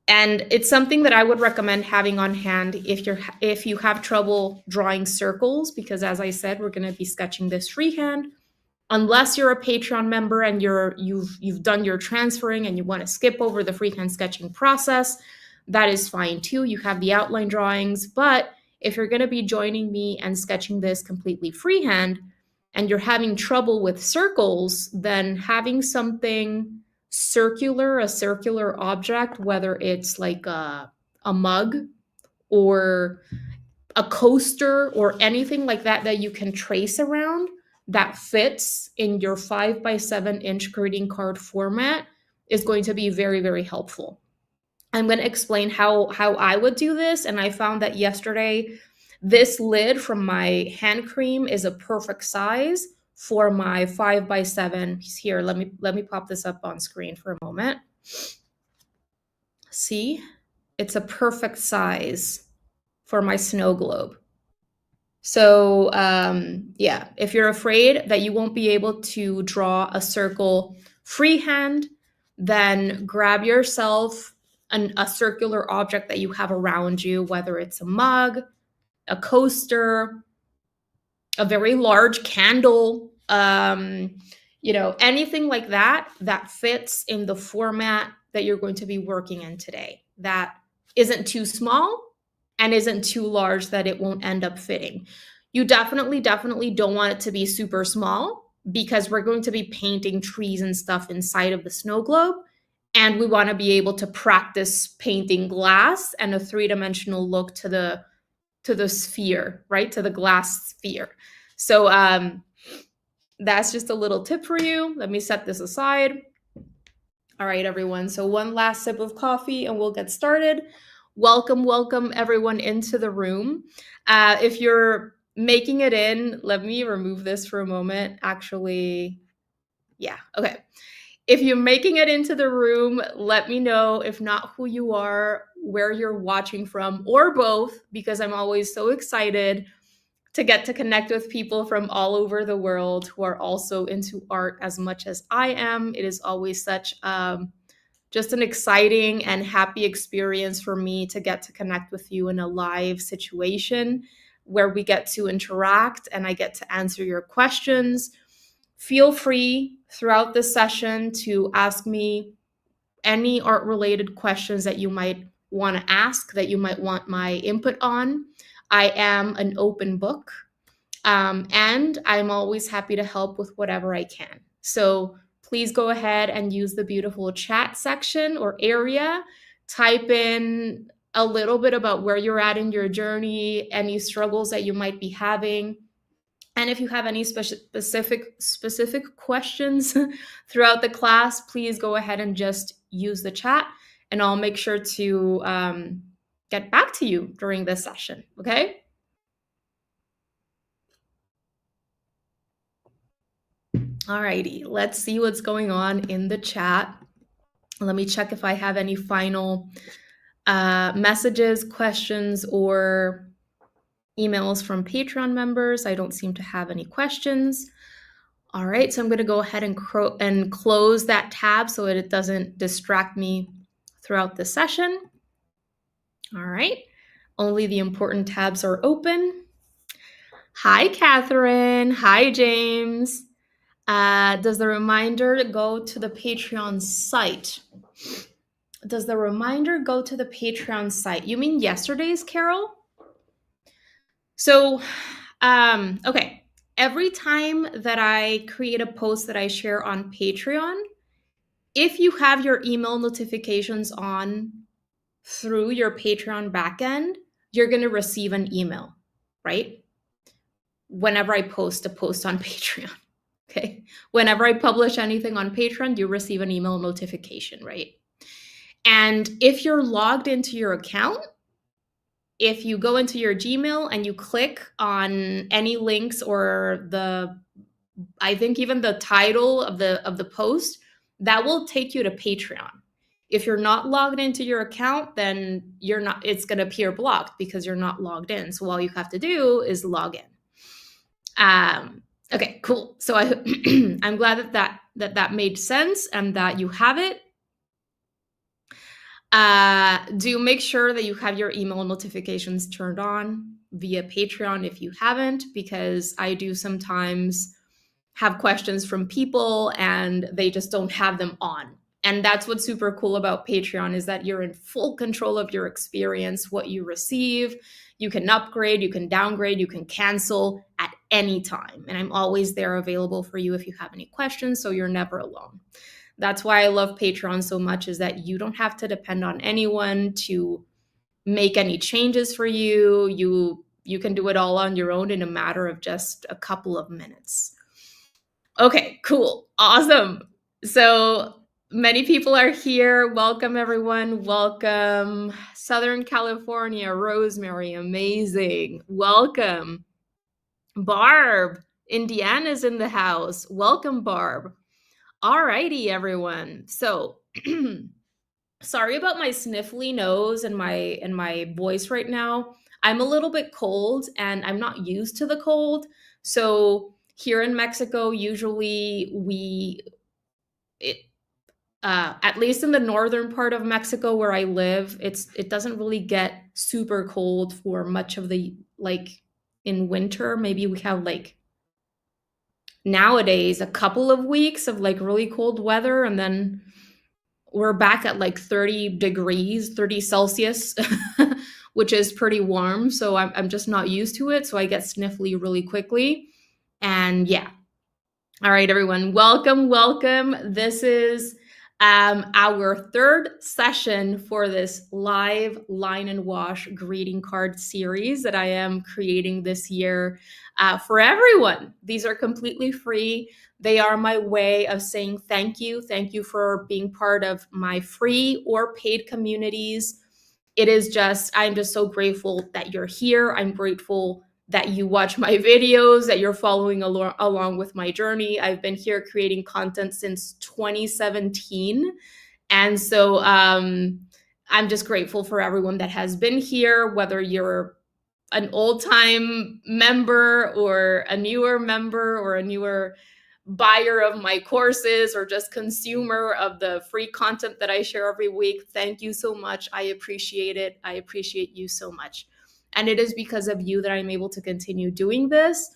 And it's something that I would recommend having on hand if you have trouble drawing circles, because as I said, we're going to be sketching this freehand. Unless you're a Patreon member and you've done your transferring and you want to skip over the freehand sketching process, that is fine too. You have the outline drawings, but if you're going to be joining me and sketching this completely freehand and you're having trouble with circles, then having something circular, a circular object, whether it's like a mug or a coaster or anything like that that you can trace around that fits in your 5x7 inch greeting card format is going to be very, very helpful. I'm going to explain how I would do this, and I found that yesterday this lid from my hand cream is a perfect size for my 5x7. Here, let me pop this up on screen for a moment. See, it's a perfect size for my snow globe. So yeah, if you're afraid that you won't be able to draw a circle freehand, then grab yourself a circular object that you have around you, whether it's a mug, a coaster, a very large candle, anything like that that fits in the format that you're going to be working in today, that isn't too small and isn't too large that it won't end up fitting. You definitely don't want it to be super small, because we're going to be painting trees and stuff inside of the snow globe, and we want to be able to practice painting glass and a three-dimensional look to the sphere, right? To the glass sphere. So that's just a little tip for you. Let me set this aside. All right, everyone. So one last sip of coffee and we'll get started. Welcome everyone into the room. If you're making it in, let me remove this for a moment. Actually, yeah, okay. If you're making it into the room, let me know, if not who you are, where you're watching from, or both, because I'm always so excited to get to connect with people from all over the world who are also into art as much as I am. It is always such just an exciting and happy experience for me to get to connect with you in a live situation where we get to interact and I get to answer your questions. Feel free throughout this session to ask me any art-related questions that you might want to ask, that you might want my input on. I am an open book, and I'm always happy to help with whatever I can. So please go ahead and use the beautiful chat section or area. Type in a little bit about where you're at in your journey, any struggles that you might be having. And if you have any specific questions throughout the class, please go ahead and just use the chat, and I'll make sure to get back to you during this session, okay? Alrighty, let's see what's going on in the chat. Let me check if I have any final messages, questions, or emails from Patreon members. I don't seem to have any questions. All right, so I'm going to go ahead and close that tab so that it doesn't distract me throughout the session. All right, only the important tabs are open. Hi, Catherine. Hi, James. Does the reminder go to the Patreon site? Does the reminder go to the Patreon site? You mean yesterday's, Carol? So, okay. Every time that I create a post that I share on Patreon, if you have your email notifications on through your Patreon backend, you're going to receive an email, right? Whenever I post a post on Patreon, okay? Whenever I publish anything on Patreon, you receive an email notification, right? And if you're logged into your account, if you go into your Gmail and you click on any links or I think even the title of the post, that will take you to Patreon. If you're not logged into your account, then it's going to appear blocked because you're not logged in. So all you have to do is log in. Okay, cool. So I'm glad that made sense and that you have it. Do make sure that you have your email notifications turned on via Patreon if you haven't, because I do sometimes have questions from people and they just don't have them on. And that's what's super cool about Patreon, is that you're in full control of your experience, what you receive. You can upgrade, you can downgrade, you can cancel at any time. And I'm always there available for you if you have any questions, so you're never alone. That's why I love Patreon so much, is that you don't have to depend on anyone to make any changes for you. You can do it all on your own in a matter of just a couple of minutes. Okay, cool. Awesome. So many people are here. Welcome, everyone. Welcome. Southern California, Rosemary, amazing. Welcome. Barb, Indiana's in the house. Welcome, Barb. All righty, everyone. So sorry about my sniffly nose and my voice right now. I'm a little bit cold and I'm not used to the cold. So here in Mexico, usually at least in the northern part of Mexico where I live, it doesn't really get super cold for much of the, like, in winter. Maybe we have like nowadays a couple of weeks of like really cold weather, and then we're back at like 30 degrees, 30 Celsius, which is pretty warm. So I'm just not used to it. So I get sniffly really quickly. And yeah. All right, everyone. Welcome, welcome. This is our third session for this live line and wash greeting card series that I am creating this year for everyone. These are completely free. They are my way of saying thank you. Thank you for being part of my free or paid communities. I'm just so grateful that you're here. I'm grateful that you watch my videos, that you're following along with my journey. I've been here creating content since 2017. And so I'm just grateful for everyone that has been here, whether you're an old time member or a newer member or a newer buyer of my courses or just consumer of the free content that I share every week. Thank you so much. I appreciate it. I appreciate you so much. And it is because of you that I'm able to continue doing this,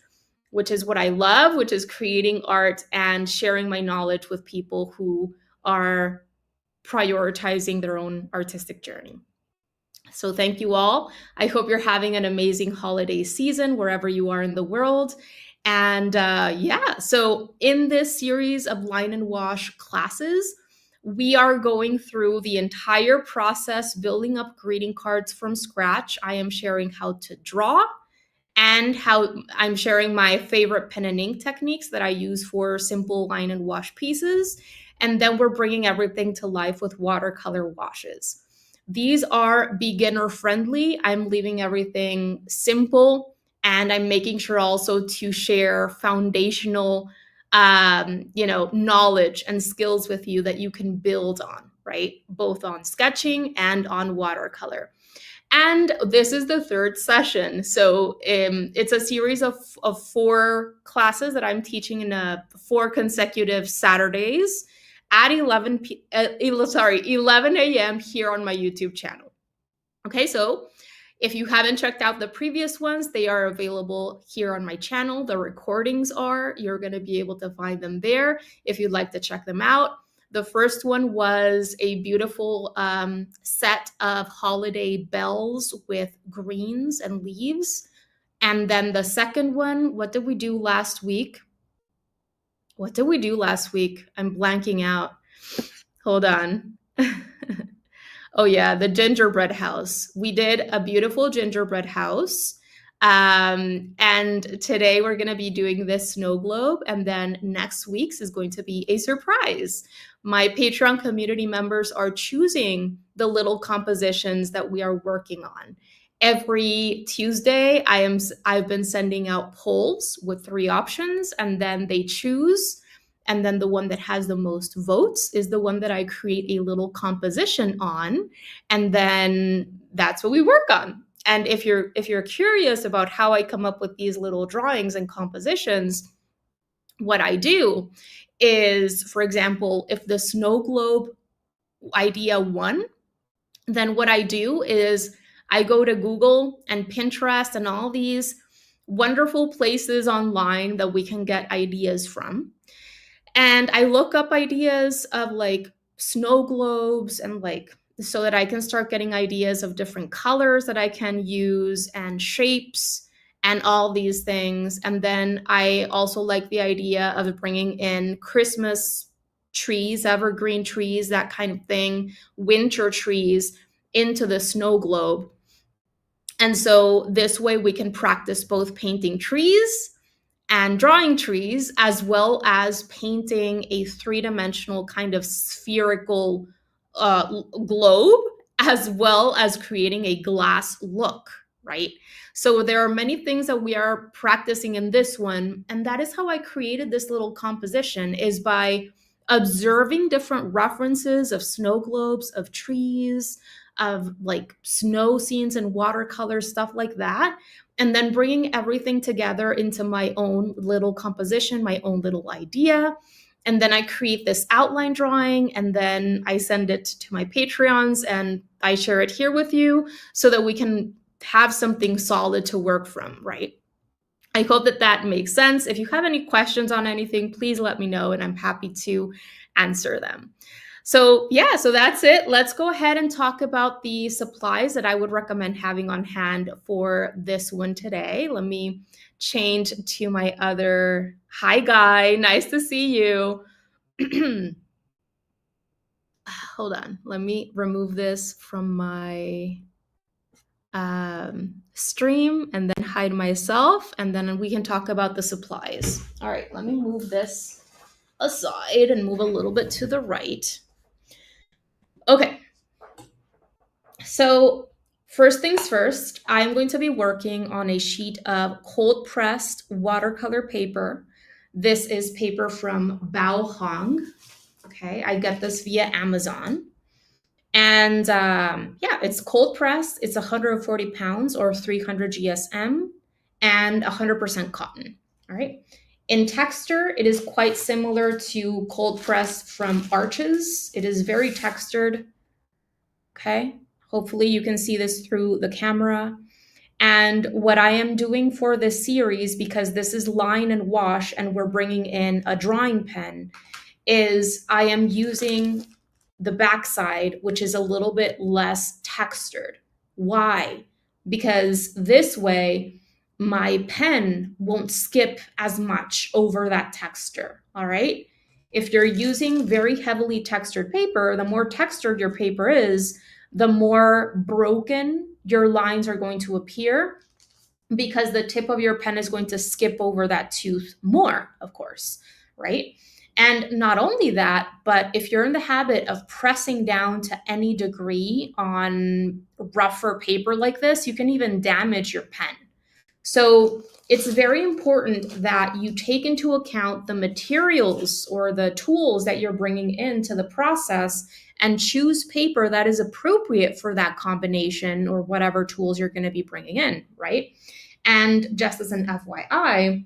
which is what I love, which is creating art and sharing my knowledge with people who are prioritizing their own artistic journey. So thank you all. I hope you're having an amazing holiday season wherever you are in the world. And yeah, so in this series of line and wash classes, we are going through the entire process, building up greeting cards from scratch. I am sharing how to draw and how I'm sharing my favorite pen and ink techniques that I use for simple line and wash pieces. And then we're bringing everything to life with watercolor washes. These are beginner friendly. I'm leaving everything simple, and I'm making sure also to share foundational knowledge and skills with you that you can build on, right? Both on sketching and on watercolor. And this is the third session. So it's a series of 4 classes that I'm teaching in 4 consecutive Saturdays at 11 a.m. here on my YouTube channel. Okay, so if you haven't checked out the previous ones, they are available here on my channel. The recordings are, you're going to be able to find them there if you'd like to check them out. The first one was a beautiful set of holiday bells with greens and leaves. And then the second one, what did we do last week? What did we do last week? I'm blanking out. Hold on. Oh yeah, the gingerbread house. We did a beautiful gingerbread house. And today we're going to be doing this snow globe. And then next week's is going to be a surprise. My Patreon community members are choosing the little compositions that we are working on. Every Tuesday, I've been sending out polls with 3 options, and then they choose. And then the one that has the most votes is the one that I create a little composition on. And then that's what we work on. And if you're curious about how I come up with these little drawings and compositions, what I do is, for example, if the snow globe idea won, then what I do is I go to Google and Pinterest and all these wonderful places online that we can get ideas from. And I look up ideas of like snow globes and like so that I can start getting ideas of different colors that I can use and shapes and all these things. And then I also like the idea of bringing in Christmas trees, evergreen trees, that kind of thing, winter trees into the snow globe. And so this way we can practice both painting trees and drawing trees, as well as painting a three-dimensional kind of spherical globe, as well as creating a glass look, right? So there are many things that we are practicing in this one, and that is how I created this little composition, is by observing different references of snow globes, of trees, of like snow scenes and watercolor, stuff like that, and then bringing everything together into my own little composition, my own little idea. And then I create this outline drawing, and then I send it to my Patreons and I share it here with you so that we can have something solid to work from, right? I hope that that makes sense. If you have any questions on anything, please let me know and I'm happy to answer them. So yeah, so that's it. Let's go ahead and talk about the supplies that I would recommend having on hand for this one today. Let me change to my other, hi Guy, nice to see you. Hold on, let me remove this from my stream and then hide myself, and then we can talk about the supplies. All right, let me move this aside and move a little bit to the right. Okay, so first things first, I'm going to be working on a sheet of cold pressed watercolor paper. This is paper from Bao Hong. Okay, I got this via Amazon. And yeah, it's cold pressed. It's 140 pounds or 300 GSM and 100% cotton. All right. In texture, it is quite similar to cold press from Arches. It is very textured. Okay. Hopefully you can see this through the camera. And what I am doing for this series, because this is line and wash and we're bringing in a drawing pen, is I am using the backside, which is a little bit less textured. Why? Because this way, my pen won't skip as much over that texture. All right. If you're using very heavily textured paper, the more textured your paper is, the more broken your lines are going to appear, because the tip of your pen is going to skip over that tooth more, of course, right? And not only that, but if you're in the habit of pressing down to any degree on rougher paper like this, you can even damage your pen. So it's very important that you take into account the materials or the tools that you're bringing into the process and choose paper that is appropriate for that combination or whatever tools you're going to be bringing in, right? And just as an FYI,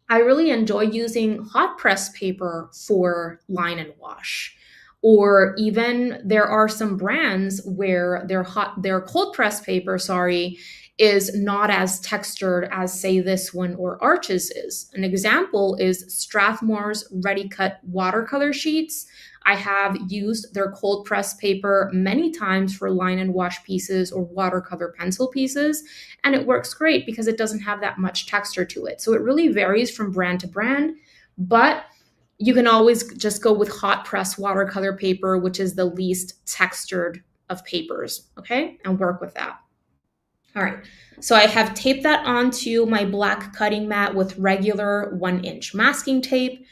I really enjoy using hot press paper for line and wash. Or even there are some brands where their cold press paper, is not as textured as say this one or Arches is. An example is Strathmore's Ready Cut watercolor sheets. I have used their cold press paper many times for line and wash pieces or watercolor pencil pieces, and it works great because it doesn't have that much texture to it. So it really varies from brand to brand, but you can always just go with hot press watercolor paper, which is the least textured of papers, okay? And work with that. All right, so I have taped that onto my black cutting mat with regular 1-inch masking tape.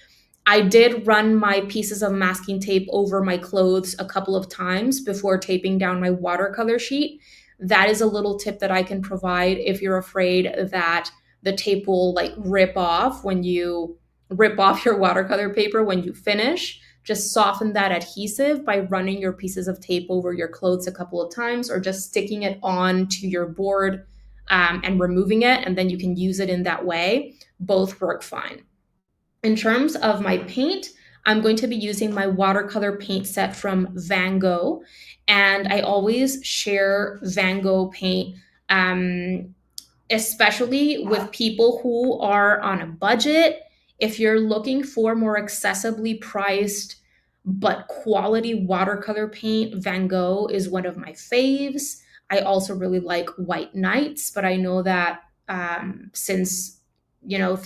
I did run my pieces of masking tape over my clothes a couple of times before taping down my watercolor sheet. That is a little tip that I can provide if you're afraid that the tape will like rip off when you rip off your watercolor paper when you finish. Just soften that adhesive by running your pieces of tape over your clothes a couple of times, or just sticking it on to your board and removing it, and then you can use it in that way. Both work fine. In terms of my paint, I'm going to be using my watercolor paint set from Van Gogh, and I always share Van Gogh paint, um, especially with people who are on a budget. If you're looking for more accessibly priced but quality watercolor paint, Van Gogh is one of my faves. I also really like White Nights, but I know that since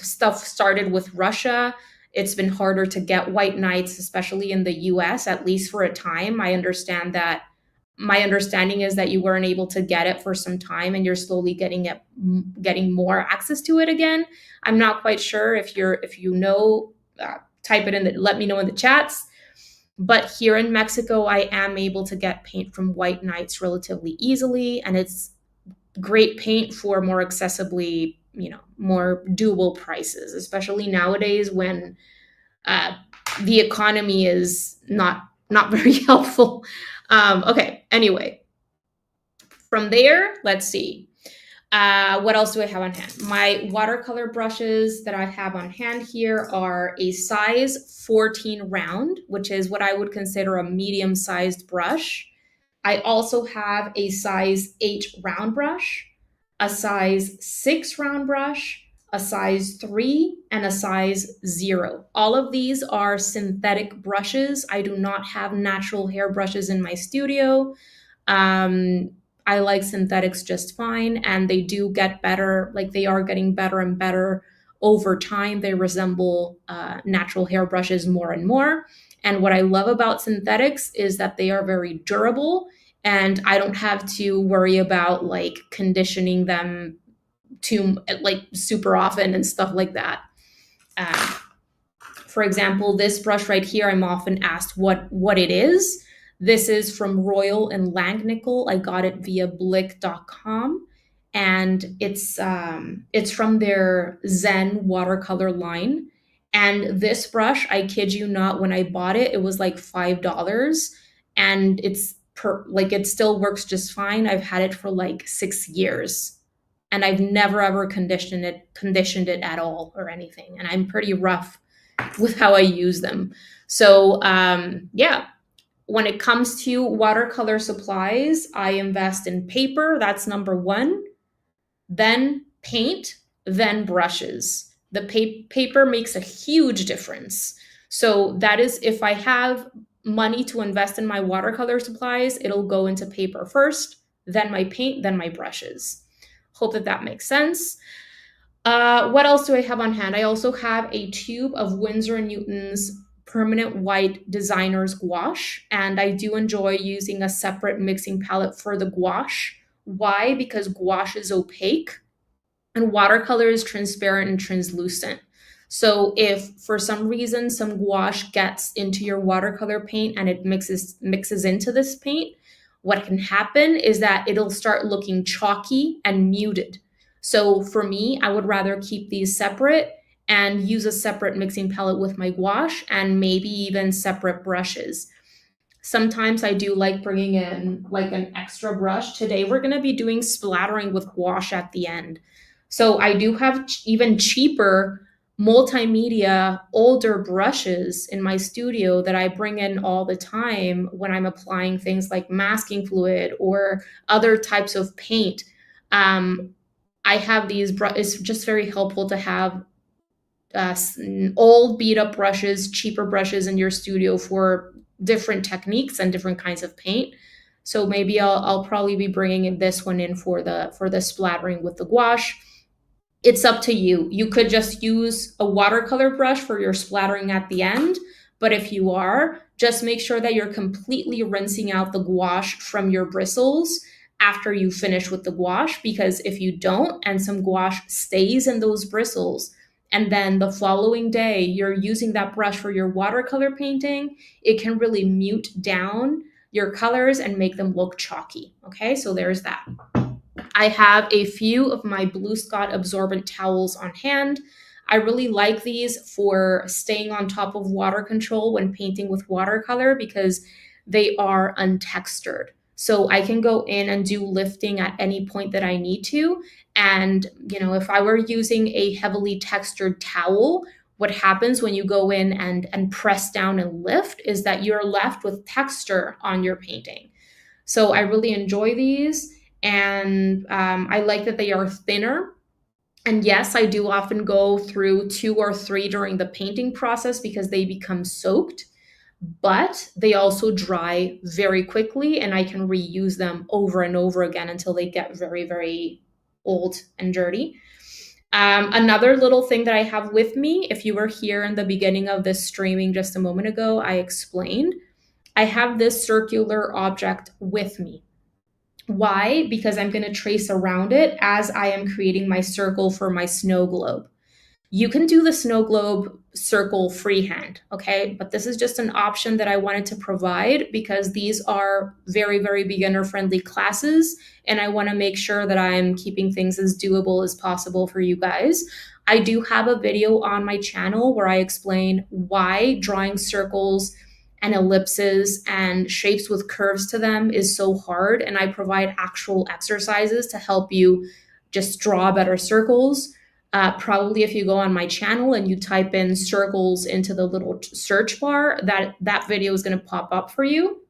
stuff started with Russia, it's been harder to get White Nights, especially in the US, at least for a time. My understanding is that you weren't able to get it for some time and you're slowly getting more access to it again. I'm not quite sure if you know, type it in the, let me know in the chats. But here in Mexico, I am able to get paint from White Nights relatively easily, and it's great paint for more accessibly, more doable prices, especially nowadays when uh, the economy is not very helpful. Okay, anyway, from there, let's see. What else do I have on hand? My watercolor brushes that I have on hand here are a size 14 round, which is what I would consider a medium-sized brush. I also have a size 8 round brush, a size 6 round brush, a size 3, and a size 0. All of these are synthetic brushes. I do not have natural hair brushes in my studio. Um, I like synthetics just fine, and they do get better. Like, they are getting better and better over time. They resemble natural hair brushes more and more. And what I love about synthetics is that they are very durable, and I don't have to worry about like conditioning them to like super often and stuff like that. Um, for example, this brush right here, I'm often asked what it is. This is from Royal and Langnickel. I got it via blick.com, and it's from their Zen watercolor line. And this brush, I kid you not, when I bought it, it was like $5, and it still works just fine. I've had it for like 6 years, and I've never ever conditioned it at all or anything. And I'm pretty rough with how I use them. So yeah, when it comes to watercolor supplies, I invest in paper. That's number one. Then paint, then brushes. The paper makes a huge difference. So that is, if I have money to invest in my watercolor supplies, it'll go into paper first, then my paint, then my brushes. Hope that makes sense. What else do I have on hand? I also have a tube of Winsor & Newton's permanent white designer's gouache, and I do enjoy using a separate mixing palette for the gouache. Why? Because gouache is opaque and watercolor is transparent and translucent. So if for some reason some gouache gets into your watercolor paint and it mixes into this paint, what can happen is that it'll start looking chalky and muted. So for me, I would rather keep these separate and use a separate mixing palette with my gouache and maybe even separate brushes. Sometimes I do like bringing in like an extra brush. Today we're going to be doing splattering with gouache at the end. So I do have even cheaper multimedia older brushes in my studio that I bring in all the time when I'm applying things like masking fluid or other types of paint. Um, I have it's just very helpful to have old beat up brushes, cheaper brushes in your studio for different techniques and different kinds of paint. So maybe I'll probably be bringing in this one in for the splattering with the gouache. It's up to you. You could just use a watercolor brush for your splattering at the end, but if you are, just make sure that you're completely rinsing out the gouache from your bristles after you finish with the gouache, because if you don't and some gouache stays in those bristles, and then the following day you're using that brush for your watercolor painting, it can really mute down your colors and make them look chalky. Okay, so there's that. I have a few of my Blue Scott absorbent towels on hand. I really like these for staying on top of water control when painting with watercolor because they are untextured. So I can go in and do lifting at any point that I need to. And, if I were using a heavily textured towel, what happens when you go in and press down and lift is that you're left with texture on your painting. So I really enjoy these, and I like that they are thinner. And yes, I do often go through 2 or 3 during the painting process because they become soaked, but they also dry very quickly and I can reuse them over and over again until they get very, very old and dirty. Another little thing that I have with me, if you were here in the beginning of this streaming just a moment ago, I explained I have this circular object with me. Why? Because I'm going to trace around it as I am creating my circle for my snow globe. You can do the snow globe circle freehand, okay? But this is just an option that I wanted to provide because these are very, very beginner friendly classes. And I want to make sure that I'm keeping things as doable as possible for you guys. I do have a video on my channel where I explain why drawing circles and ellipses and shapes with curves to them is so hard. And I provide actual exercises to help you just draw better circles. Probably if you go on my channel and you type in circles into the little search bar, that video is going to pop up for you.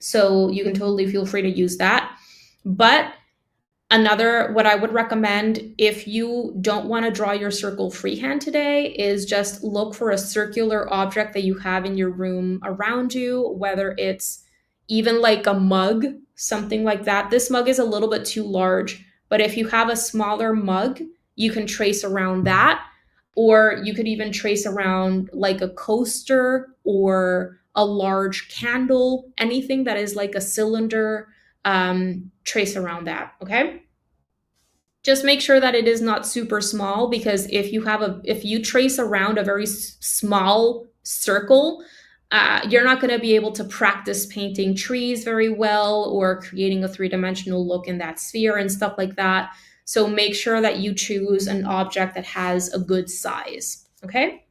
So you can totally feel free to use that. But what I would recommend if you don't want to draw your circle freehand today is just look for a circular object that you have in your room around you, whether it's even like a mug, something like that. This mug is a little bit too large, but if you have a smaller mug, you can trace around that, or you could even trace around like a coaster or a large candle, anything that is like a cylinder. Trace around that, okay? Just make sure that it is not super small, because if you trace around a very small circle, you're not going to be able to practice painting trees very well or creating a three-dimensional look in that sphere and stuff like that. So make sure that you choose an object that has a good size, okay?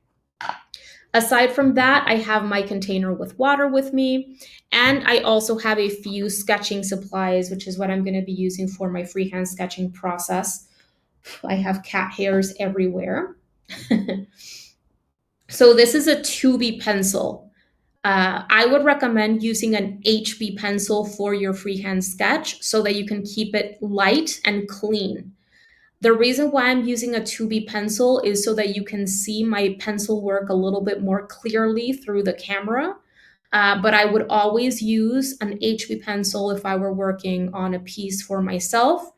Aside from that, I have my container with water with me, and I also have a few sketching supplies, which is what I'm going to be using for my freehand sketching process. I have cat hairs everywhere. So this is a 2B pencil. I would recommend using an HB pencil for your freehand sketch so that you can keep it light and clean. The reason why I'm using a 2B pencil is so that you can see my pencil work a little bit more clearly through the camera. But I would always use an HB pencil if I were working on a piece for myself.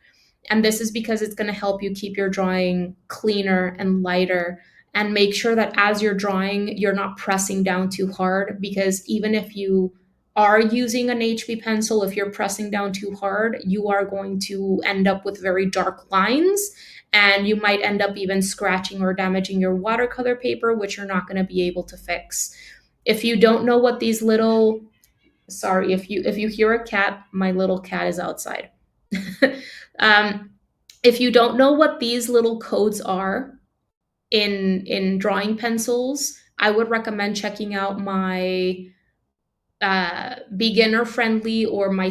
And this is because it's going to help you keep your drawing cleaner and lighter, and make sure that as you're drawing, you're not pressing down too hard, because even if you are using an HB pencil, if you're pressing down too hard, you are going to end up with very dark lines, and you might end up even scratching or damaging your watercolor paper, which you're not going to be able to fix. If you don't know what these little, sorry, if you hear a cat, my little cat is outside. If you don't know what these little codes are in drawing pencils, I would recommend checking out my beginner friendly, or my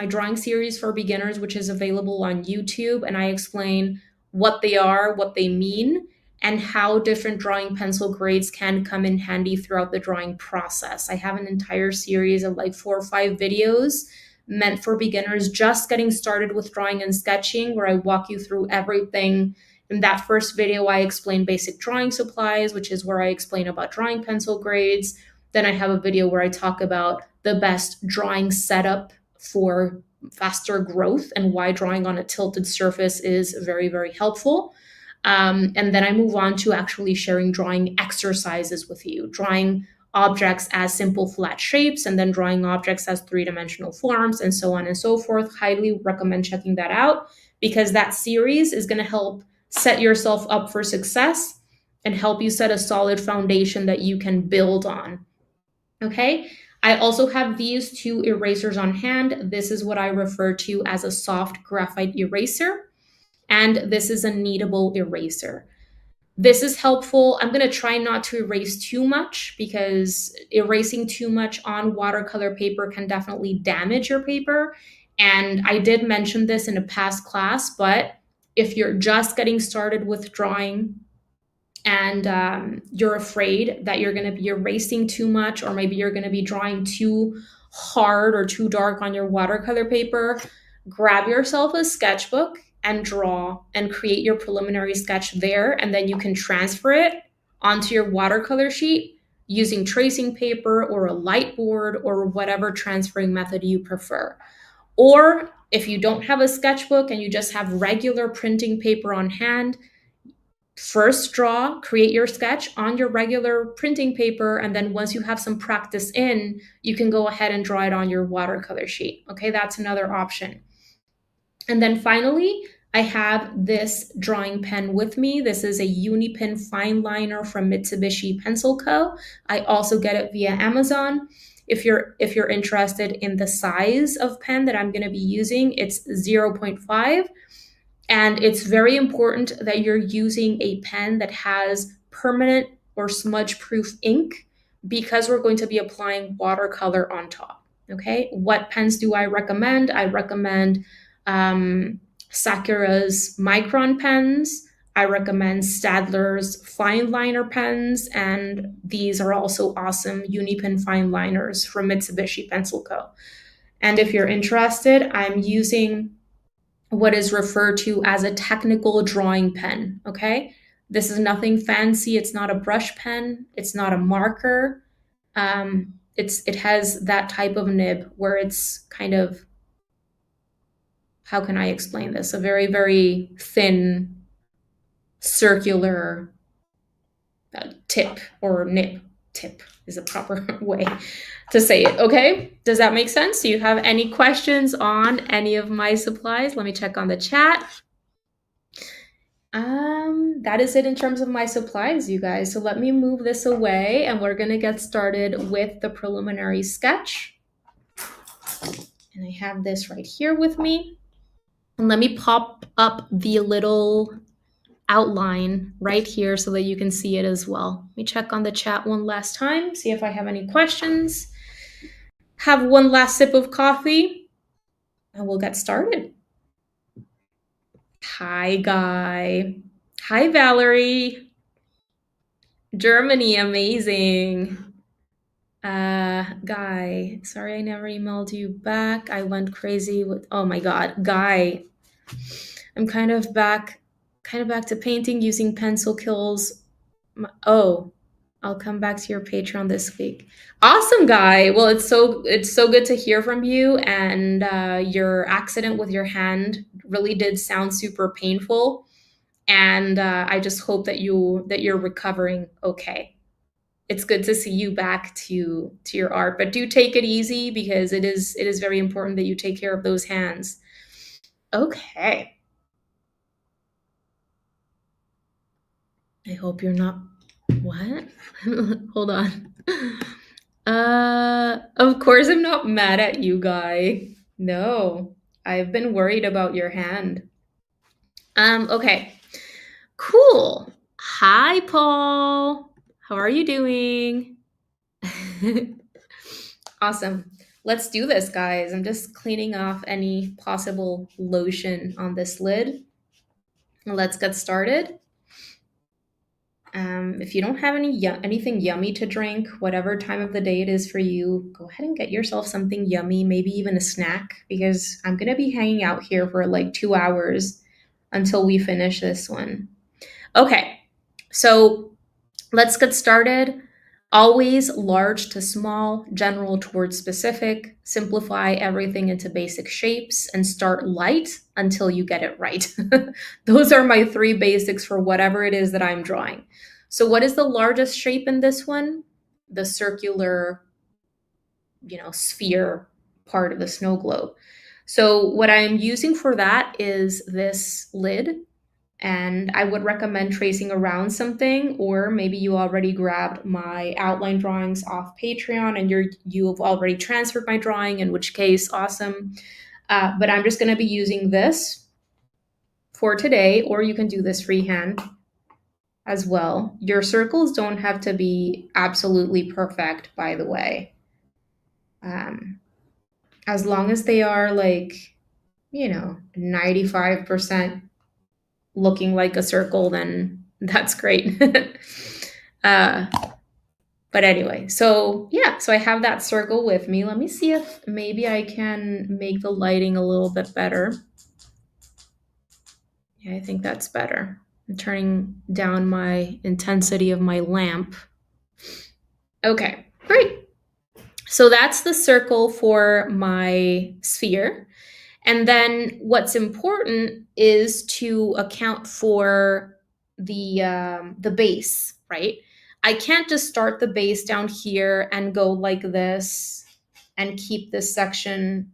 drawing series for beginners, which is available on YouTube. And I explain what they are, what they mean, and how different drawing pencil grades can come in handy throughout the drawing process. I have an entire series of like 4 or 5 videos meant for beginners just getting started with drawing and sketching, where I walk you through everything. In that first video, I explain basic drawing supplies, which is where I explain about drawing pencil grades. Then I have a video where I talk about the best drawing setup for faster growth and why drawing on a tilted surface is very, very helpful. And then I move on to actually sharing drawing exercises with you, drawing objects as simple flat shapes, and then drawing objects as three-dimensional forms, and so on and so forth. Highly recommend checking that out, because that series is going to help set yourself up for success and help you set a solid foundation that you can build on. Okay, I also have these 2 erasers on hand. This is what I refer to as a soft graphite eraser, and this is a kneadable eraser. This is helpful. I'm going to try not to erase too much, because erasing too much on watercolor paper can definitely damage your paper. And I did mention this in a past class, but if you're just getting started with drawing, and you're afraid that you're going to be erasing too much, or maybe you're going to be drawing too hard or too dark on your watercolor paper, grab yourself a sketchbook and draw and create your preliminary sketch there, and then you can transfer it onto your watercolor sheet using tracing paper or a light board or whatever transferring method you prefer. Or if you don't have a sketchbook and you just have regular printing paper on hand, first draw, create your sketch on your regular printing paper, and then once you have some practice in, you can go ahead and draw it on your watercolor sheet. Okay, that's another option. And then finally, I have this drawing pen with me. This is a Unipin fine liner from Mitsubishi Pencil Co. I also get it via Amazon. If you're interested in the size of pen that I'm going to be using, it's 0.5. And it's very important that you're using a pen that has permanent or smudge proof ink, because we're going to be applying watercolor on top. Okay, what pens do I recommend? I recommend Sakura's Micron pens. I recommend Staedtler's fine liner pens, and these are also awesome Unipin fine liners from Mitsubishi Pencil Co. And if you're interested, I'm using what is referred to as a technical drawing pen. Okay, this is nothing fancy. It's not a brush pen. It's not a marker. It has that type of nib where it's kind of, how can I explain this? A very, very thin circular tip, or nib. Tip is a proper way to say it. Okay, does that make sense? Do you have any questions on any of my supplies? Let me check on the chat. That is it in terms of my supplies, you guys. So let me move this away and we're gonna get started with the preliminary sketch. And I have this right here with me. And let me pop up the little outline right here so that you can see it as well. Let me check on the chat one last time, see if I have any questions. Have one last sip of coffee and we'll get started. Hi, Guy. Hi, Valerie. Germany, amazing. Guy, sorry I never emailed you back. I went crazy with, oh my God, Guy. I'm kind of back to painting using pencil kills. Oh, I'll come back to your Patreon this week. Awesome, Guy. Well, it's so good to hear from you, and your accident with your hand really did sound super painful, and I just hope that you're recovering okay. It's good to see you back to your art, but do take it easy, because it is very important that you take care of those hands. Okay. I hope you're not, what? Hold on. Of course I'm not mad at you, Guy. No, I've been worried about your hand. Okay. Cool. Hi, Paul. How are you doing? Awesome. Let's do this, guys. I'm just cleaning off any possible lotion on this lid. Let's get started. If you don't have anything yummy to drink, whatever time of the day it is for you, go ahead and get yourself something yummy, maybe even a snack, because I'm going to be hanging out here for like 2 hours until we finish this one. Okay, so let's get started. Always large to small, general towards specific, simplify everything into basic shapes, and start light until you get it right. Those are my 3 basics for whatever it is that I'm drawing. So what is the largest shape in this one? The circular, sphere part of the snow globe. So what I'm using for that is this lid. And I would recommend tracing around something, or maybe you already grabbed my outline drawings off Patreon and you've already transferred my drawing, in which case, awesome. But I'm just going to be using this for today, or you can do this freehand as well. Your circles don't have to be absolutely perfect, by the way. As long as they are 95% looking like a circle, then That's great. uh, but anyway, so yeah, so I have that circle with me. Let me see if maybe I can make the lighting a little bit better. Yeah, I think that's better. I'm turning down my intensity of my lamp. Okay, great. So that's the circle for my sphere. And then what's important is to account for the base, right? I can't just start the base down here and go like this and keep this section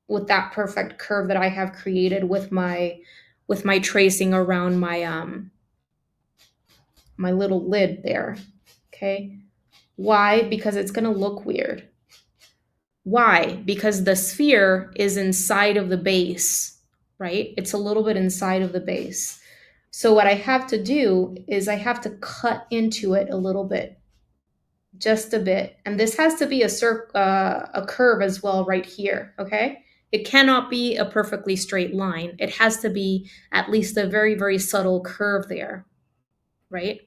with that perfect curve that I have created with my tracing around my little lid there. Okay? Why? Because it's going to look weird. Why? Because the sphere is inside of the base, right? It's a little bit inside of the base. So what I have to do is I have to cut into it a little bit, just a bit. And this has to be a curve as well right here, okay? It cannot be a perfectly straight line. It has to be at least a very, very subtle curve there, right?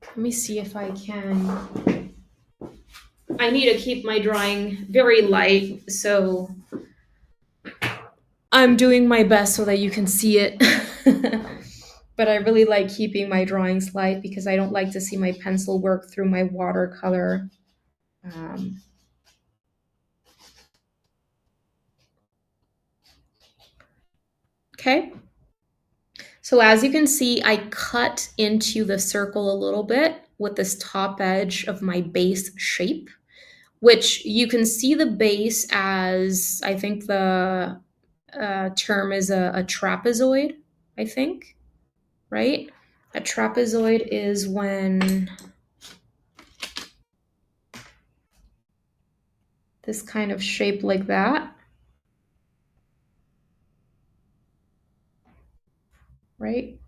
Let me see if I can. I need to keep my drawing very light, so I'm doing my best so that you can see it. But I really like keeping my drawings light because I don't like to see my pencil work through my watercolor. Okay. So as you can see, I cut into the circle a little bit with this top edge of my base shape, which you can see the base as, I think the term is a trapezoid, I think, right? A trapezoid is when this kind of shape like that, right?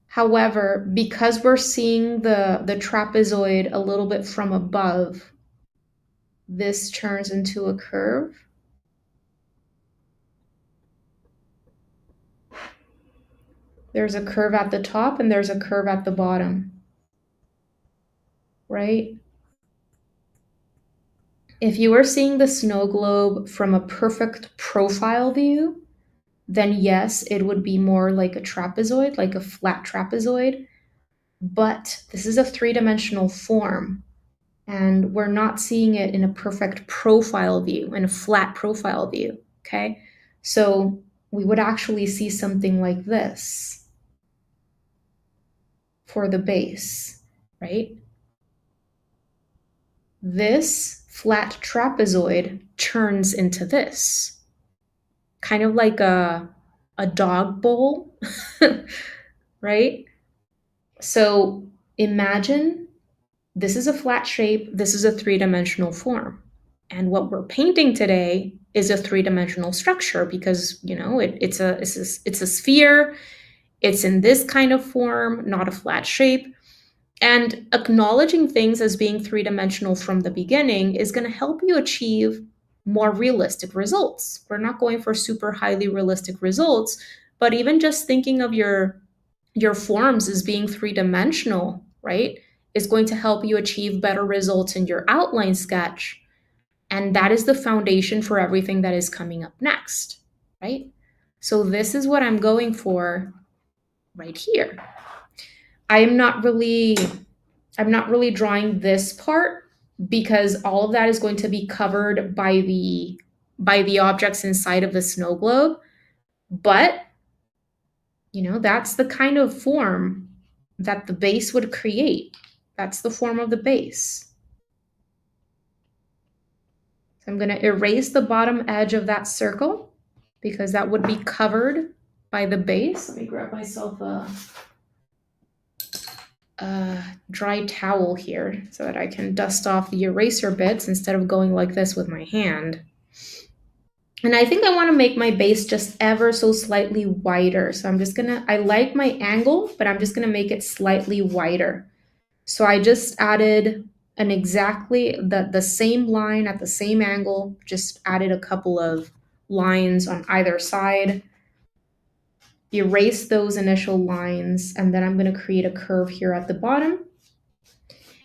However, because we're seeing the trapezoid a little bit from above, this turns into a curve. There's a curve at the top and there's a curve at the bottom, right? If you were seeing the snow globe from a perfect profile view, then yes, it would be more like a trapezoid, like a flat trapezoid. But this is a three-dimensional form, and we're not seeing it in a perfect profile view, in a flat profile view, okay? So we would actually see something like this for the base, right? This flat trapezoid turns into this, kind of like a dog bowl, right? So imagine this is a flat shape, this is a three-dimensional form. And what we're painting today is a three-dimensional structure because, you know, it's a sphere, it's in this kind of form, not a flat shape. And acknowledging things as being three-dimensional from the beginning is going to help you achieve more realistic results. We're not going for super highly realistic results, but even just thinking of your forms as being three-dimensional, right, is going to help you achieve better results in your outline sketch. And that is the foundation for everything that is coming up next, right? So this is what I'm going for right here. I'm not really drawing this part because all of that is going to be covered by the objects inside of the snow globe. But, you know, that's the kind of form that the base would create. That's the form of the base. So I'm going to erase the bottom edge of that circle because that would be covered by the base. Let me grab myself a dry towel here so that I can dust off the eraser bits instead of going like this with my hand. And I think I want to make my base just ever so slightly wider. So I'm just gonna, I like my angle, but I'm just gonna make it slightly wider. So I just added an exactly the same line at the same angle, just added a couple of lines on either side. erase those initial lines, and then I'm going to create a curve here at the bottom.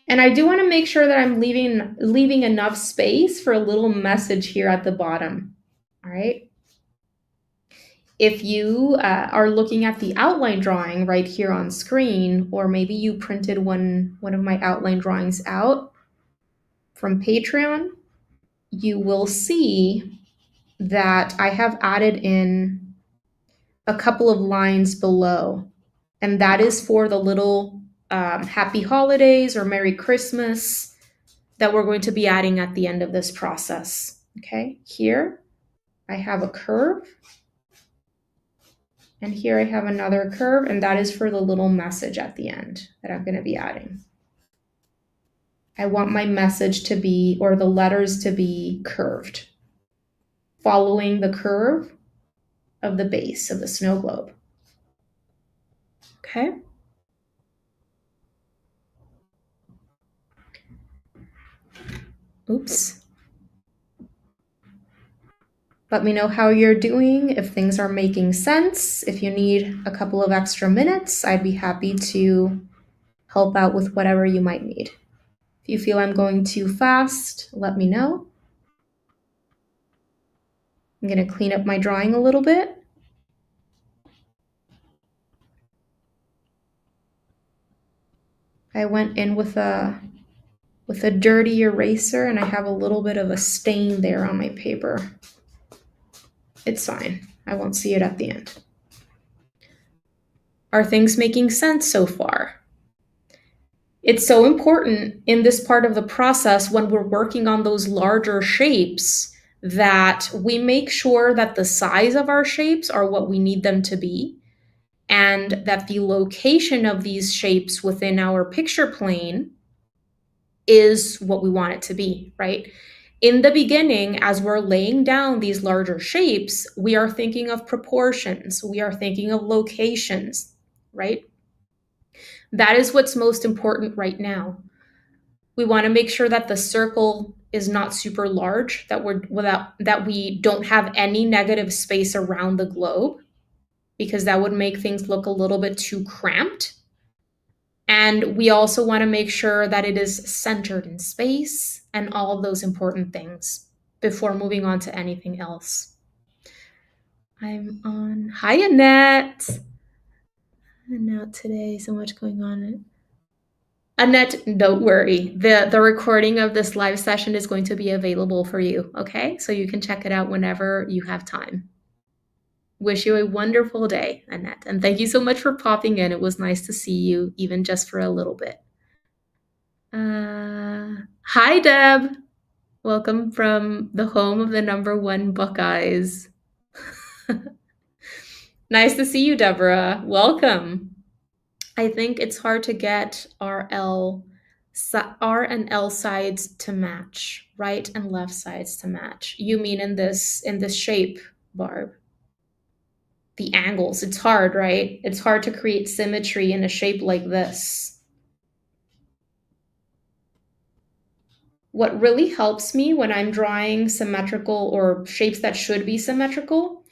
And I do want to make sure that I'm leaving enough space for a little message here at the bottom. All right. If you are looking at the outline drawing right here on screen, or maybe you printed one of my outline drawings out from Patreon, you will see that I have added in a couple of lines below, and that is for the little happy holidays or Merry Christmas that we're going to be adding at the end of this process. Okay, here I have a curve, and here I have another curve, and that is for the little message at the end that I'm going to be adding. I want my message to be, or the letters to be, curved, following the curve of the base of the snow globe. Okay. Oops. Let me know how you're doing, if things are making sense. If you need a couple of extra minutes, I'd be happy to help out with whatever you might need. If you feel I'm going too fast, let me know. I'm going to clean up my drawing a little bit. I went in with a dirty eraser, and I have a little bit of a stain there on my paper. It's fine. I won't see it at the end. Are things making sense so far? It's so important in this part of the process when we're working on those larger shapes that we make sure that the size of our shapes are what we need them to be, and that the location of these shapes within our picture plane is what we want it to be, right? In the beginning, as we're laying down these larger shapes, we are thinking of proportions, we are thinking of locations, right? That is what's most important right now. We want to make sure that the circle is not super large, that we don't have any negative space around the globe, because that would make things look a little bit too cramped. And we also want to make sure that it is centered in space and all of those important things before moving on to anything else. I'm on. Hi, Annette. And now today, so much going on. Annette, don't worry. The recording of this live session is going to be available for you, okay? So you can check it out whenever you have time. Wish you a wonderful day, Annette. And thank you so much for popping in. It was nice to see you, even just for a little bit. Hi, Deb. Welcome from the home of the #1 Buckeyes. Nice to see you, Deborah. Welcome. I think it's hard to get R and L sides to match, right and left sides to match. You mean in this shape, Barb? The angles. It's hard, right? It's hard to create symmetry in a shape like this. What really helps me when I'm drawing symmetrical or shapes that should be symmetrical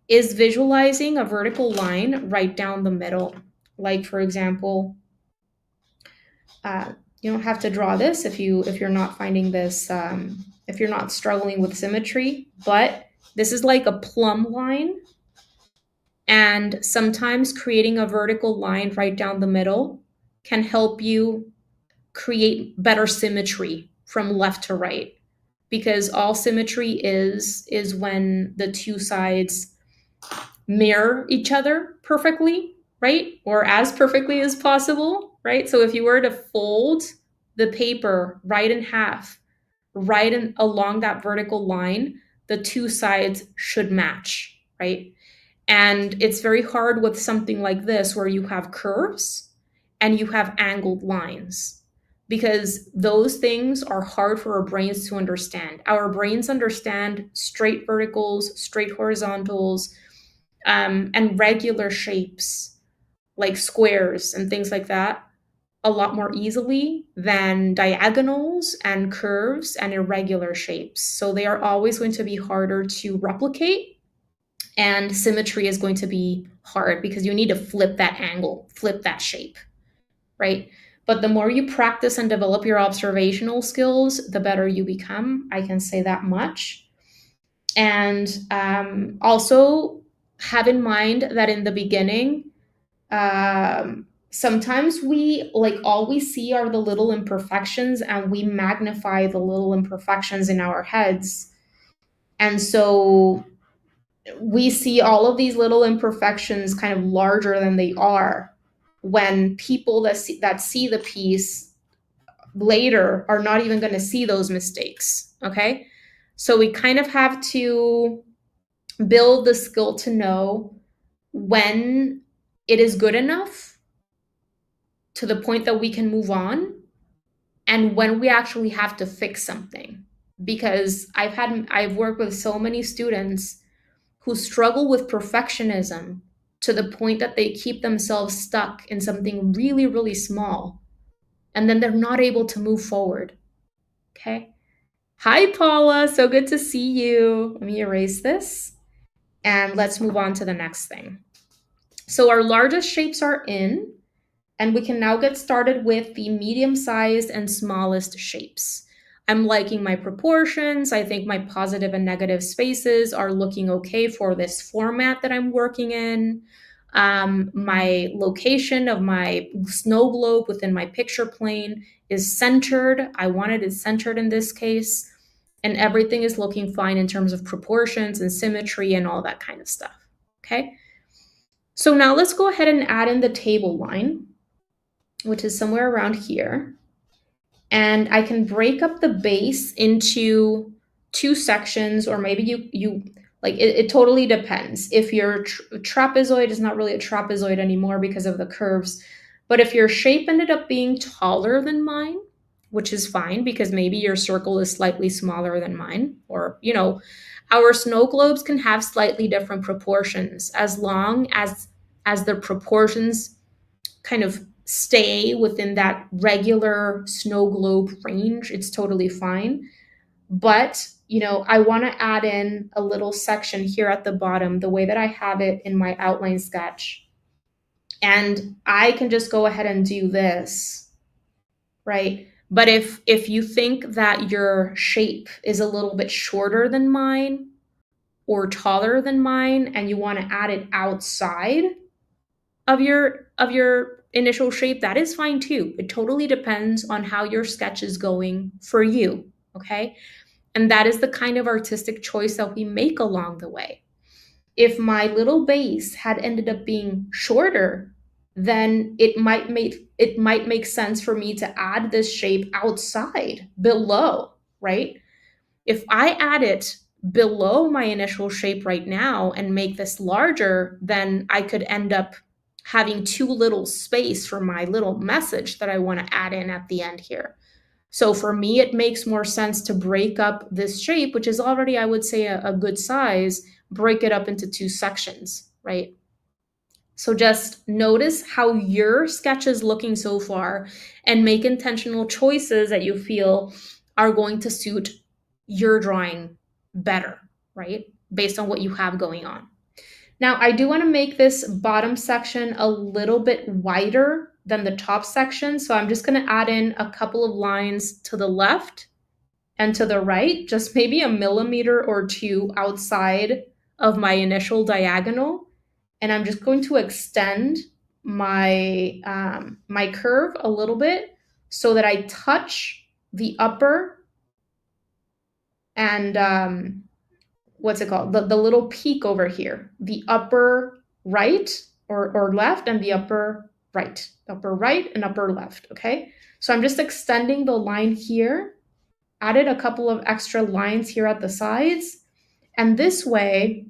is visualizing a vertical line right down the middle. Like, for example, you don't have to draw this if you're not finding this, if you're not struggling with symmetry, but this is like a plumb line. And sometimes creating a vertical line right down the middle can help you create better symmetry from left to right, because all symmetry is when the two sides mirror each other perfectly, right? Or as perfectly as possible, right? So if you were to fold the paper right in half, along that vertical line, the two sides should match, right? And it's very hard with something like this where you have curves and you have angled lines, because those things are hard for our brains to understand. Our brains understand straight verticals, straight horizontals, and regular shapes like squares and things like that a lot more easily than diagonals and curves and irregular shapes. So they are always going to be harder to replicate And symmetry is going to be hard because you need to flip that angle, flip that shape, right? But the more you practice and develop your observational skills, the better you become. I can say that much. And also have in mind that in the beginning, sometimes we like all we see are the little imperfections and we magnify the little imperfections in our heads. And so we see all of these little imperfections kind of larger than they are, when people that see the piece later are not even going to see those mistakes. Okay. So we kind of have to build the skill to know when it is good enough to the point that we can move on, and when we actually have to fix something. Because I've worked with so many students who struggle with perfectionism to the point that they keep themselves stuck in something really, really small, and then they're not able to move forward. Okay. Hi, Paula. So good to see you. Let me erase this and let's move on to the next thing. So our largest shapes are in, and we can now get started with the medium-sized and smallest shapes. I'm liking my proportions. I think my positive and negative spaces are looking okay for this format that I'm working in. My location of my snow globe within my picture plane is centered. I wanted it centered in this case. And everything is looking fine in terms of proportions and symmetry and all that kind of stuff. Okay. So now let's go ahead and add in the table line, which is somewhere around here. And I can break up the base into two sections, or maybe you like it totally depends. If your trapezoid is not really a trapezoid anymore because of the curves, but if your shape ended up being taller than mine, which is fine because maybe your circle is slightly smaller than mine, or our snow globes can have slightly different proportions as long as the proportions kind of stay within that regular snow globe range. It's totally fine. But, I want to add in a little section here at the bottom, the way that I have it in my outline sketch. And I can just go ahead and do this, right? But if you think that your shape is a little bit shorter than mine or taller than mine, and you want to add it outside of your initial shape, that is fine too. It totally depends on how your sketch is going for you, okay? And that is the kind of artistic choice that we make along the way. If my little base had ended up being shorter, then it might make sense for me to add this shape outside, below, right? If I add it below my initial shape right now and make this larger, then I could end up having too little space for my little message that I want to add in at the end here. So for me, it makes more sense to break up this shape, which is already, I would say, a good size, break it up into two sections, right? So just notice how your sketch is looking so far and make intentional choices that you feel are going to suit your drawing better, right? Based on what you have going on. Now, I do want to make this bottom section a little bit wider than the top section. So I'm just going to add in a couple of lines to the left and to the right, just maybe a millimeter or two outside of my initial diagonal. And I'm just going to extend my, my curve a little bit so that I touch the upper and what's it called? The little peak over here, the upper right or left and the upper right and upper left, okay? So I'm just extending the line here, added a couple of extra lines here at the sides, and this way,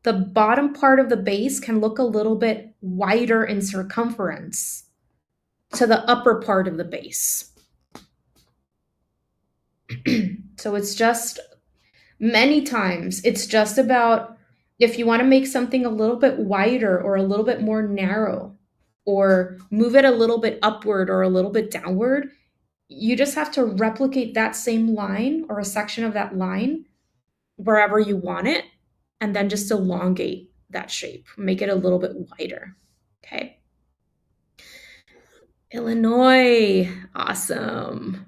the bottom part of the base can look a little bit wider in circumference to the upper part of the base. So it's just, many times, it's just about, if you want to make something a little bit wider or a little bit more narrow, or move it a little bit upward or a little bit downward, you just have to replicate that same line or a section of that line wherever you want it. and then just elongate that shape, make it a little bit wider. Okay. Illinois, awesome.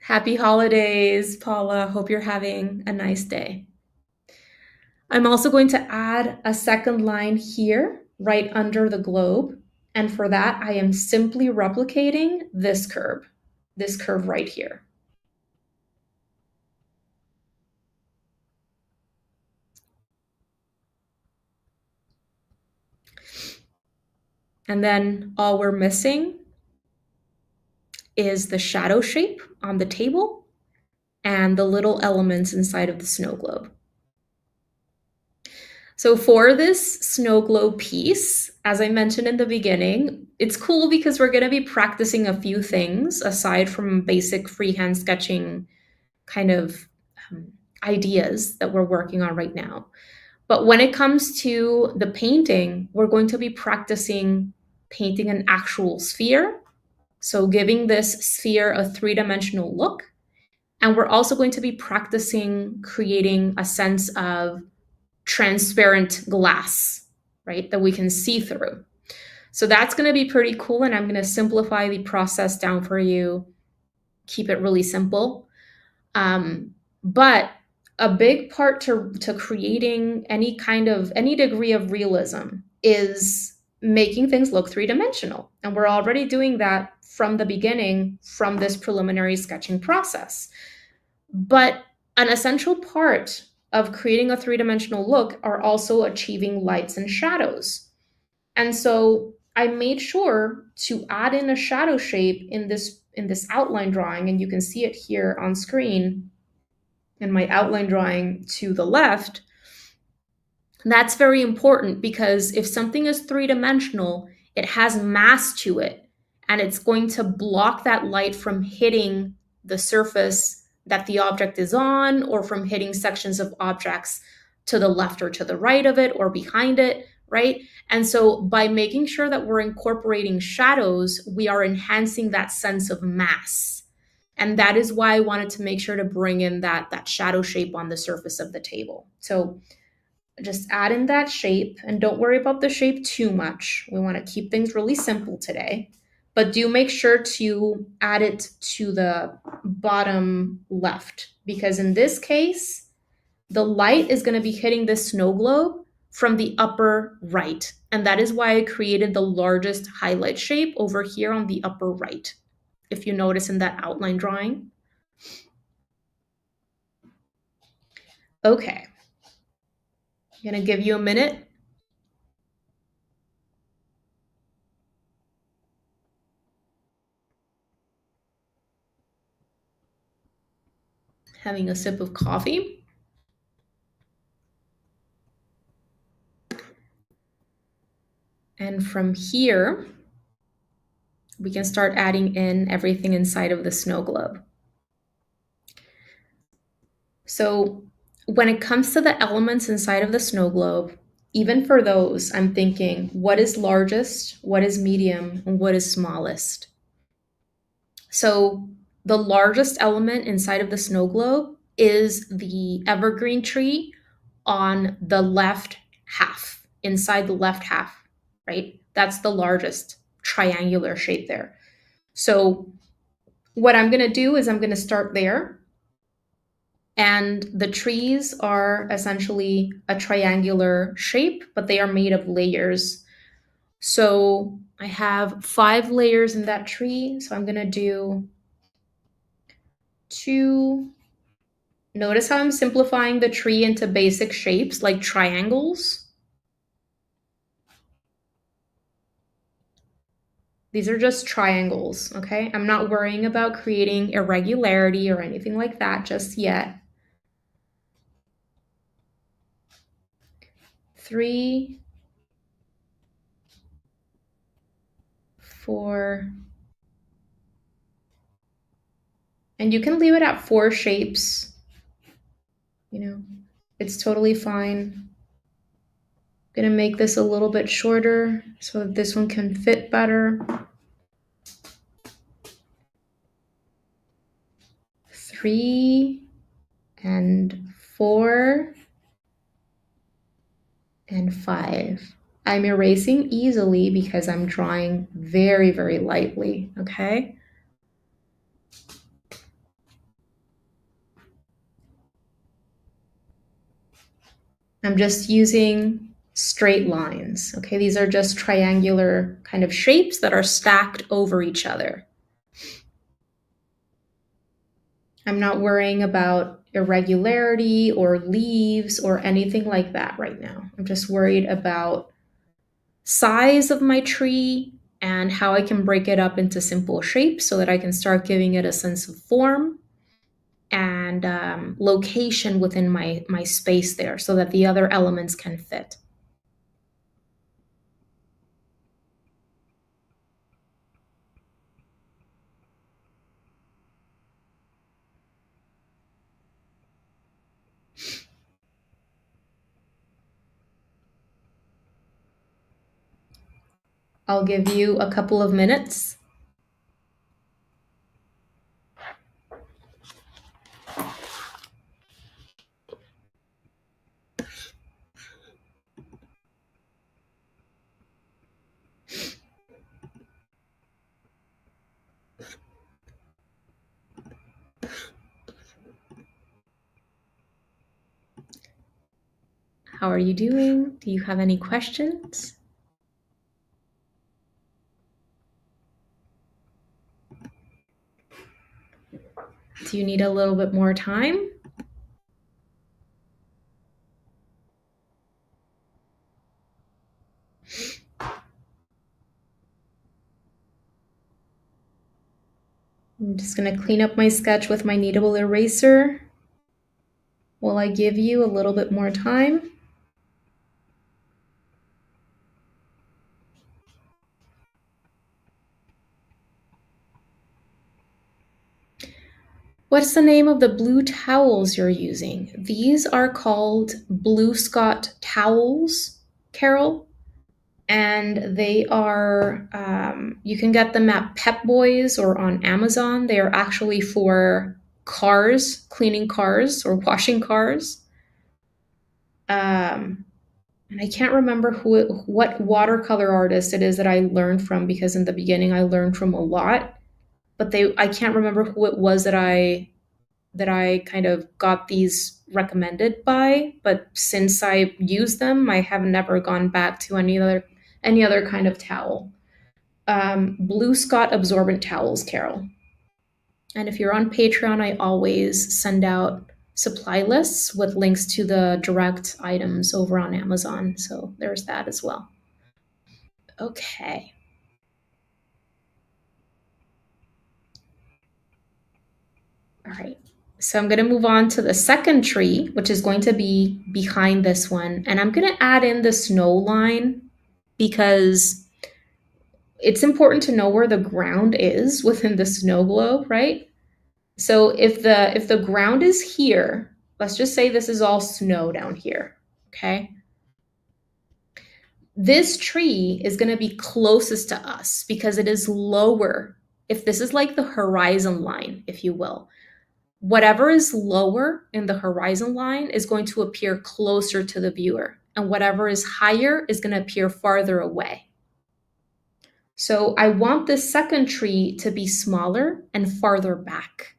Happy holidays, Paula. Hope you're having a nice day. I'm also going to add a second line here, right under the globe. And for that, I am simply replicating this curve right here. And then all we're missing is the shadow shape on the table and the little elements inside of the snow globe. So for this snow globe piece, as I mentioned in the beginning, it's cool because we're going to be practicing a few things aside from basic freehand sketching kind of ideas that we're working on right now. But when it comes to the painting, we're going to be practicing painting an actual sphere. So giving this sphere a three-dimensional look. And we're also going to be practicing creating a sense of transparent glass, right, that we can see through. So that's going to be pretty cool. And I'm going to simplify the process down for you, keep it really simple. But a big part to creating any degree of realism is making things look three-dimensional. And we're already doing that from the beginning, from this preliminary sketching process. But an essential part of creating a three-dimensional look are also achieving lights and shadows. And so I made sure to add in a shadow shape in this outline drawing, and you can see it here on screen in my outline drawing to the left. That's very important because if something is three-dimensional, it has mass to it, and it's going to block that light from hitting the surface that the object is on, or from hitting sections of objects to the left or to the right of it or behind it, right? And so by making sure that we're incorporating shadows, we are enhancing that sense of mass. And that is why I wanted to make sure to bring in that shadow shape on the surface of the table. So just add in that shape, and don't worry about the shape too much. We want to keep things really simple today, but do make sure to add it to the bottom left, because in this case, the light is going to be hitting the snow globe from the upper right. And that is why I created the largest highlight shape over here on the upper right, if you notice in that outline drawing. Okay. I'm going to give you a minute. Having a sip of coffee. And from here, we can start adding in everything inside of the snow globe. So when it comes to the elements inside of the snow globe, even for those, I'm thinking, what is largest, what is medium, and what is smallest? So the largest element inside of the snow globe is the evergreen tree on the left half, inside the left half, right? That's the largest triangular shape there. So what I'm going to do is I'm going to start there. And the trees are essentially a triangular shape, but they are made of layers. So I have 5 layers in that tree. So I'm going to do 2. Notice how I'm simplifying the tree into basic shapes like triangles. These are just triangles, okay? I'm not worrying about creating irregularity or anything like that just yet. 3, 4, and you can leave it at 4 shapes. You know, it's totally fine. I'm gonna make this a little bit shorter so that this one can fit better. 3, and 4 and 5. I'm erasing easily because I'm drawing very, very lightly, okay? I'm just using straight lines, okay? These are just triangular kind of shapes that are stacked over each other. I'm not worrying about irregularity or leaves or anything like that right now. I'm just worried about size of my tree and how I can break it up into simple shapes so that I can start giving it a sense of form and location within my space there so that the other elements can fit. I'll give you a couple of minutes. How are you doing? Do you have any questions? Do you need a little bit more time? I'm just going to clean up my sketch with my kneadable eraser. Will I give you a little bit more time? What's the name of the blue towels you're using? These are called Blue Scott towels, Carol, and they are, you can get them at Pep Boys or on Amazon. They are actually for cars, cleaning cars or washing cars. And I can't remember what watercolor artist it is that I learned from because in the beginning I learned from a lot, but I can't remember who it was that I kind of got these recommended by, but since I used them, I have never gone back to any other kind of towel. Blue Scott absorbent towels, Carol. And if you're on Patreon, I always send out supply lists with links to the direct items over on Amazon. So there's that as well. Okay. All right. So I'm going to move on to the second tree, which is going to be behind this one. And I'm going to add in the snow line because it's important to know where the ground is within the snow globe, right? So if the ground is here, let's just say this is all snow down here, okay? This tree is going to be closest to us because it is lower. If this is like the horizon line, if you will, whatever is lower in the horizon line is going to appear closer to the viewer, and whatever is higher is going to appear farther away. So I want this second tree to be smaller and farther back.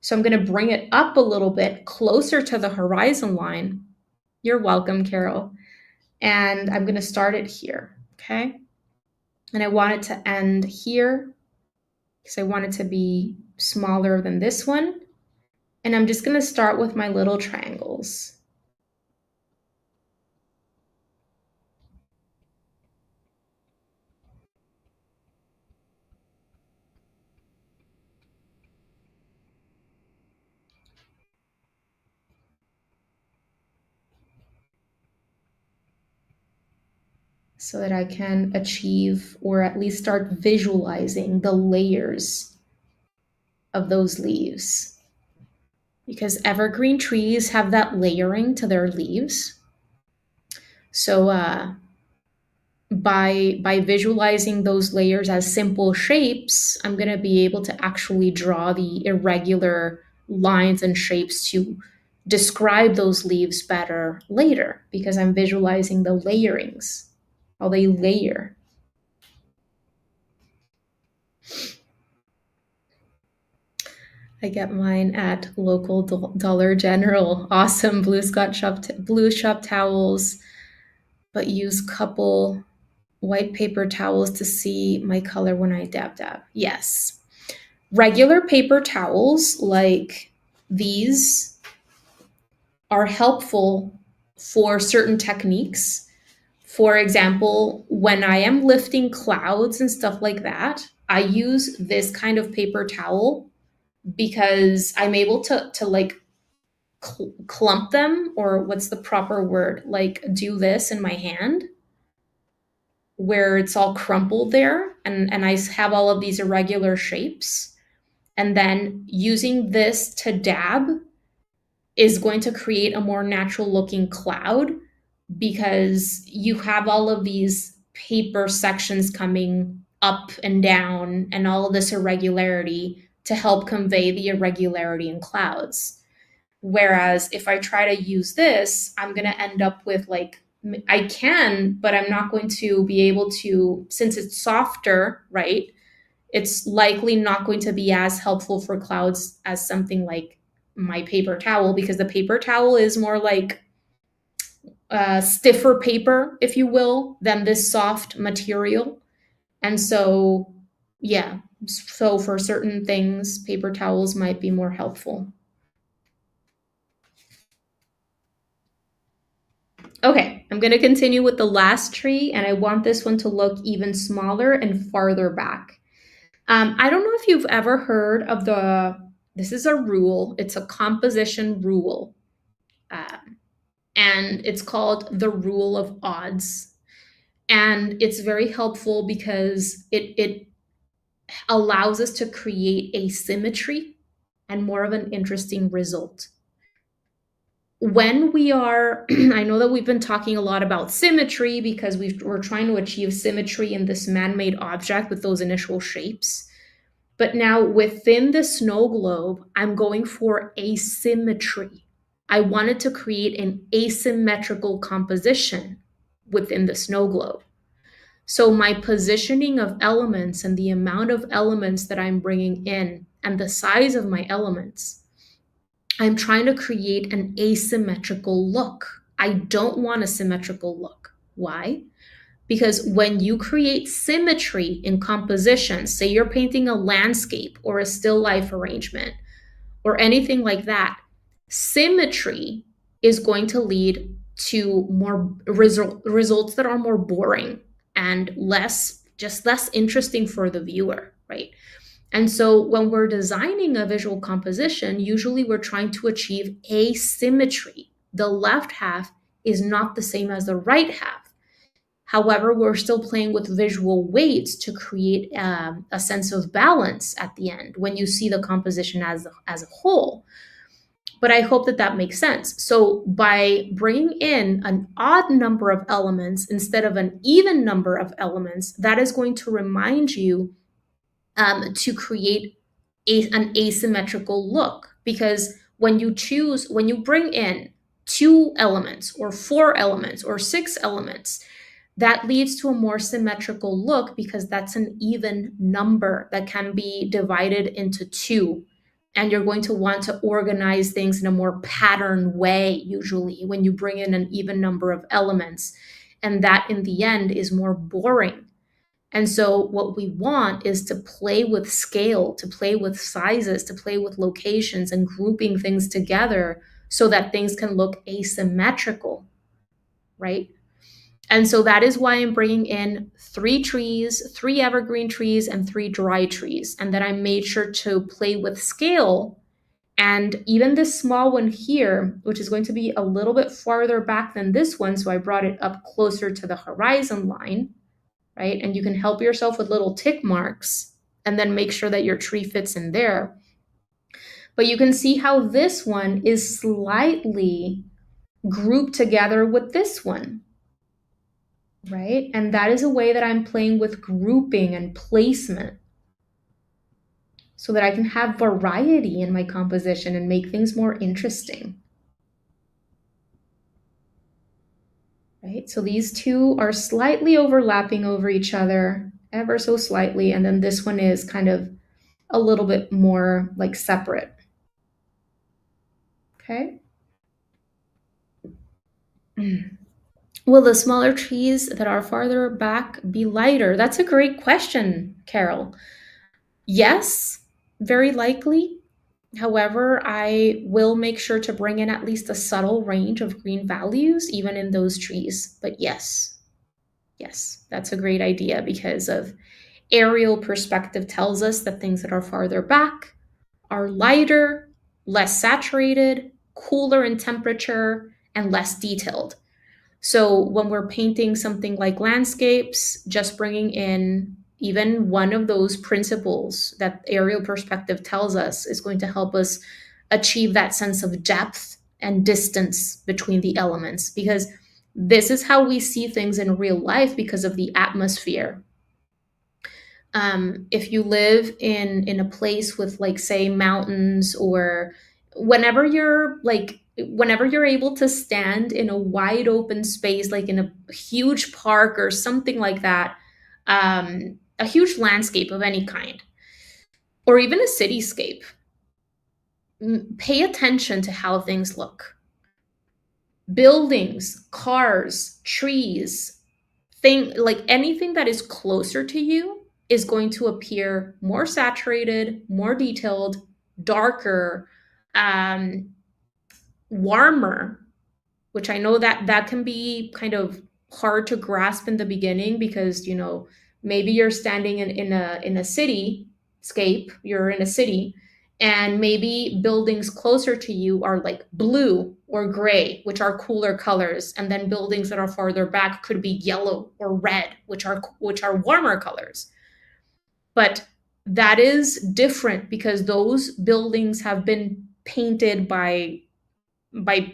So I'm going to bring it up a little bit closer to the horizon line. You're welcome, Carol. And I'm going to start it here, okay? And I want it to end here because I want it to be smaller than this one. And I'm just going to start with my little triangles. So that I can achieve or at least start visualizing the layers of those leaves. Because evergreen trees have that layering to their leaves. So by visualizing those layers as simple shapes, I'm going to be able to actually draw the irregular lines and shapes to describe those leaves better later because I'm visualizing the layerings, how they layer. I get mine at local Dollar General. Awesome blue shop towels, but use couple white paper towels to see my color when I dab. Yes. Regular paper towels like these are helpful for certain techniques. For example, when I am lifting clouds and stuff like that, I use this kind of paper towel because I'm able to like clump them, or what's the proper word? Like do this in my hand where it's all crumpled there, and I have all of these irregular shapes. And then using this to dab is going to create a more natural looking cloud because you have all of these paper sections coming up and down and all of this irregularity to help convey the irregularity in clouds. Whereas if I try to use this, I'm going to end up with like, I can, but I'm not going to be able to, since it's softer, right? It's likely not going to be as helpful for clouds as something like my paper towel, because the paper towel is more like stiffer paper, if you will, than this soft material. And so, yeah, so for certain things, paper towels might be more helpful. Okay, I'm going to continue with the last tree, and I want this one to look even smaller and farther back. I don't know if you've ever heard of this is a rule, it's a composition rule, and it's called the rule of odds. And it's very helpful because it allows us to create asymmetry and more of an interesting result. When we are, I know that we've been talking a lot about symmetry because we're trying to achieve symmetry in this man-made object with those initial shapes. But now within the snow globe, I'm going for asymmetry. I wanted to create an asymmetrical composition within the snow globe. So my positioning of elements and the amount of elements that I'm bringing in and the size of my elements, I'm trying to create an asymmetrical look. I don't want a symmetrical look. Why? Because when you create symmetry in composition, say you're painting a landscape or a still life arrangement or anything like that, symmetry is going to lead to more results that are more boring and less interesting for the viewer, right? And so when we're designing a visual composition, usually we're trying to achieve asymmetry. The left half is not the same as the right half. However, we're still playing with visual weights to create a sense of balance at the end when you see the composition as a whole. But I hope that makes sense. So by bringing in an odd number of elements instead of an even number of elements, that is going to remind you to create an asymmetrical look. Because when you bring in 2 elements or 4 elements or 6 elements, that leads to a more symmetrical look because that's an even number that can be divided into 2. And you're going to want to organize things in a more patterned way, usually, when you bring in an even number of elements. And that, in the end, is more boring. And so what we want is to play with scale, to play with sizes, to play with locations and grouping things together so that things can look asymmetrical, right? And so that is why I'm bringing in 3 trees, 3 evergreen trees, and 3 dry trees. And then I made sure to play with scale. And even this small one here, which is going to be a little bit farther back than this one, so I brought it up closer to the horizon line, right? And you can help yourself with little tick marks and then make sure that your tree fits in there. But you can see how this one is slightly grouped together with this one, right? And that is a way that I'm playing with grouping and placement so that I can have variety in my composition and make things more interesting. right? So these two are slightly overlapping over each other, ever so slightly, and then this one is kind of a little bit more like separate, okay? Will the smaller trees that are farther back be lighter? That's a great question, Carol. Yes, very likely. However, I will make sure to bring in at least a subtle range of green values, even in those trees. But yes, yes, that's a great idea because of aerial perspective tells us that things that are farther back are lighter, less saturated, cooler in temperature, and less detailed. So when we're painting something like landscapes, just bringing in even one of those principles that aerial perspective tells us is going to help us achieve that sense of depth and distance between the elements, because this is how we see things in real life because of the atmosphere. If you live in a place with, like, say, mountains, or whenever you're able to stand in a wide open space, like in a huge park or something like that, a huge landscape of any kind, or even a cityscape, pay attention to how things look. Buildings, cars, trees, like anything that is closer to you is going to appear more saturated, more detailed, darker, um, warmer, which I know that that can be kind of hard to grasp in the beginning because, maybe you're standing in a cityscape, you're in a city, and maybe buildings closer to you are like blue or gray, which are cooler colors, and then buildings that are farther back could be yellow or red, which are warmer colors. But that is different because those buildings have been painted by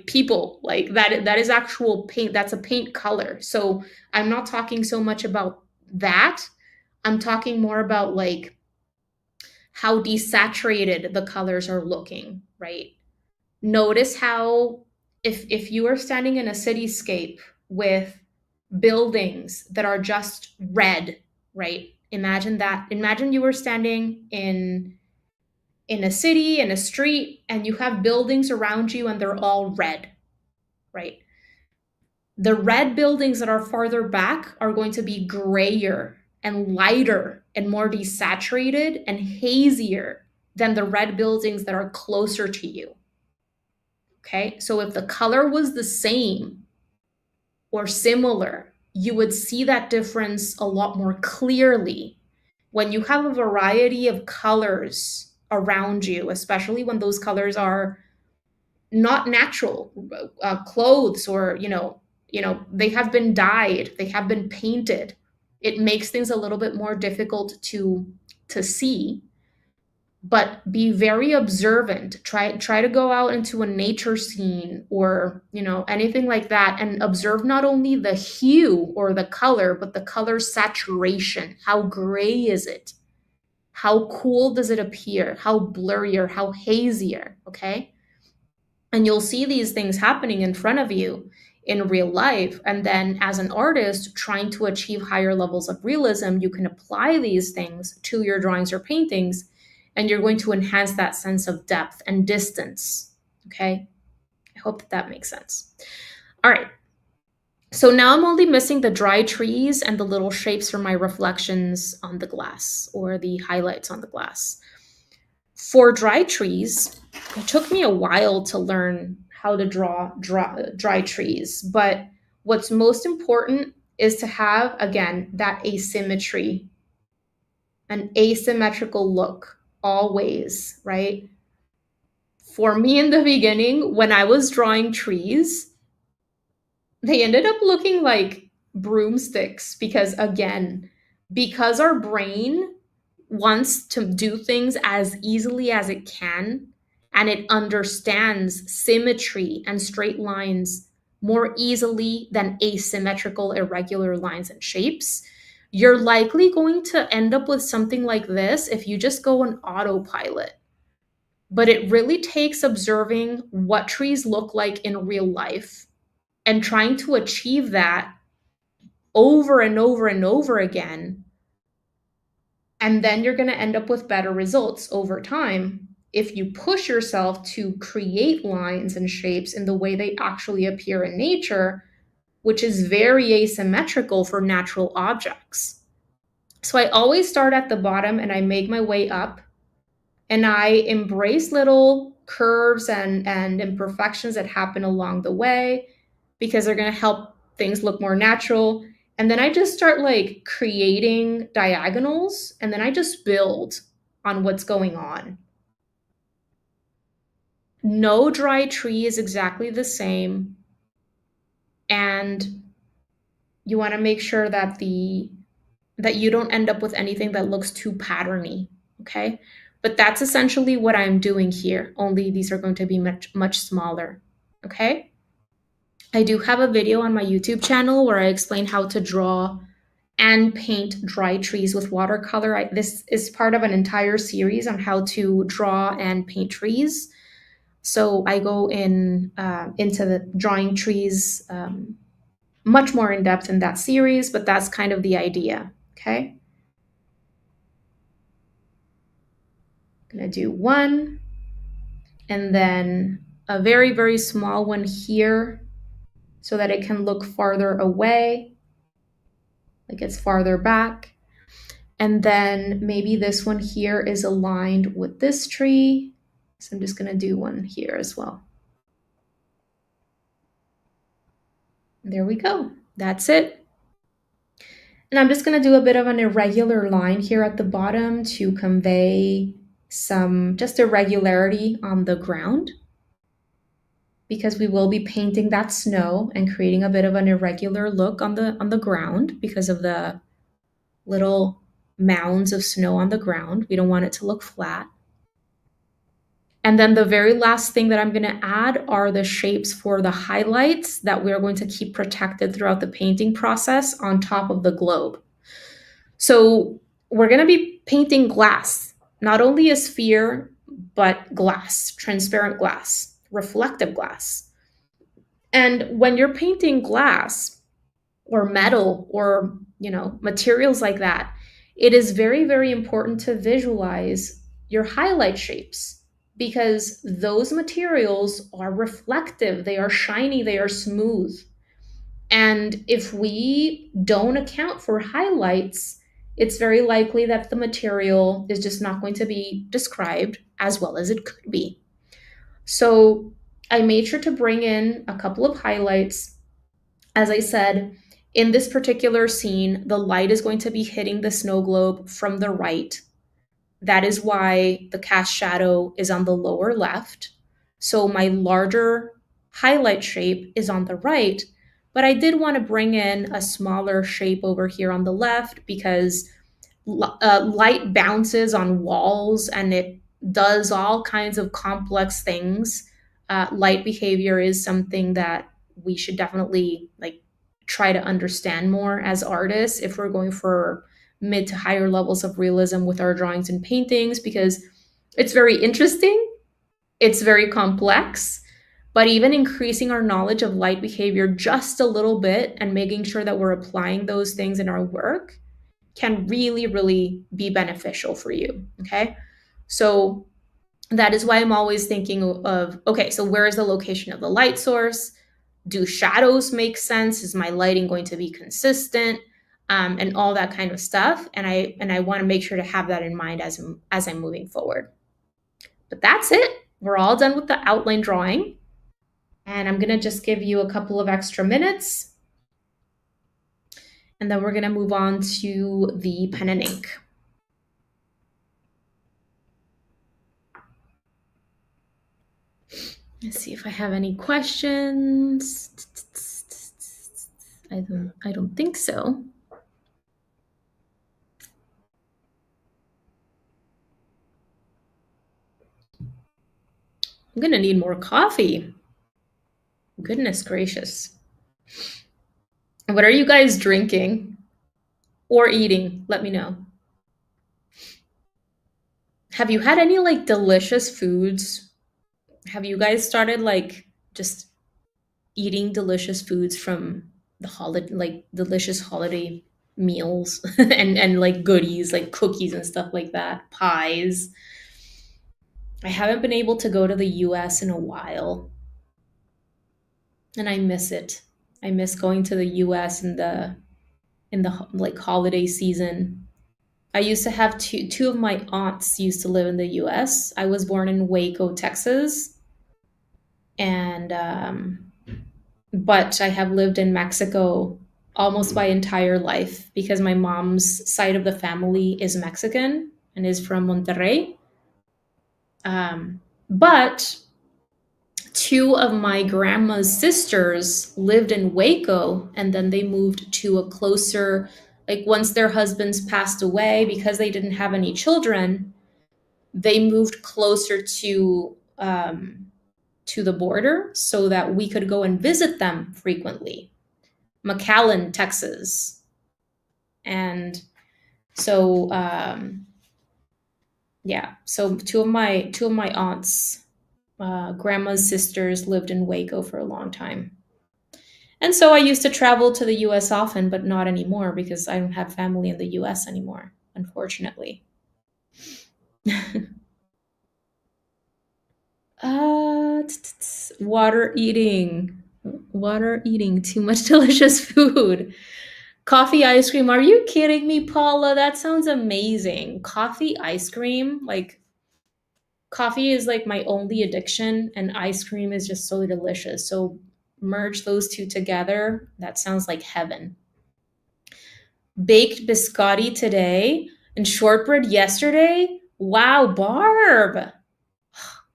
people. Like that is actual paint. That's a paint color. So I'm not talking so much about that. I'm talking more about like how desaturated the colors are looking, right? Notice how, if you are standing in a cityscape with buildings that are just red, right? Imagine that. Imagine you were standing in a city, in a street, and you have buildings around you and they're all red, right? The red buildings that are farther back are going to be grayer and lighter and more desaturated and hazier than the red buildings that are closer to you. Okay, so if the color was the same or similar, you would see that difference a lot more clearly. When you have a variety of colors around you, especially when those colors are not natural clothes, or they have been dyed, they have been painted, it makes things a little bit more difficult to see. But be very observant. Try to go out into a nature scene, or anything like that, and observe not only the hue or the color, but the color saturation. How gray is it? How cool does it appear? How blurry or how hazier? Okay, and you'll see these things happening in front of you in real life. And then as an artist trying to achieve higher levels of realism, you can apply these things to your drawings or paintings, and you're going to enhance that sense of depth and distance. Okay, I hope that makes sense. All right, so now I'm only missing the dry trees and the little shapes from my reflections on the glass, or the highlights on the glass. For dry trees, it took me a while to learn how to draw dry trees, but what's most important is to have, again, that asymmetry, an asymmetrical look always, right? For me in the beginning, when I was drawing trees, they ended up looking like broomsticks because, again, because our brain wants to do things as easily as it can, and it understands symmetry and straight lines more easily than asymmetrical, irregular lines and shapes. You're likely going to end up with something like this if you just go on autopilot. But it really takes observing what trees look like in real life and trying to achieve that over and over and over again. And then you're going to end up with better results over time if you push yourself to create lines and shapes in the way they actually appear in nature, which is very asymmetrical for natural objects. So I always start at the bottom and I make my way up, and I embrace little curves and imperfections that happen along the way because they're going to help things look more natural. And then I just start like creating diagonals, and then I just build on what's going on. No dry tree is exactly the same. And you want to make sure that you don't end up with anything that looks too patterny, okay? But that's essentially what I'm doing here, only these are going to be much smaller, okay? I do have a video on my YouTube channel where I explain how to draw and paint dry trees with watercolor. This is part of an entire series on how to draw and paint trees. So I go into the drawing trees much more in depth in that series, but that's kind of the idea, okay? I'm gonna do one, and then a very, very small one here so that it can look farther away, like it's farther back. And then maybe this one here is aligned with this tree. So I'm just gonna do one here as well. There we go, that's it. And I'm just gonna do a bit of an irregular line here at the bottom to convey some just irregularity on the ground, because we will be painting that snow and creating a bit of an irregular look on the ground because of the little mounds of snow on the ground. We don't want it to look flat. And then the very last thing that I'm going to add are the shapes for the highlights that we're going to keep protected throughout the painting process on top of the globe. So we're going to be painting glass, not only a sphere, but glass, transparent glass, reflective glass. And when you're painting glass or metal or, materials like that, it is very, very important to visualize your highlight shapes, because those materials are reflective, they are shiny, they are smooth. And if we don't account for highlights, it's very likely that the material is just not going to be described as well as it could be. So I made sure to bring in a couple of highlights. As I said, in this particular scene, the light is going to be hitting the snow globe from the right. That is why the cast shadow is on the lower left. So my larger highlight shape is on the right, but I did want to bring in a smaller shape over here on the left because light bounces on walls and it does all kinds of complex things. Light behavior is something that we should definitely try to understand more as artists if we're going for mid to higher levels of realism with our drawings and paintings, because it's very interesting, it's very complex, but even increasing our knowledge of light behavior just a little bit and making sure that we're applying those things in our work can really, really be beneficial for you, okay? So that is why I'm always thinking of, okay, so where is the location of the light source? Do shadows make sense? Is my lighting going to be consistent? And all that kind of stuff. And I want to make sure to have that in mind as I'm moving forward. But that's it. We're all done with the outline drawing. And I'm going to just give you a couple of extra minutes. And then we're going to move on to the pen and ink. Let's see if I have any questions. I don't think so. I'm gonna need more coffee. Goodness gracious. What are you guys drinking or eating? Let me know. Have you had any delicious foods? Have you guys started just eating delicious foods from the holiday, like delicious holiday meals and like goodies like cookies and stuff like that, pies. I haven't been able to go to the US in a while, and I miss it. I miss going to the US in the like holiday season. I used to have two of my aunts used to live in the US. I was born in Waco, Texas, and but I have lived in Mexico almost my entire life because my mom's side of the family is Mexican and is from Monterrey. But two of my grandma's sisters lived in Waco, and then they moved to a closer, like once their husbands passed away because they didn't have any children, they moved closer to the border so that we could go and visit them frequently. McAllen, Texas. And so yeah, so two of my aunts, grandma's sisters lived in Waco for a long time. And so I used to travel to the US often, but not anymore because I don't have family in the US anymore, unfortunately. Water eating. Water eating too much delicious food. Coffee ice cream. Are you kidding me, Paula? That sounds amazing. Coffee ice cream. Like, coffee is like my only addiction, and ice cream is just so delicious. So, merge those two together. That sounds like heaven. Baked biscotti today and shortbread yesterday. Wow, Barb.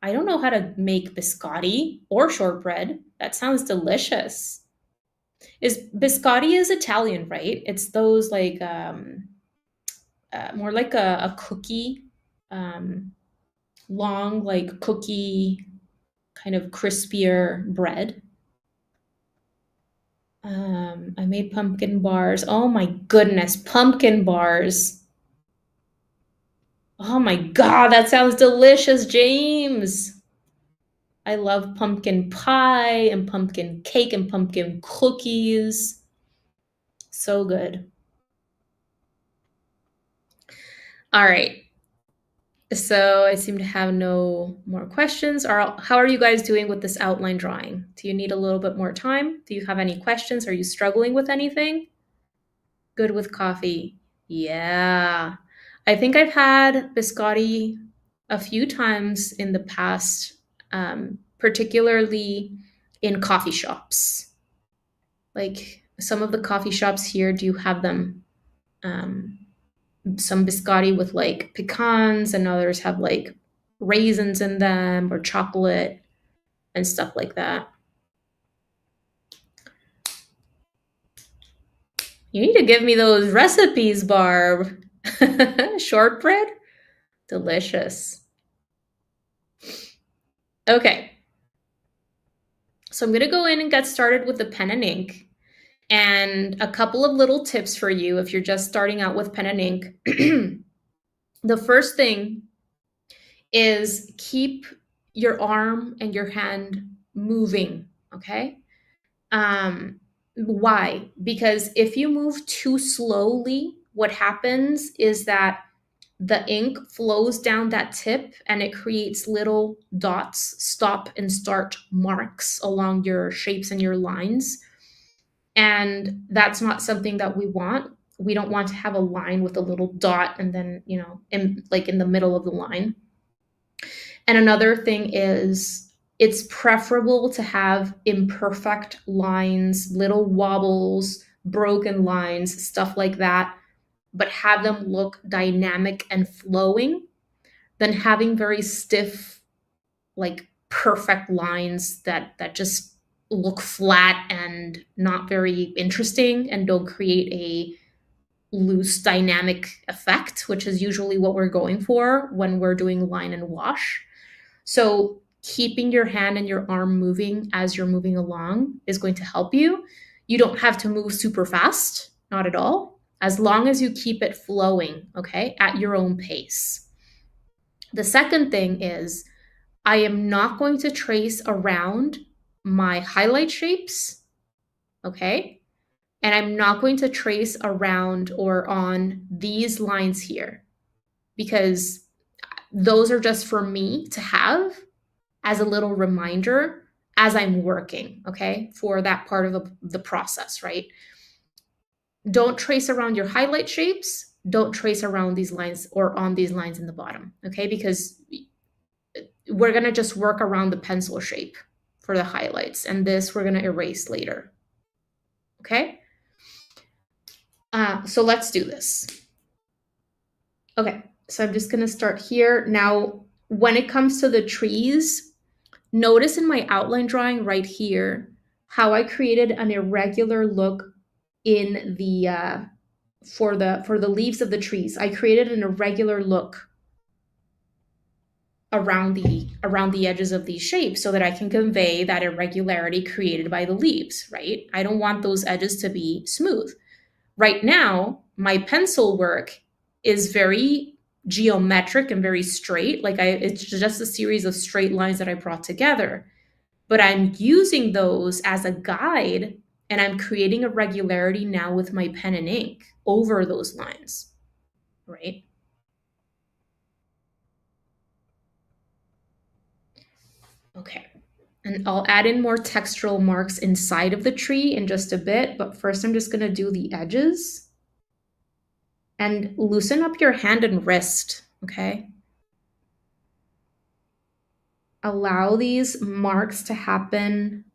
I don't know how to make biscotti or shortbread. That sounds delicious. Is biscotti is Italian, right? It's those like more like a cookie, um, long like cookie kind of crispier bread. I made pumpkin bars. Oh my goodness, pumpkin bars. Oh my god, that sounds delicious, James. I love pumpkin pie and pumpkin cake and pumpkin cookies. So good. All right. So I seem to have no more questions. How are you guys doing with this outline drawing? Do you need a little bit more time? Do you have any questions? Are you struggling with anything? Good with coffee. Yeah. I think I've had biscotti a few times in the past, particularly in coffee shops. Like some of the coffee shops here do have them. Um, some biscotti with like pecans, and others have like raisins in them or chocolate and stuff like that. You need to give me those recipes, Barb. Shortbread? Delicious. Okay. So I'm going to go in and get started with the pen and ink. And a couple of little tips for you if you're just starting out with pen and ink. The first thing is keep your arm and your hand moving, okay? Why? Because if you move too slowly, what happens is that the ink flows down that tip and it creates little dots, stop and start marks along your shapes and your lines. And that's not something that we want. We don't want to have a line with a little dot and then, in the middle of the line. And another thing is it's preferable to have imperfect lines, little wobbles, broken lines, stuff like that, but have them look dynamic and flowing than having very stiff, like perfect lines that just look flat and not very interesting and don't create a loose dynamic effect, which is usually what we're going for when we're doing line and wash. So keeping your hand and your arm moving as you're moving along is going to help you. You don't have to move super fast, not at all, as long as you keep it flowing, okay, at your own pace. The second thing is I am not going to trace around my highlight shapes, okay? And I'm not going to trace around or on these lines here because those are just for me to have as a little reminder as I'm working, okay, for that part of the process, right? Don't trace around your highlight shapes. Don't trace around these lines or on these lines in the bottom, okay? Because we're gonna just work around the pencil shape for the highlights, and this we're gonna erase later, okay? So let's do this. Okay, so I'm just gonna start here. Now, when it comes to the trees, notice in my outline drawing right here how I created an irregular look in the for the leaves of the trees. I created an irregular look around the edges of these shapes so that I can convey that irregularity created by the leaves, right? I don't want those edges to be smooth. Right now, my pencil work is very geometric and very straight. It's just a series of straight lines that I brought together. But I'm using those as a guide and I'm creating a regularity now with my pen and ink over those lines, right? Okay. And I'll add in more textural marks inside of the tree in just a bit, but first I'm just gonna do the edges and loosen up your hand and wrist, okay? Allow these marks to happen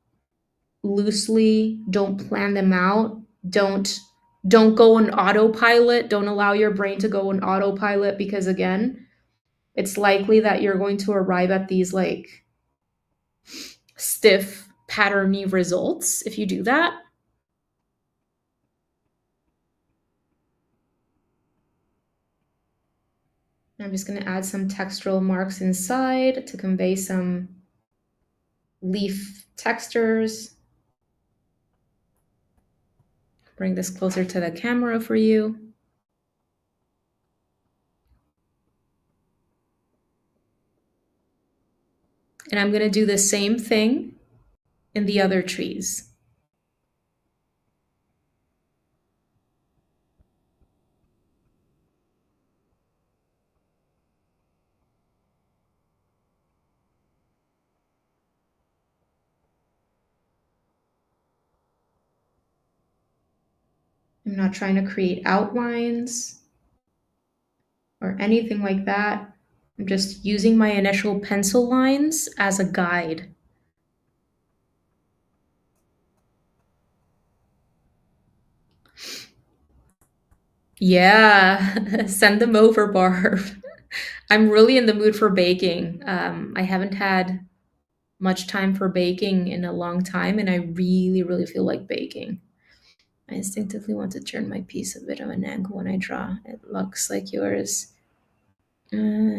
loosely. Don't plan them out. Don't go on autopilot. Don't allow your brain to go on autopilot because again, it's likely that you're going to arrive at these like stiff, patterny results if you do that. I'm just going to add some textural marks inside to convey some leaf textures. Bring this closer to the camera for you. And I'm going to do the same thing in the other trees. I'm not trying to create outlines or anything like that. I'm just using my initial pencil lines as a guide. Yeah, send them over, Barb. I'm really in the mood for baking. I haven't had much time for baking in a long time, and I really, really feel like baking. I instinctively want to turn my piece a bit of an angle when I draw. It looks like yours.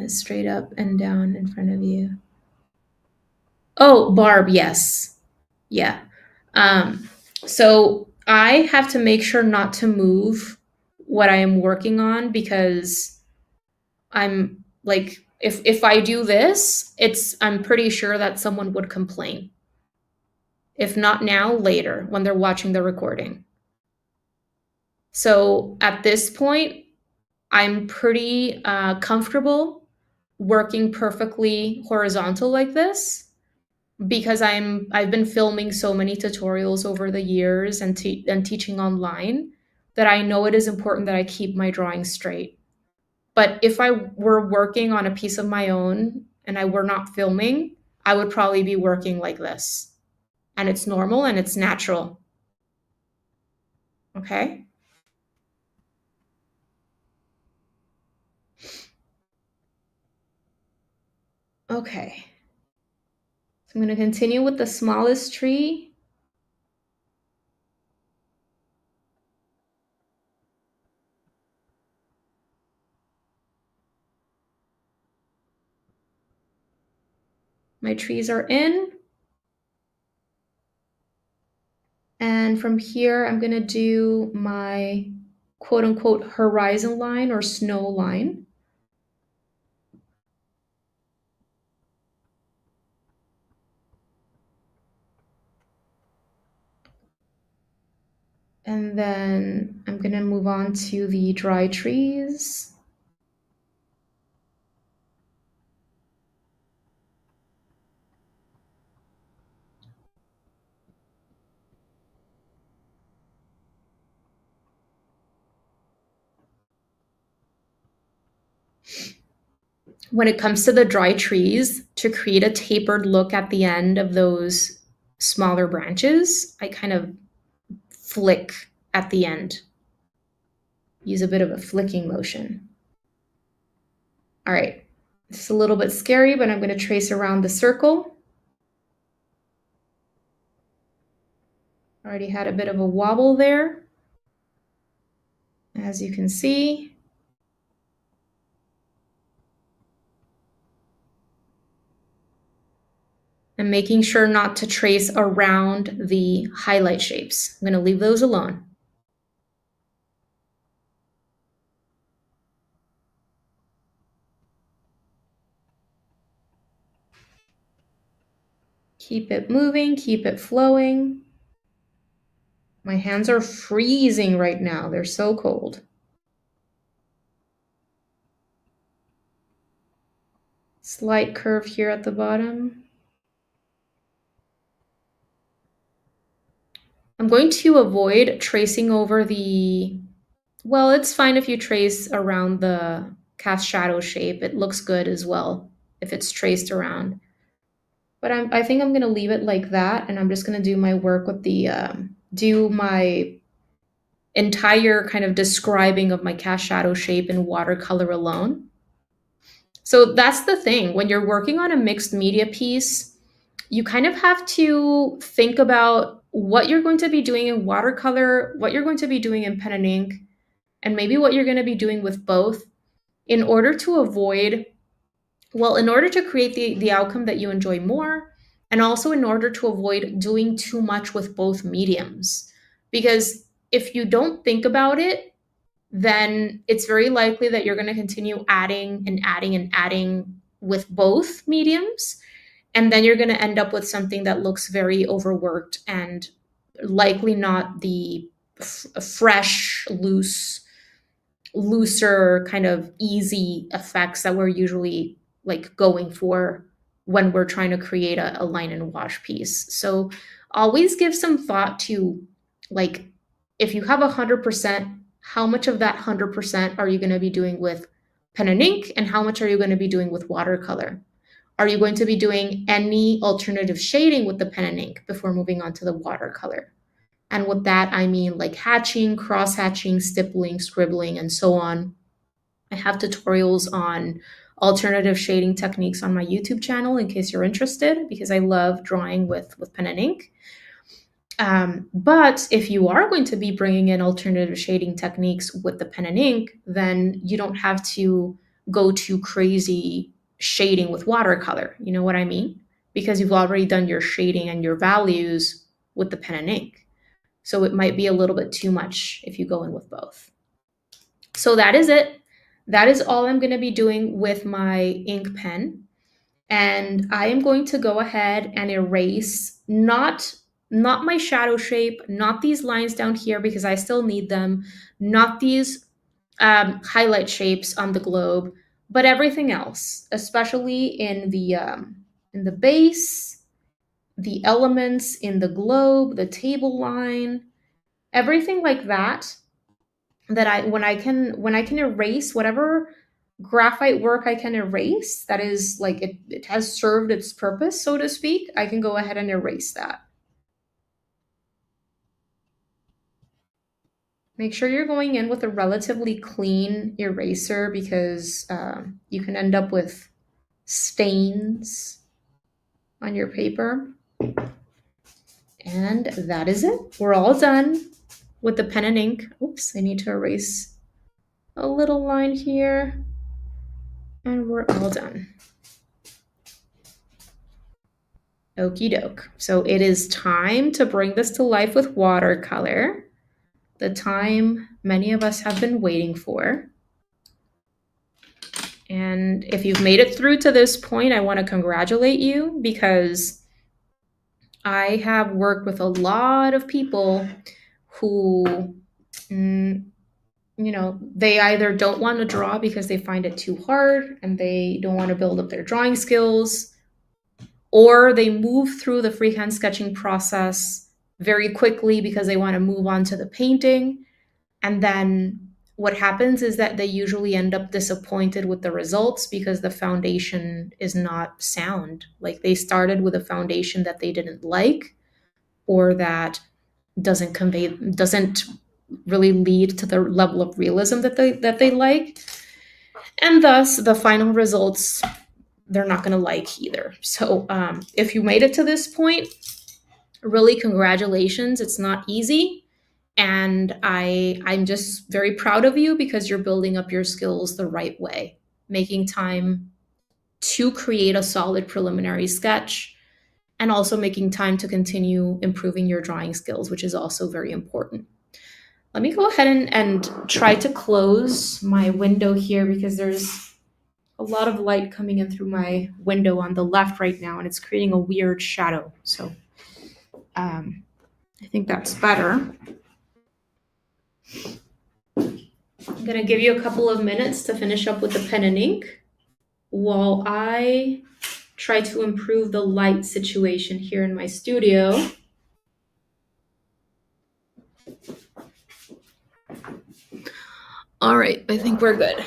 Straight up and down in front of you. Oh, Barb, yes. Yeah. So I have to make sure not to move what I am working on because I'm like if I do this, I'm pretty sure that someone would complain. If not now, later when they're watching the recording. So at this point, I'm pretty comfortable working perfectly horizontal like this because I've been filming so many tutorials over the years and teaching online that I know it is important that I keep my drawing straight. But if I were working on a piece of my own and I were not filming, I would probably be working like this. And it's normal and it's natural. Okay? Okay. So I'm going to continue with the smallest tree. My trees are in. And from here, I'm going to do my quote unquote horizon line or snow line. And then I'm going to move on to the dry trees. When it comes to the dry trees, to create a tapered look at the end of those smaller branches, I kind of flick at the end. Use a bit of a flicking motion. All right, it's a little bit scary, but I'm going to trace around the circle. Already had a bit of a wobble there, as you can see. And making sure not to trace around the highlight shapes. I'm going to leave those alone. Keep it moving, keep it flowing. My hands are freezing right now. They're so cold. Slight curve here at the bottom. I'm going to avoid tracing over the, well, it's fine if you trace around the cast shadow shape. It looks good as well if it's traced around. But I think I'm going to leave it like that, and I'm just going to do my work with the, do my entire kind of describing of my cast shadow shape in watercolor alone. So that's the thing. When you're working on a mixed media piece, you kind of have to think about what you're going to be doing in watercolor, what you're going to be doing in pen and ink, and maybe what you're going to be doing with both in order to avoid, well, in order to create the outcome that you enjoy more, and also in order to avoid doing too much with both mediums. Because if you don't think about it, then it's very likely that you're going to continue adding and adding and adding with both mediums. And then you're going to end up with something that looks very overworked and likely not the fresh, looser, kind of easy effects that we're usually like going for when we're trying to create a line and wash piece. So always give some thought to, like, if you have 100%, how much of that 100% are you going to be doing with pen and ink, and how much are you going to be doing with watercolor? Are you going to be doing any alternative shading with the pen and ink before moving on to the watercolor? And with that, I mean like hatching, cross hatching, stippling, scribbling, and so on. I have tutorials on alternative shading techniques on my YouTube channel in case you're interested, because I love drawing with pen and ink. But if you are going to be bringing in alternative shading techniques with the pen and ink, then you don't have to go too crazy shading with watercolor. You know what I mean? Because you've already done your shading and your values with the pen and ink. So it might be a little bit too much if you go in with both. So that is it. That is all I'm going to be doing with my ink pen. And I am going to go ahead and erase not my shadow shape, not these lines down here because I still need them, not these highlight shapes on the globe, but everything else, especially in the base, the elements in the globe, the table line, everything like that. That when I can erase whatever graphite work I can erase, that is like it has served its purpose, so to speak, I can go ahead and erase that. Make sure you're going in with a relatively clean eraser because you can end up with stains on your paper. And that is it. We're all done with the pen and ink. Oops, I need to erase a little line here. And we're all done. Okie doke. So it is time to bring this to life with watercolor. The time many of us have been waiting for. And if you've made it through to this point, I want to congratulate you because I have worked with a lot of people who, mm, they either don't want to draw because they find it too hard and they don't want to build up their drawing skills, or they move through the freehand sketching process very quickly because they want to move on to the painting. And then what happens is that they usually end up disappointed with the results because the foundation is not sound. Like they started with a foundation that they didn't like, or that doesn't really lead to the level of realism that they like. And thus the final results they're not going to like either. So if you made it to this point, really congratulations. It's not easy. And I'm just very proud of you because you're building up your skills the right way, making time to create a solid preliminary sketch, and also making time to continue improving your drawing skills, which is also very important. Let me go ahead and try to close my window here because there's a lot of light coming in through my window on the left right now, and it's creating a weird shadow. So I think that's better. I'm going to give you a couple of minutes to finish up with the pen and ink while I try to improve the light situation here in my studio. All right, I think we're good.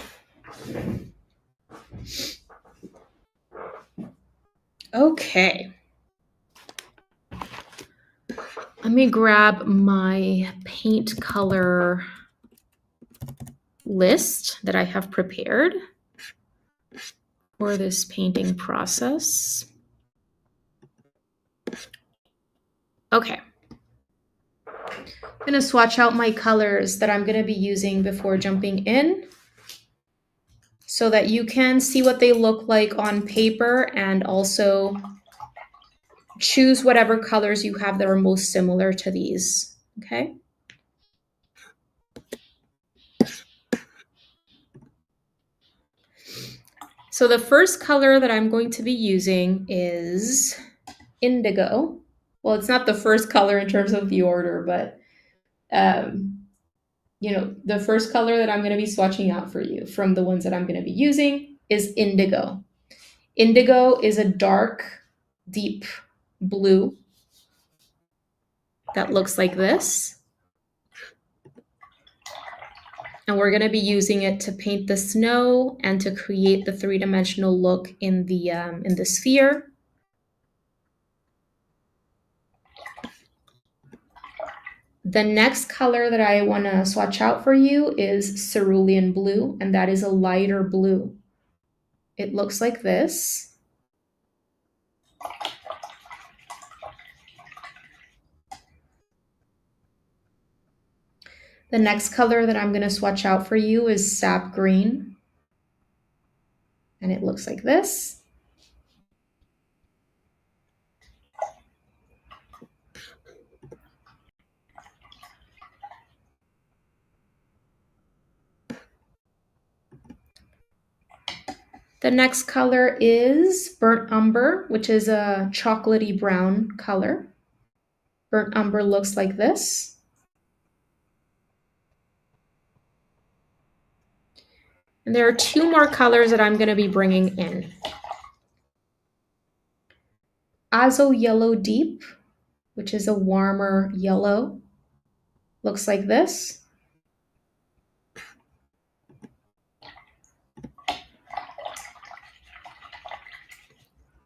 Okay. Let me grab my paint color list that I have prepared for this painting process. Okay. I'm going to swatch out my colors that I'm going to be using before jumping in so that you can see what they look like on paper and also choose whatever colors you have that are most similar to these, okay? So the first color that I'm going to be using is indigo. Well, it's not the first color in terms of the order, but the first color that I'm going to be swatching out for you from the ones that I'm going to be using is indigo. Indigo is a dark, deep blue that looks like this. And we're going to be using it to paint the snow and to create the three-dimensional look in the sphere. The next color that I want to swatch out for you is cerulean blue, and that is a lighter blue. It looks like this. The next color that I'm going to swatch out for you is sap green, and it looks like this. The next color is burnt umber, which is a chocolatey brown color. Burnt umber looks like this. And there are two more colors that I'm going to be bringing in. Azo yellow deep, which is a warmer yellow, looks like this.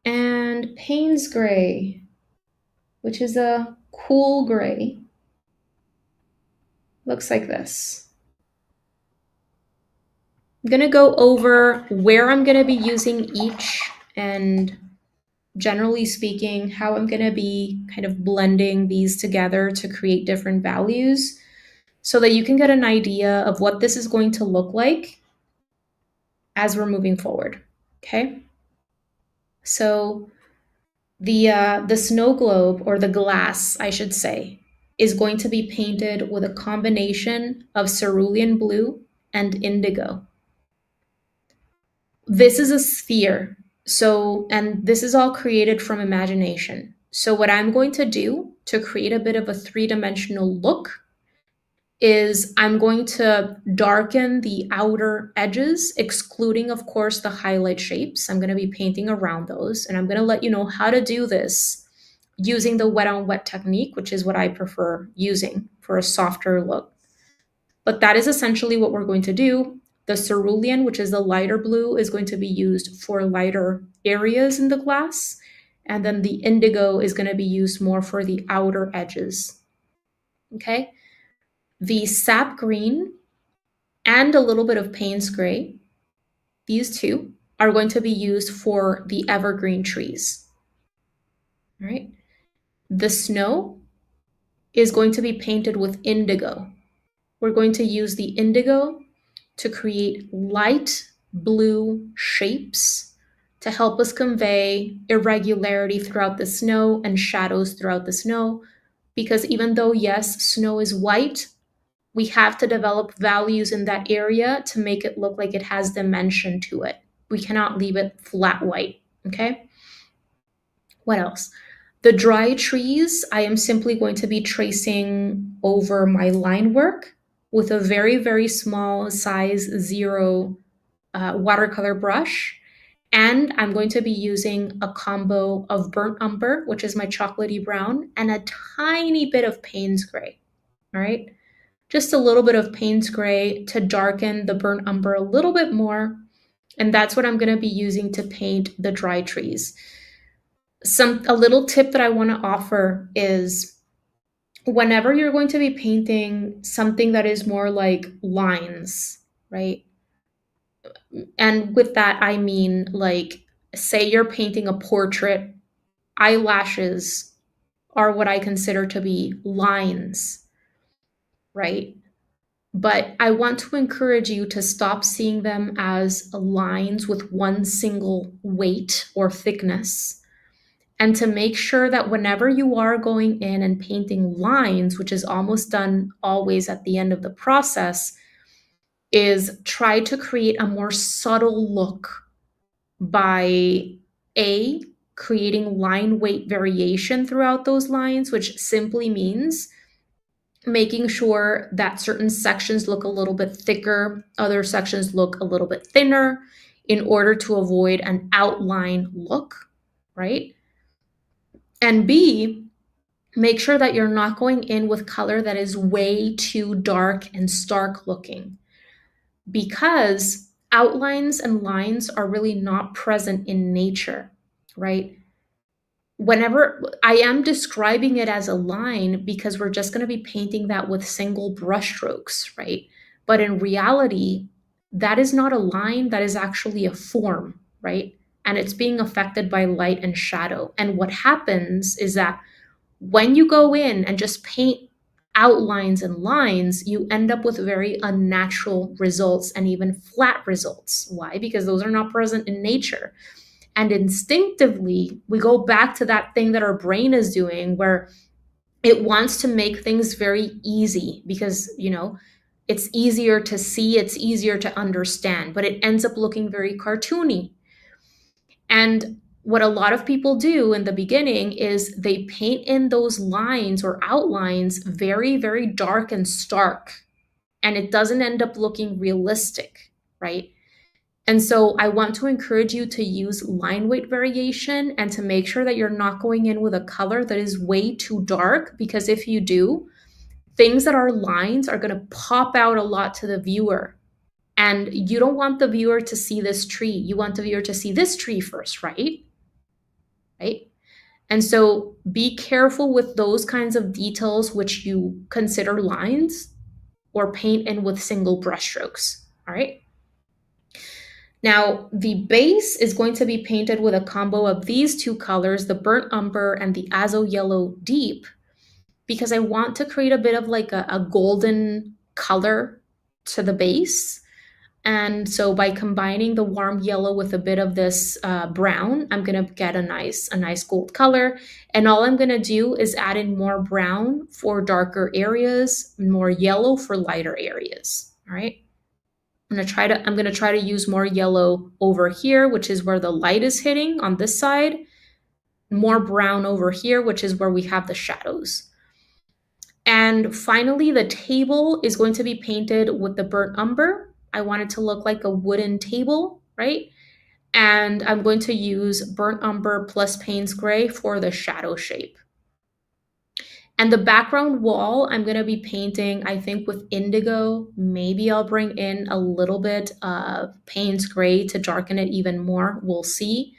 And Payne's gray, which is a cool gray, looks like this. I'm going to go over where I'm going to be using each and generally speaking, how I'm going to be kind of blending these together to create different values so that you can get an idea of what this is going to look like as we're moving forward, okay? So the snow globe, or the glass, I should say, is going to be painted with a combination of cerulean blue and indigo. This is a sphere. And this is all created from imagination. So what I'm going to do to create a bit of a three-dimensional look is I'm going to darken the outer edges, excluding, of course, the highlight shapes. I'm going to be painting around those, and I'm going to let you know how to do this using the wet on wet technique, which is what I prefer using for a softer look. But that is essentially what we're going to do. The cerulean, which is the lighter blue, is going to be used for lighter areas in the glass. And then the indigo is going to be used more for the outer edges. Okay? The sap green and a little bit of Payne's gray, these two are going to be used for the evergreen trees. All right? The snow is going to be painted with indigo. We're going to use the indigo to create light blue shapes to help us convey irregularity throughout the snow and shadows throughout the snow. Because even though, yes, snow is white, we have to develop values in that area to make it look like it has dimension to it. We cannot leave it flat white, okay? What else? The dry trees, I am simply going to be tracing over my line work with a very, very small size 0 watercolor brush. And I'm going to be using a combo of burnt umber, which is my chocolatey brown, and a tiny bit of Payne's gray, all right? Just a little bit of Payne's gray to darken the burnt umber a little bit more. And that's what I'm going to be using to paint the dry trees. A little tip that I want to offer is whenever you're going to be painting something that is more like lines, right? And with that, I mean, like, say you're painting a portrait, eyelashes are what I consider to be lines, right? But I want to encourage you to stop seeing them as lines with one single weight or thickness, and to make sure that whenever you are going in and painting lines, which is almost done always at the end of the process, is try to create a more subtle look by creating line weight variation throughout those lines, which simply means making sure that certain sections look a little bit thicker, other sections look a little bit thinner in order to avoid an outline look, right? And B, make sure that you're not going in with color that is way too dark and stark looking, because outlines and lines are really not present in nature, right? Whenever I am describing it as a line because we're just going to be painting that with single brush strokes, right? But in reality, that is not a line, that is actually a form, right? And it's being affected by light and shadow. And what happens is that when you go in and just paint outlines and lines, you end up with very unnatural results and even flat results. Why? Because those are not present in nature. And instinctively, we go back to that thing that our brain is doing where it wants to make things very easy because, it's easier to see, it's easier to understand, but it ends up looking very cartoony. And what a lot of people do in the beginning is they paint in those lines or outlines very, very dark and stark, and it doesn't end up looking realistic, right? And so I want to encourage you to use line weight variation and to make sure that you're not going in with a color that is way too dark, because if you do, things that are lines are going to pop out a lot to the viewer. And you don't want the viewer to see this tree. You want the viewer to see this tree first, right? Right? And so be careful with those kinds of details which you consider lines or paint in with single brush strokes, all right? Now, the base is going to be painted with a combo of these two colors, the burnt umber and the azo yellow deep, because I want to create a bit of like a golden color to the base. And so by combining the warm yellow with a bit of this brown, I'm going to get a nice gold color. And all I'm going to do is add in more brown for darker areas, more yellow for lighter areas. All right. I'm going to try to use more yellow over here, which is where the light is hitting on this side, more brown over here, which is where we have the shadows. And finally, the table is going to be painted with the burnt umber. I want it to look like a wooden table, right? And I'm going to use burnt umber plus Payne's gray for the shadow shape. And the background wall, I'm going to be painting, I think, with indigo. Maybe I'll bring in a little bit of Payne's gray to darken it even more. We'll see.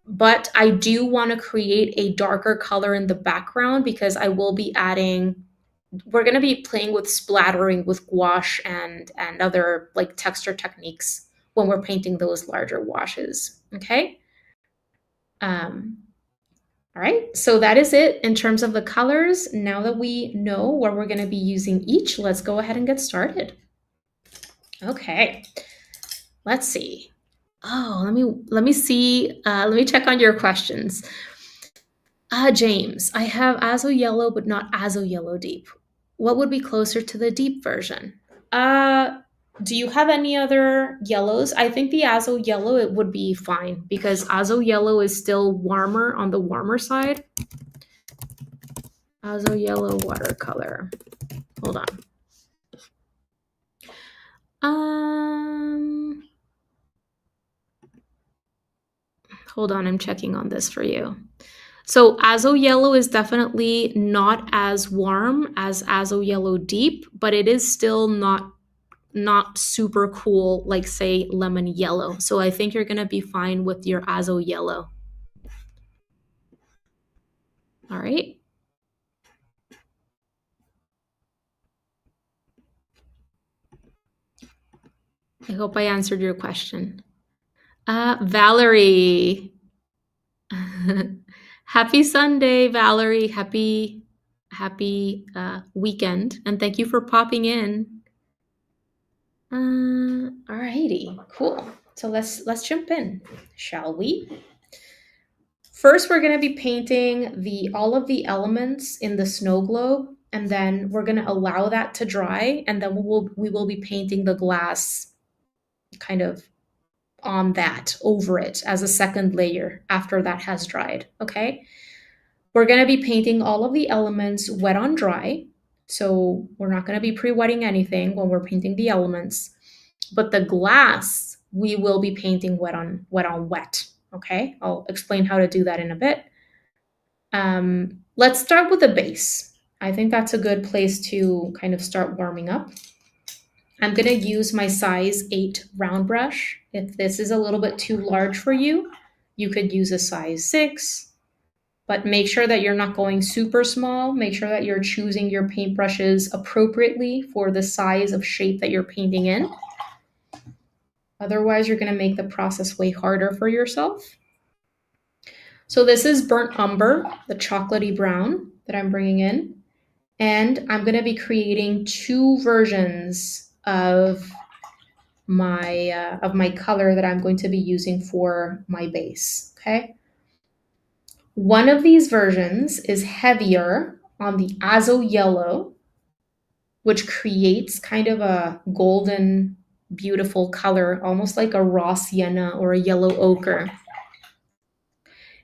But I do want to create a darker color in the background because I will be adding, we're going to be playing with splattering with gouache and other like texture techniques when we're painting those larger washes. Okay. Um, all right, so that is it in terms of the colors. Now that we know where we're going to be using each, let's go ahead and get started. Okay, let's see. Oh, let me see. Let me check on your questions. James, I have Azo Yellow, but not Azo Yellow Deep. What would be closer to the deep version? Uh, do you have any other yellows? I think the Azo Yellow, it would be fine because Azo Yellow is still warmer on the warmer side. Azo Yellow watercolor. Hold on. Hold on, I'm checking on this for you. So Azo Yellow is definitely not as warm as Azo Yellow Deep, but it is still not super cool like say Lemon Yellow. So I think you're going to be fine with your Azo Yellow. All right. I hope I answered your question. Valerie. Happy Sunday, Valerie. Happy weekend. And thank you for popping in. All righty, cool. So let's jump in, shall we? First, we're going to be painting all of the elements in the snow globe, and then we're going to allow that to dry, and then we will be painting the glass kind of on that, over it as a second layer after that has dried, okay? We're going to be painting all of the elements wet on dry, so we're not going to be pre-wetting anything when we're painting the elements, but the glass we will be painting wet on wet. Okay, I'll explain how to do that in a bit. Let's start with the base. I think that's a good place to kind of start warming up. I'm going to use my size 8 round brush. If this is a little bit too large for you, you could use a size 6, but make sure that you're not going super small. Make sure that you're choosing your paintbrushes appropriately for the size of shape that you're painting in. Otherwise, you're going to make the process way harder for yourself. So this is burnt umber, the chocolatey brown that I'm bringing in. And I'm going to be creating 2 versions of my color that I'm going to be using for my base, okay? One of these versions is heavier on the Azo Yellow, which creates kind of a golden, beautiful color, almost like a raw sienna or a yellow ochre.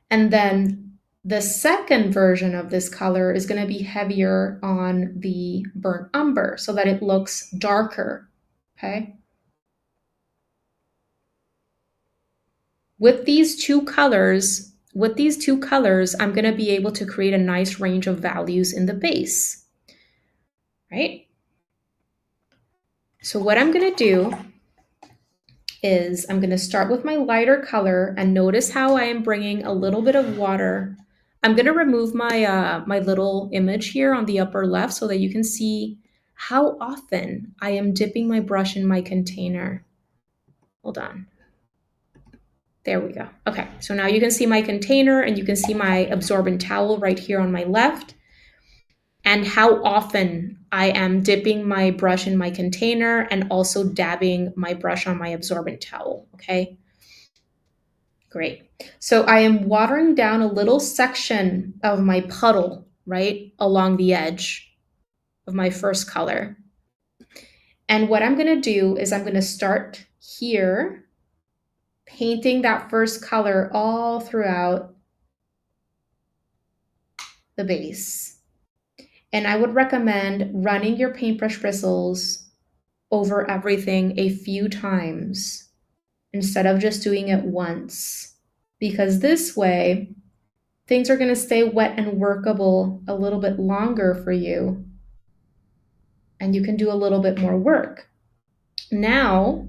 And then the second version of this color is going to be heavier on the burnt umber so that it looks darker, okay? With these two colors, I'm going to be able to create a nice range of values in the base, right? So what I'm going to do is I'm going to start with my lighter color, and notice how I am bringing a little bit of water. I'm going to remove my my little image here on the upper left so that you can see how often I am dipping my brush in my container. Hold on. There we go. Okay, so now you can see my container and you can see my absorbent towel right here on my left, and how often I am dipping my brush in my container and also dabbing my brush on my absorbent towel, okay? Great. So I am watering down a little section of my puddle, right, along the edge of my first color. And what I'm going to do is I'm going to start here, painting that first color all throughout the base. And I would recommend running your paintbrush bristles over everything a few times instead of just doing it once. Because this way, things are going to stay wet and workable a little bit longer for you, and you can do a little bit more work. Now,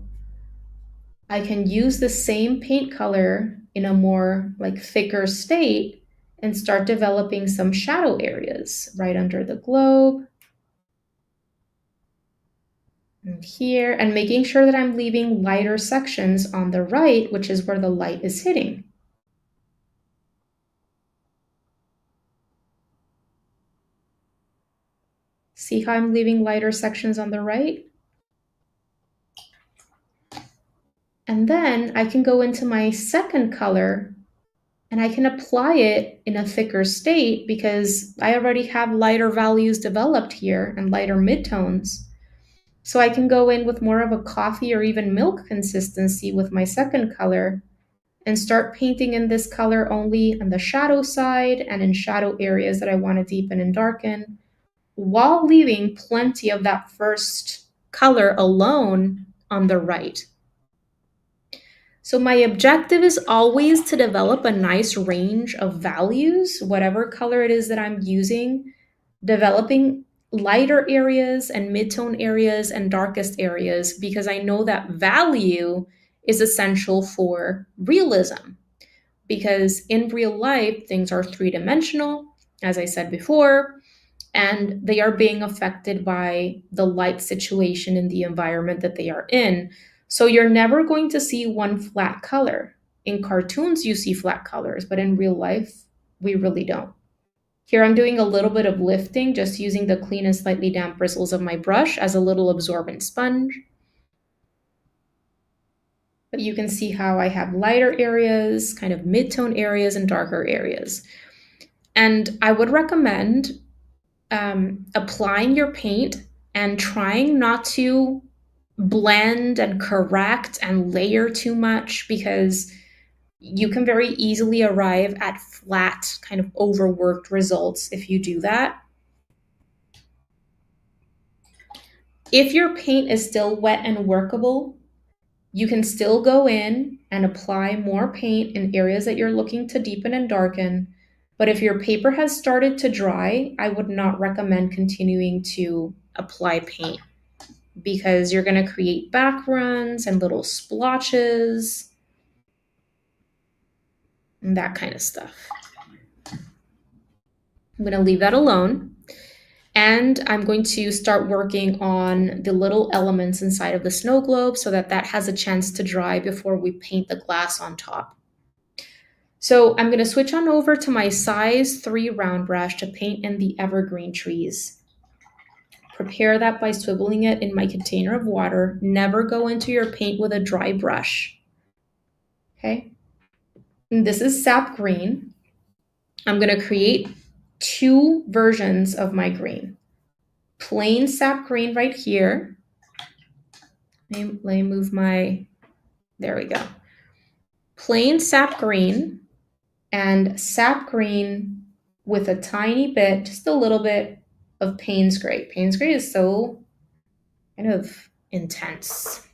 I can use the same paint color in a more like thicker state and start developing some shadow areas right under the globe and here, and making sure that I'm leaving lighter sections on the right, which is where the light is hitting. See how I'm leaving lighter sections on the right? And then I can go into my second color and I can apply it in a thicker state because I already have lighter values developed here and lighter midtones. So I can go in with more of a coffee or even milk consistency with my second color and start painting in this color only on the shadow side and in shadow areas that I want to deepen and darken, while leaving plenty of that first color alone on the right. So my objective is always to develop a nice range of values, whatever color it is that I'm using, developing lighter areas and midtone areas and darkest areas, because I know that value is essential for realism. Because in real life, things are three-dimensional, as I said before, and they are being affected by the light situation in the environment that they are in. So you're never going to see one flat color. In cartoons, you see flat colors, but in real life, we really don't. Here I'm doing a little bit of lifting, just using the clean and slightly damp bristles of my brush as a little absorbent sponge. But you can see how I have lighter areas, kind of mid-tone areas, and darker areas. And I would recommend applying your paint and trying not to blend and correct and layer too much, because you can very easily arrive at flat, kind of overworked results if you do that. If your paint is still wet and workable, you can still go in and apply more paint in areas that you're looking to deepen and darken. But if your paper has started to dry, I would not recommend continuing to apply paint, because you're going to create back runs and little splotches and that kind of stuff. I'm going to leave that alone. And I'm going to start working on the little elements inside of the snow globe so that that has a chance to dry before we paint the glass on top. So I'm going to switch on over to my size 3 round brush to paint in the evergreen trees. Prepare that by swiveling it in my container of water. Never go into your paint with a dry brush. Okay? And this is sap green. I'm going to create 2 versions of my green. Plain sap green right here. Let me move my, there we go. Plain sap green and sap green with a tiny bit, just a little bit of Payne's gray. Payne's gray is so kind of intense,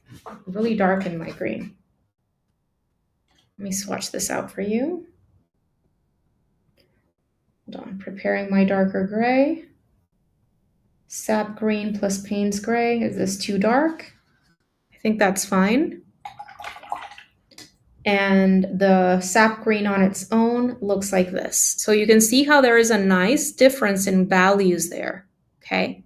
really dark in my green. Let me swatch this out for you. Hold on, preparing my darker gray. Sap green plus Payne's gray. Is this too dark? I think that's fine. And the sap green on its own looks like this. So you can see how there is a nice difference in values there, okay?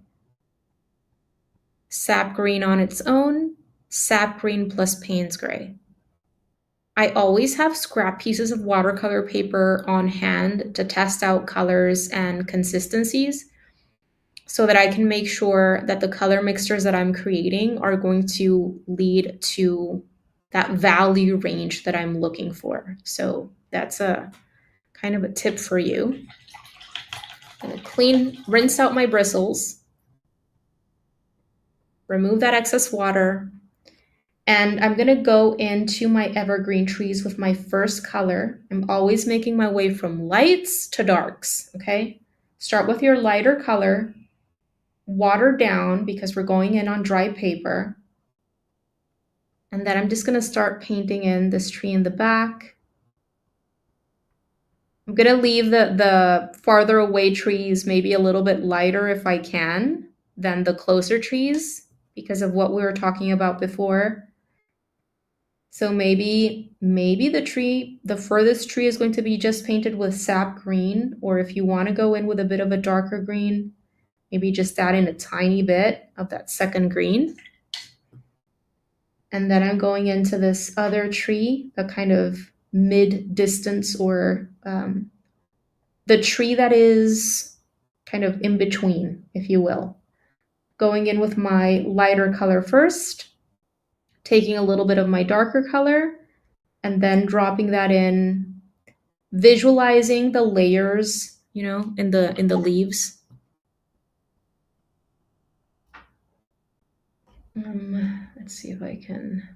Sap green on its own, sap green plus Payne's gray. I always have scrap pieces of watercolor paper on hand to test out colors and consistencies so that I can make sure that the color mixtures that I'm creating are going to lead to that value range that I'm looking for. So that's a kind of a tip for you. I'm gonna rinse out my bristles, remove that excess water, and I'm gonna go into my evergreen trees with my first color. I'm always making my way from lights to darks, okay? Start with your lighter color, water down because we're going in on dry paper. And then I'm just gonna start painting in this tree in the back. I'm gonna leave the farther away trees maybe a little bit lighter if I can than the closer trees because of what we were talking about before. So maybe the furthest tree is going to be just painted with sap green, or if you want to go in with a bit of a darker green, maybe just add in a tiny bit of that second green. And then I'm going into this other tree, the kind of mid distance or the tree that is kind of in between, if you will. Going in with my lighter color first, taking a little bit of my darker color, and then dropping that in, visualizing the layers, in the leaves. Let's see if I can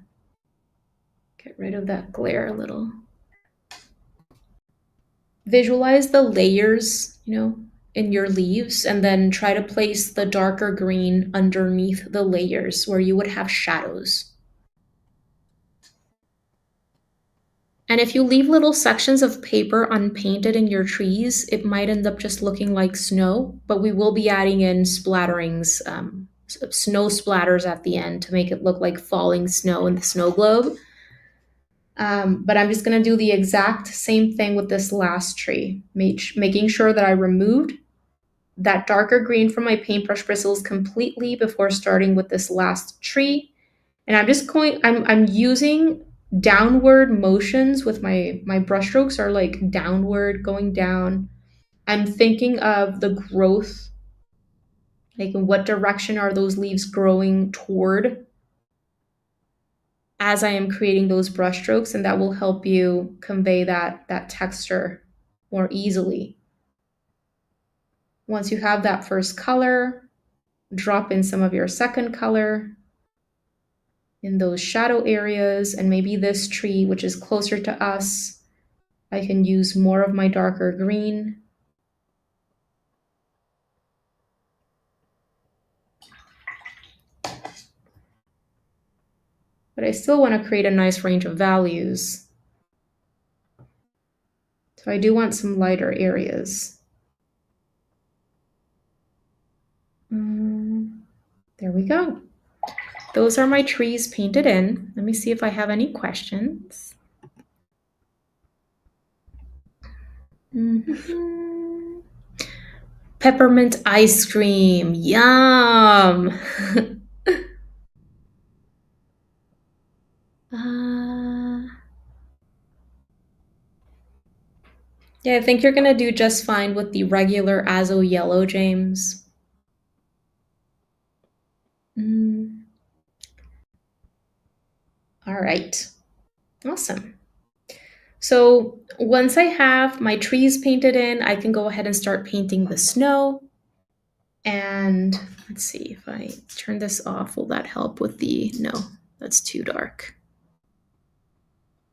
get rid of that glare a little. Visualize the layers, in your leaves, and then try to place the darker green underneath the layers where you would have shadows. And if you leave little sections of paper unpainted in your trees, it might end up just looking like snow, but we will be adding in splatterings, snow splatters at the end to make it look like falling snow in the snow globe. But I'm just gonna do the exact same thing with this last tree, making sure that I removed that darker green from my paintbrush bristles completely before starting with this last tree. And I'm using downward motions with my brush strokes are like downward, going down. I'm thinking of the growth, like in what direction are those leaves growing toward as I am creating those brush strokes, and that will help you convey that texture more easily. Once you have that first color, drop in some of your second color in those shadow areas, and maybe this tree, which is closer to us, I can use more of my darker green. But I still want to create a nice range of values. So I do want some lighter areas. There we go. Those are my trees painted in. Let me see if I have any questions. Peppermint ice cream, yum! Yeah, I think you're gonna do just fine with the regular Azo yellow, James. All right, awesome. So once I have my trees painted in, I can go ahead and start painting the snow. And let's see if I turn this off, will that help with no, that's too dark.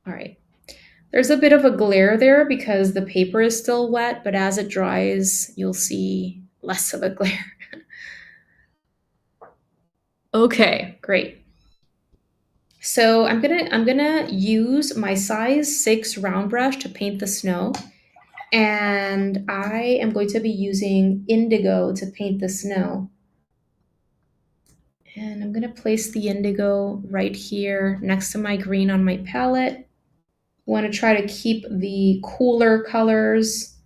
All right. There's a bit of a glare there because the paper is still wet, but as it dries, you'll see less of a glare. Okay, great. So I'm gonna use my size 6 round brush to paint the snow, and I am going to be using indigo to paint the snow. And I'm gonna place the indigo right here next to my green on my palette. Want to try to keep the cooler colors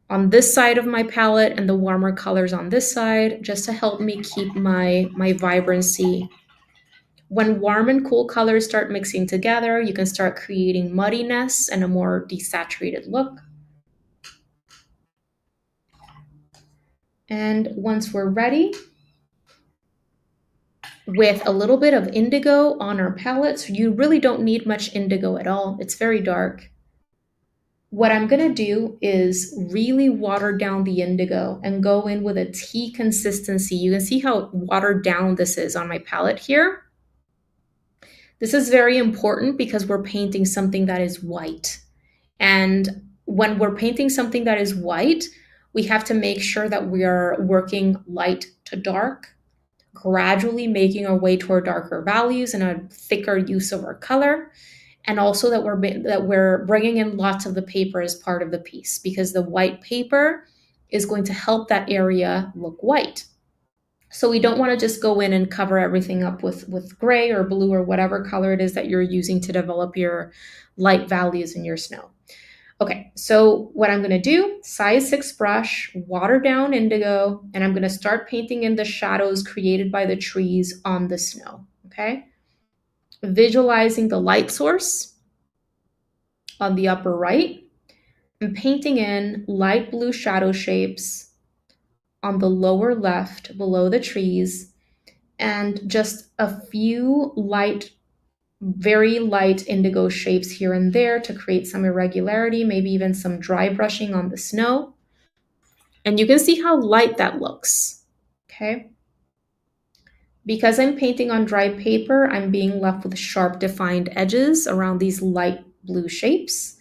on this side of my palette and the warmer colors on this side, just to help me keep my vibrancy. When warm and cool colors start mixing together, you can start creating muddiness and a more desaturated look. And once we're ready, with a little bit of indigo on our palette, so you really don't need much indigo at all. It's very dark. What I'm gonna do is really water down the indigo and go in with a tea consistency. You can see how watered down this is on my palette here. This is very important because we're painting something that is white. And when we're painting something that is white, we have to make sure that we are working light to dark, gradually making our way toward darker values and a thicker use of our color. And also that we're bringing in lots of the paper as part of the piece, because the white paper is going to help that area look white. So we don't want to just go in and cover everything up with gray or blue or whatever color it is that you're using to develop your light values in your snow. Okay, so what I'm going to do, size 6 brush, water down indigo, and I'm going to start painting in the shadows created by the trees on the snow, okay? Visualizing the light source on the upper right, and painting in light blue shadow shapes on the lower left below the trees, and just a few light, very light indigo shapes here and there to create some irregularity, maybe even some dry brushing on the snow. And you can see how light that looks, okay? Because I'm painting on dry paper, I'm being left with sharp defined edges around these light blue shapes.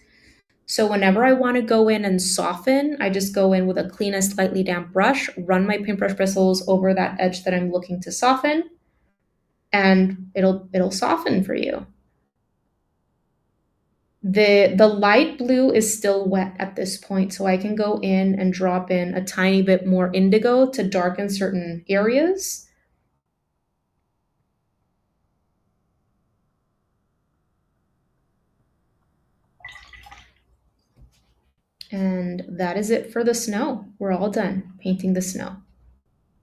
So whenever I want to go in and soften, I just go in with a clean and slightly damp brush, run my paintbrush bristles over that edge that I'm looking to soften, and it'll soften for you. The light blue is still wet at this point, so I can go in and drop in a tiny bit more indigo to darken certain areas. And that is it for the snow. We're all done painting the snow.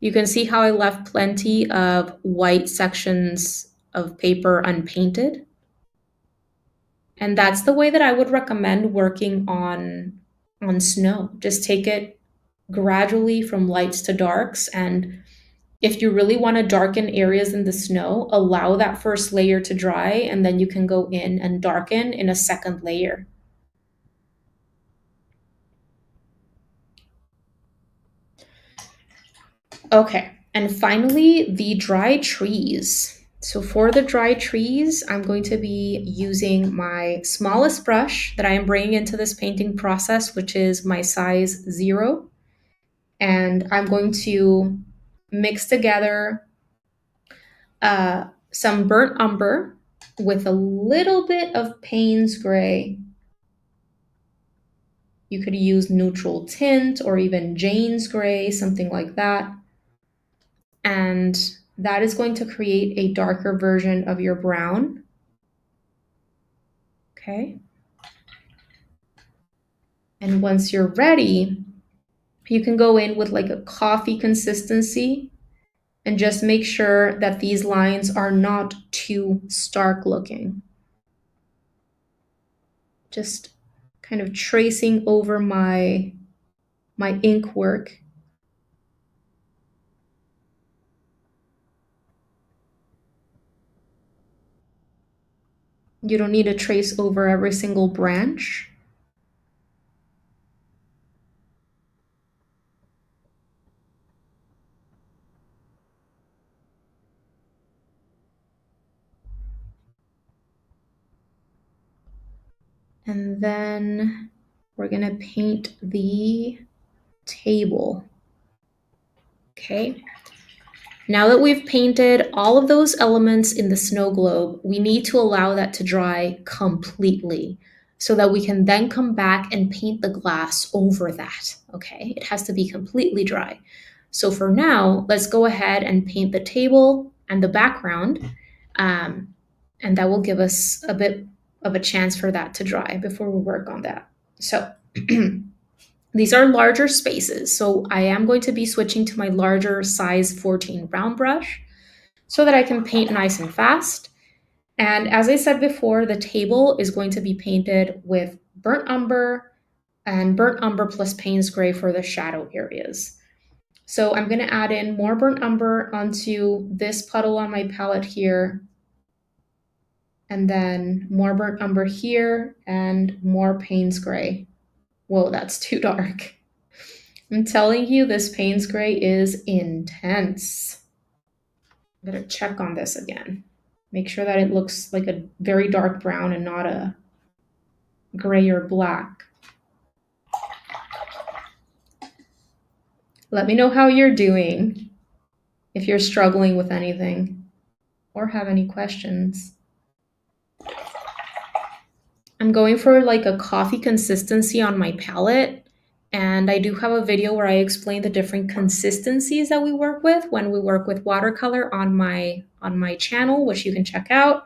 You can see how I left plenty of white sections of paper unpainted. And that's the way that I would recommend working on snow. Just take it gradually from lights to darks. And if you really want to darken areas in the snow, allow that first layer to dry, and then you can go in and darken in a second layer. Okay, and finally, the dry trees. So for the dry trees, I'm going to be using my smallest brush that I am bringing into this painting process, which is my size 0. And I'm going to mix together some burnt umber with a little bit of Payne's gray. You could use neutral tint or even Jane's gray, something like that. And that is going to create a darker version of your brown. Okay. And once you're ready, you can go in with like a coffee consistency and just make sure that these lines are not too stark looking. Just kind of tracing over my ink work. You don't need to trace over every single branch. And then we're gonna paint the table. Okay. Now that we've painted all of those elements in the snow globe, we need to allow that to dry completely so that we can then come back and paint the glass over that. Okay, it has to be completely dry. So for now, let's go ahead and paint the table and the background, and that will give us a bit of a chance for that to dry before we work on that. So these are larger spaces, so I am going to be switching to my larger size 14 round brush so that I can paint nice and fast. And as I said before, the table is going to be painted with burnt umber and burnt umber plus Payne's gray for the shadow areas. So I'm going to add in more burnt umber onto this puddle on my palette here, and then more burnt umber here and more Payne's gray. Whoa, that's too dark. I'm telling you, this Payne's gray is intense. I'm gonna check on this again. Make sure that it looks like a very dark brown and not a gray or black. Let me know how you're doing, if you're struggling with anything or have any questions. I'm going for like a coffee consistency on my palette. And I do have a video where I explain the different consistencies that we work with when we work with watercolor on my channel, which you can check out.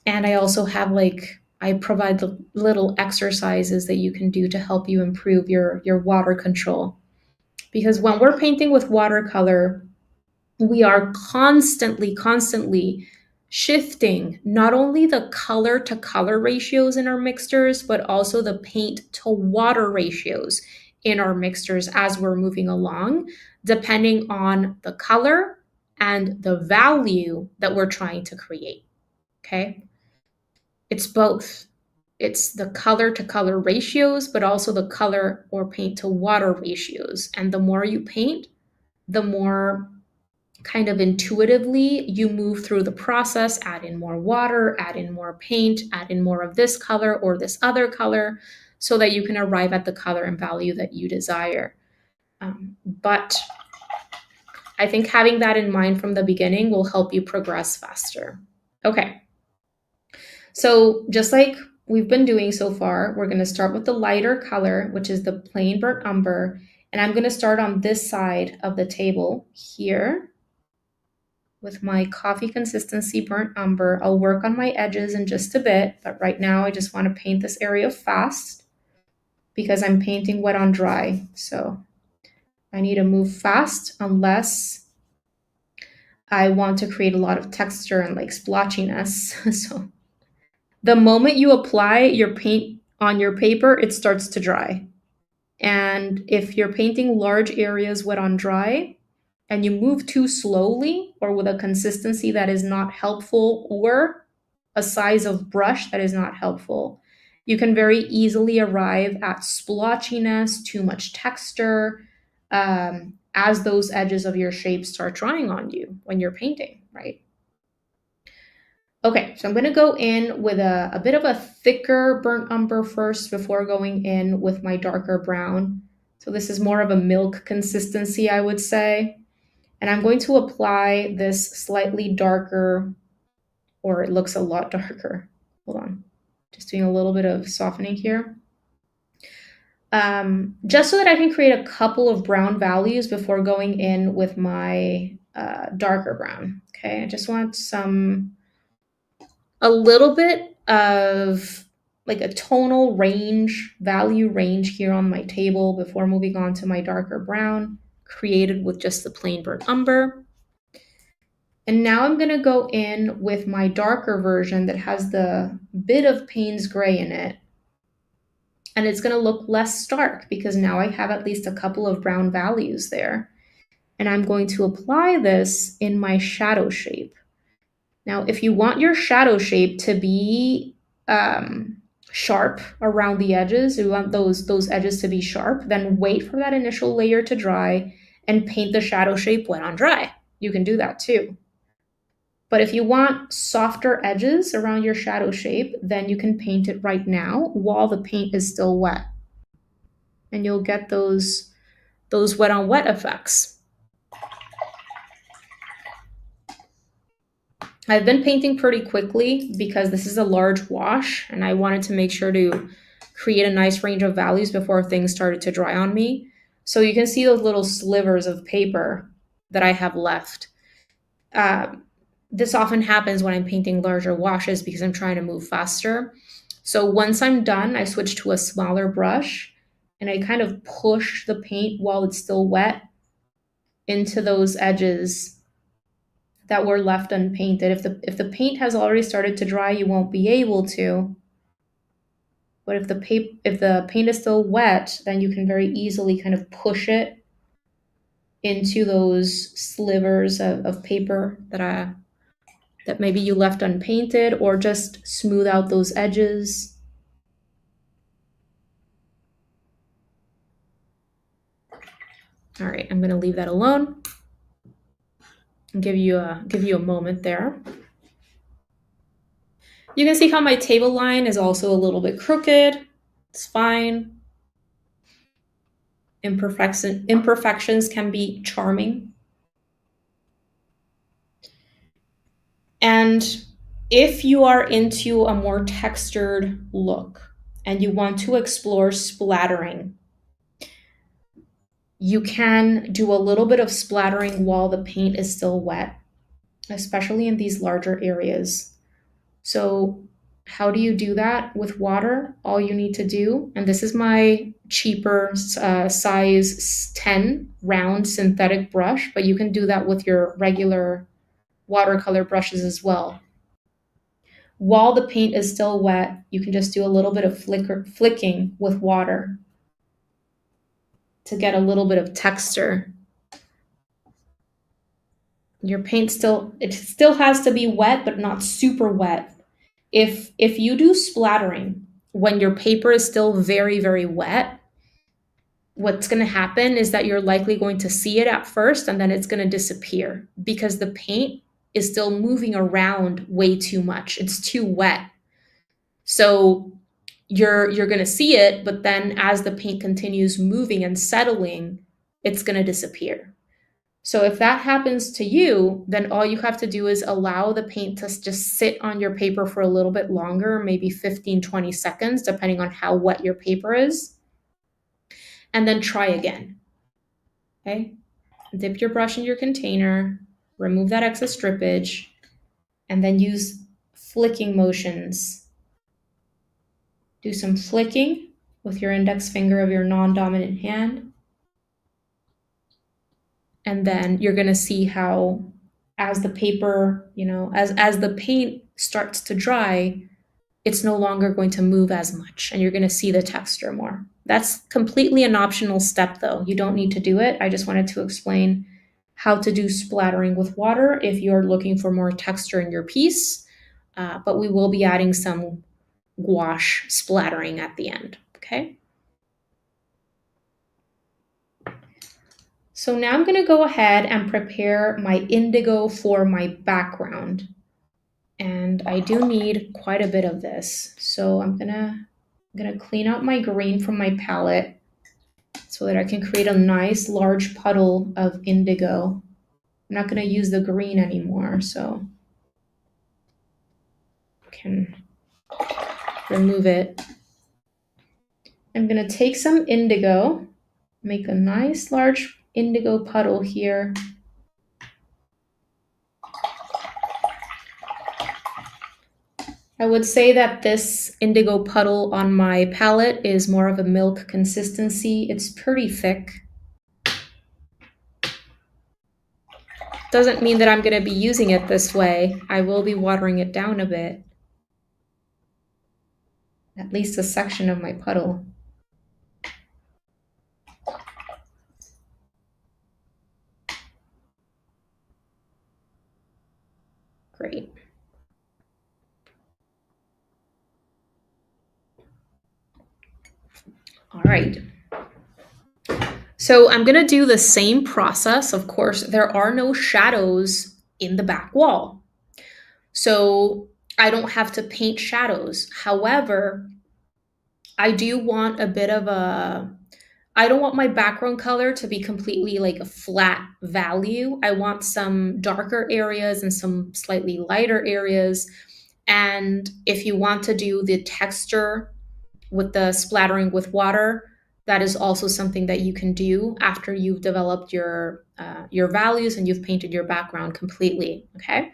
And I also have I provide the little exercises that you can do to help you improve your water control. Because when we're painting with watercolor, we are constantly shifting not only the color to color ratios in our mixtures, but also the paint to water ratios in our mixtures as we're moving along, depending on the color and the value that we're trying to create. Okay? It's both. It's the color to color ratios, but also the color or paint to water ratios. And the more you paint, the more kind of intuitively you move through the process, add in more water, add in more paint, add in more of this color or this other color, so that you can arrive at the color and value that you desire. But I think having that in mind from the beginning will help you progress faster. Okay. So just like we've been doing so far, we're going to start with the lighter color, which is the plain burnt umber. And I'm going to start on this side of the table here with my coffee consistency burnt umber. I'll work on my edges in just a bit, but right now I just want to paint this area fast because I'm painting wet on dry. So I need to move fast unless I want to create a lot of texture and like splotchiness. So the moment you apply your paint on your paper, it starts to dry. And if you're painting large areas wet on dry and you move too slowly or with a consistency that is not helpful or a size of brush that is not helpful, you can very easily arrive at splotchiness, too much texture, as those edges of your shape start drying on you when you're painting, right? Okay, so I'm going to go in with a bit of a thicker burnt umber first before going in with my darker brown. So this is more of a milk consistency, I would say. And I'm going to apply this slightly darker, or it looks a lot darker. Hold on, just doing a little bit of softening here. Just so that I can create a couple of brown values before going in with my darker brown. Okay, I just want a little bit of like a tonal range, value range here on my table before moving on to my darker brown, created with just the plain burnt umber. And now I'm going to go in with my darker version that has the bit of Payne's gray in it. And it's going to look less stark because now I have at least a couple of brown values there. And I'm going to apply this in my shadow shape. Now, if you want your shadow shape to be sharp around the edges, you want those edges to be sharp, then wait for that initial layer to dry and paint the shadow shape wet on dry. You can do that too. But if you want softer edges around your shadow shape, then you can paint it right now while the paint is still wet. And you'll get those wet on wet effects. I've been painting pretty quickly because this is a large wash and I wanted to make sure to create a nice range of values before things started to dry on me. So you can see those little slivers of paper that I have left. This often happens when I'm painting larger washes because I'm trying to move faster. So once I'm done, I switch to a smaller brush and I kind of push the paint while it's still wet into those edges that were left unpainted. If the paint has already started to dry, you won't be able to. But if the paint is still wet, then you can very easily kind of push it into those slivers of paper that maybe you left unpainted, or just smooth out those edges. All right, I'm going to leave that alone and give you a moment there. You can see how my table line is also a little bit crooked. It's fine. Imperfections can be charming. And if you are into a more textured look and you want to explore splattering, you can do a little bit of splattering while the paint is still wet, especially in these larger areas. So how do you do that with water? All you need to do, and this is my cheaper size 10 round synthetic brush, but you can do that with your regular watercolor brushes as well. While the paint is still wet, you can just do a little bit of flicking with water to get a little bit of texture. Your paint still has to be wet, but not super wet. If you do splattering when your paper is still very, very wet, what's going to happen is that you're likely going to see it at first and then it's going to disappear because the paint is still moving around way too much. It's too wet. So you're going to see it, but then as the paint continues moving and settling, it's going to disappear. So if that happens to you, then all you have to do is allow the paint to just sit on your paper for a little bit longer, maybe 15, 20 seconds, depending on how wet your paper is. And then try again. Okay? Dip your brush in your container, remove that excess drippage, and then use flicking motions. Do some flicking with your index finger of your non-dominant hand. And then you're going to see how as the paper, as the paint starts to dry, it's no longer going to move as much and you're going to see the texture more. That's completely an optional step though. You don't need to do it. I just wanted to explain how to do splattering with water if you're looking for more texture in your piece. But we will be adding some gouache splattering at the end, okay? So now I'm going to go ahead and prepare my indigo for my background. And I do need quite a bit of this. So I'm gonna clean out my green from my palette so that I can create a nice large puddle of indigo. I'm not gonna use the green anymore, so I can remove it. I'm gonna take some indigo, make a nice large indigo puddle here. I would say that this indigo puddle on my palette is more of a milk consistency. It's pretty thick. Doesn't mean that I'm going to be using it this way. I will be watering it down a bit. At least a section of my puddle. Great. All right. So I'm going to do the same process. Of course, there are no shadows in the back wall. So I don't have to paint shadows. However, I do want a bit of I don't want my background color to be completely like a flat value. I want some darker areas and some slightly lighter areas. And if you want to do the texture with the splattering with water, that is also something that you can do after you've developed your values and you've painted your background completely, okay?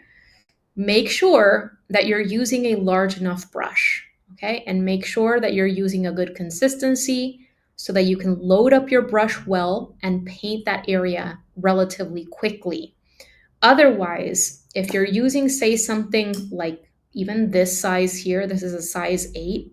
Make sure that you're using a large enough brush, okay? And make sure that you're using a good consistency so that you can load up your brush well and paint that area relatively quickly. Otherwise, if you're using, say, something like even this size here, this is a size 8,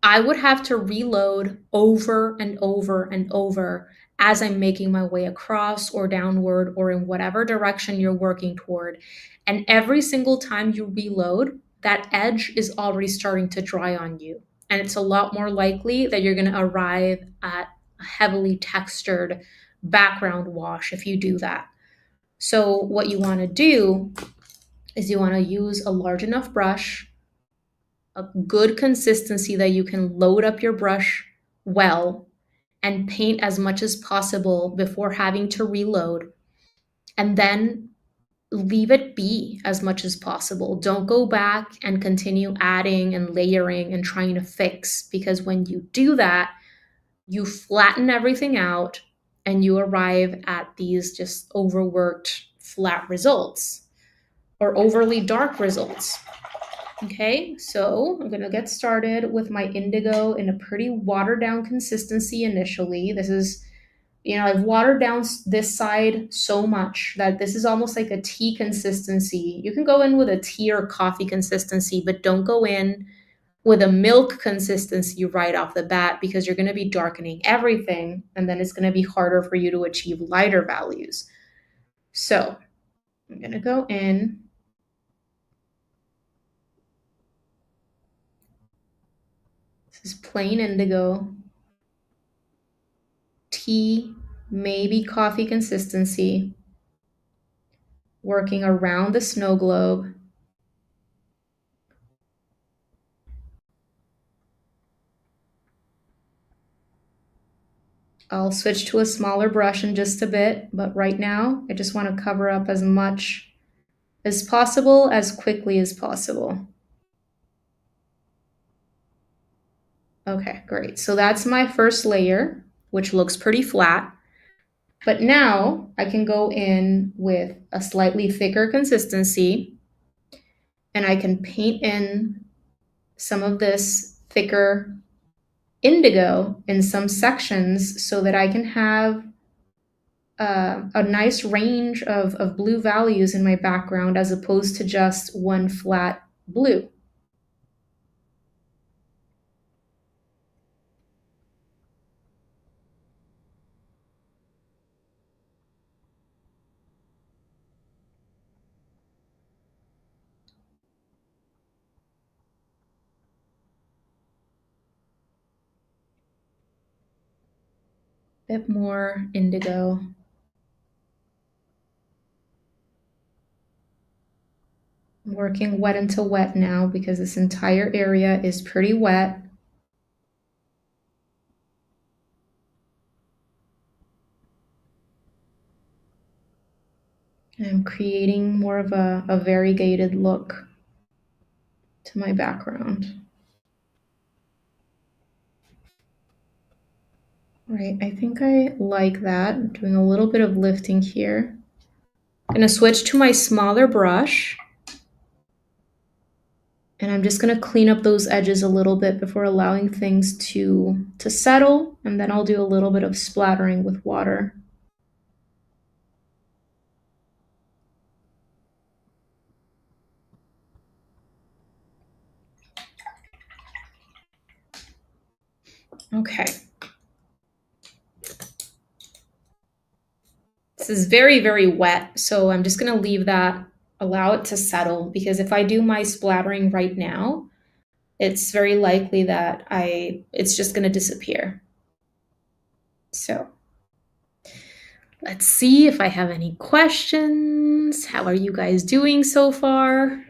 I would have to reload over and over and over as I'm making my way across or downward or in whatever direction you're working toward. And every single time you reload, that edge is already starting to dry on you. And it's a lot more likely that you're going to arrive at a heavily textured background wash if you do that. So what you want to do is you want to use a large enough brush, a good consistency that you can load up your brush well, and paint as much as possible before having to reload, and then leave it be as much as possible. Don't go back and continue adding and layering and trying to fix, because when you do that, you flatten everything out and you arrive at these just overworked flat results or overly dark results. Okay, so I'm gonna get started with my indigo in a pretty watered down consistency initially. This is, I've watered down this side so much that this is almost like a tea consistency. You can go in with a tea or coffee consistency, but don't go in with a milk consistency right off the bat, because you're going to be darkening everything and then it's going to be harder for you to achieve lighter values. So I'm going to go in. This is plain indigo, tea, maybe coffee consistency, working around the snow globe. I'll switch to a smaller brush in just a bit, but right now I just want to cover up as much as possible as quickly as possible. Okay, great. So that's my first layer, which looks pretty flat. But now I can go in with a slightly thicker consistency and I can paint in some of this thicker indigo in some sections so that I can have a nice range of blue values in my background as opposed to just one flat blue. Bit more indigo. I'm working wet into wet now because this entire area is pretty wet. I'm creating more of a variegated look to my background. Right, I think I like that. I'm doing a little bit of lifting here. I'm gonna switch to my smaller brush. And I'm just gonna clean up those edges a little bit before allowing things to settle. And then I'll do a little bit of splattering with water. Okay. This is very, very wet, so I'm just gonna leave that, allow it to settle, because if I do my splattering right now, it's very likely that it's just gonna disappear. So let's see if I have any questions. How are you guys doing so far?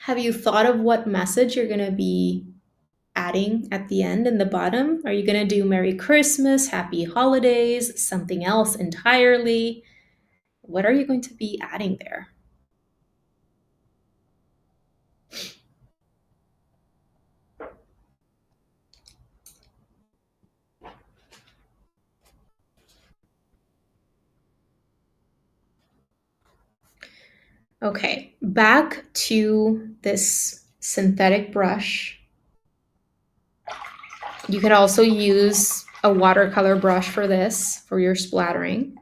Have you thought of what message you're gonna be adding at the end and the bottom? Are you going to do Merry Christmas, Happy Holidays, something else entirely? What are you going to be adding there? Okay, back to this synthetic brush. You could also use a watercolor brush for this, for your splattering.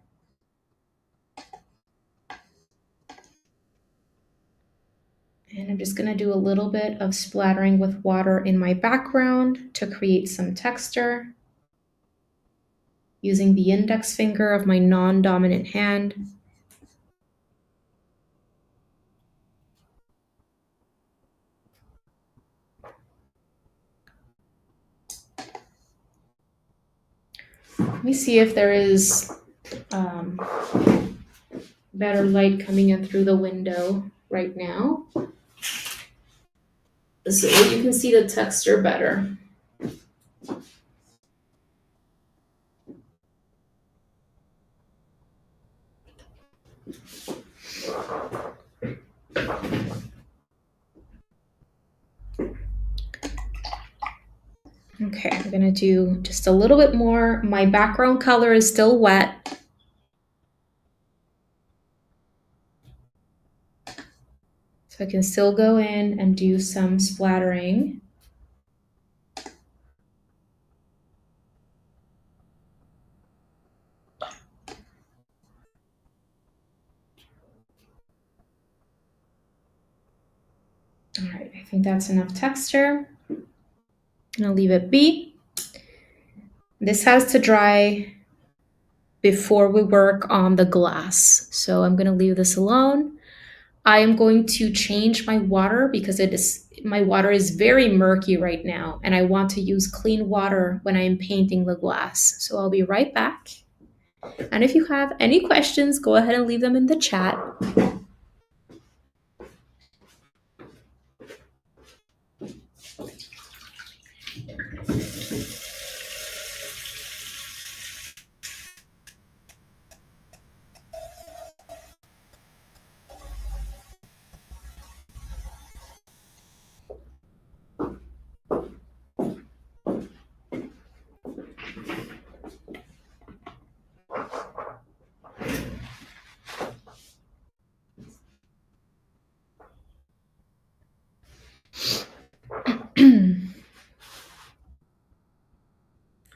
And I'm just going to do a little bit of splattering with water in my background to create some texture, using the index finger of my non-dominant hand. Let me see if there is better light coming in through the window. right now so you can see the texture better. Okay, I'm gonna do just a little bit more. My background color is still wet. So I can still go in and do some splattering. All right, I think that's enough texture. I'm gonna leave it be. This has to dry before we work on the glass. So I'm gonna leave this alone. I am going to change my water because my water is very murky right now and I want to use clean water when I'm painting the glass. So I'll be right back. And if you have any questions, go ahead and leave them in the chat.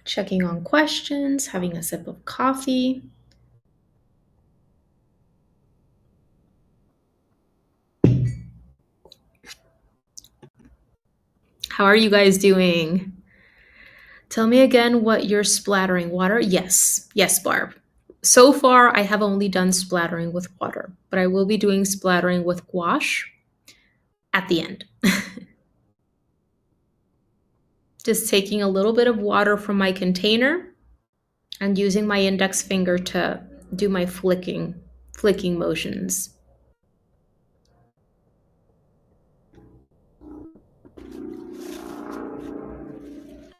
Checking on questions, having a sip of coffee. How are you guys doing? Tell me again what you're splattering. Water? Yes. Yes, Barb. So far, I have only done splattering with water, but I will be doing splattering with gouache at the end. Just taking a little bit of water from my container and using my index finger to do my flicking motions.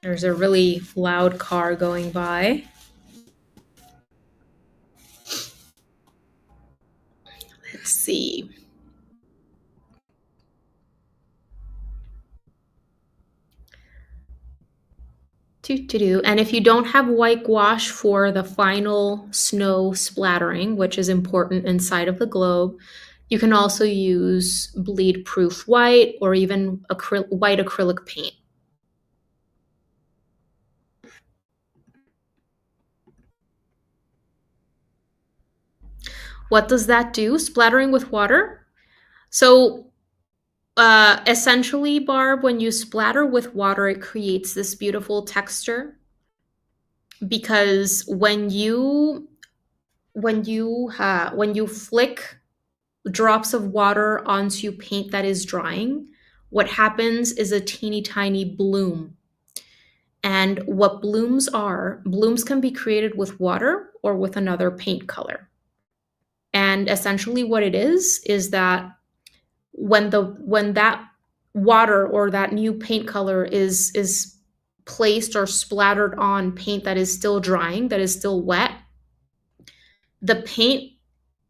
There's a really loud car going by. Let's see. And if you don't have white gouache for the final snow splattering, which is important inside of the globe, you can also use bleed-proof white or even white acrylic paint. What does that do? Splattering with water? So essentially, Barb, when you splatter with water, it creates this beautiful texture because when you flick drops of water onto paint that is drying, what happens is a teeny tiny bloom. And what blooms can be created with water or with another paint color. And essentially what it is that when that water or that new paint color is placed or splattered on paint that is still drying, that is still wet, the paint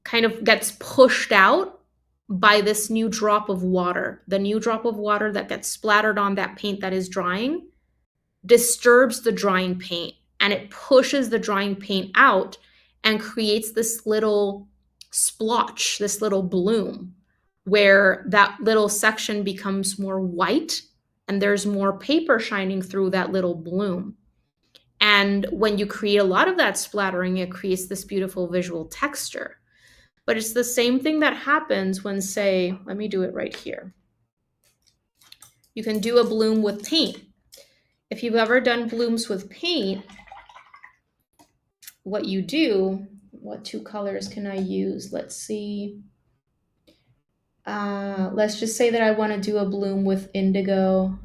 kind of gets pushed out by this new drop of water. The new drop of water that gets splattered on that paint that is drying disturbs the drying paint and it pushes the drying paint out and creates this little splotch, this little bloom, where that little section becomes more white and there's more paper shining through that little bloom. And when you create a lot of that splattering, it creates this beautiful visual texture. But it's the same thing that happens when, say, let me do it right here. You can do a bloom with paint. If you've ever done blooms with paint, what you do, what two colors can I use? Let's see. Let's just say that I want to do a bloom with indigo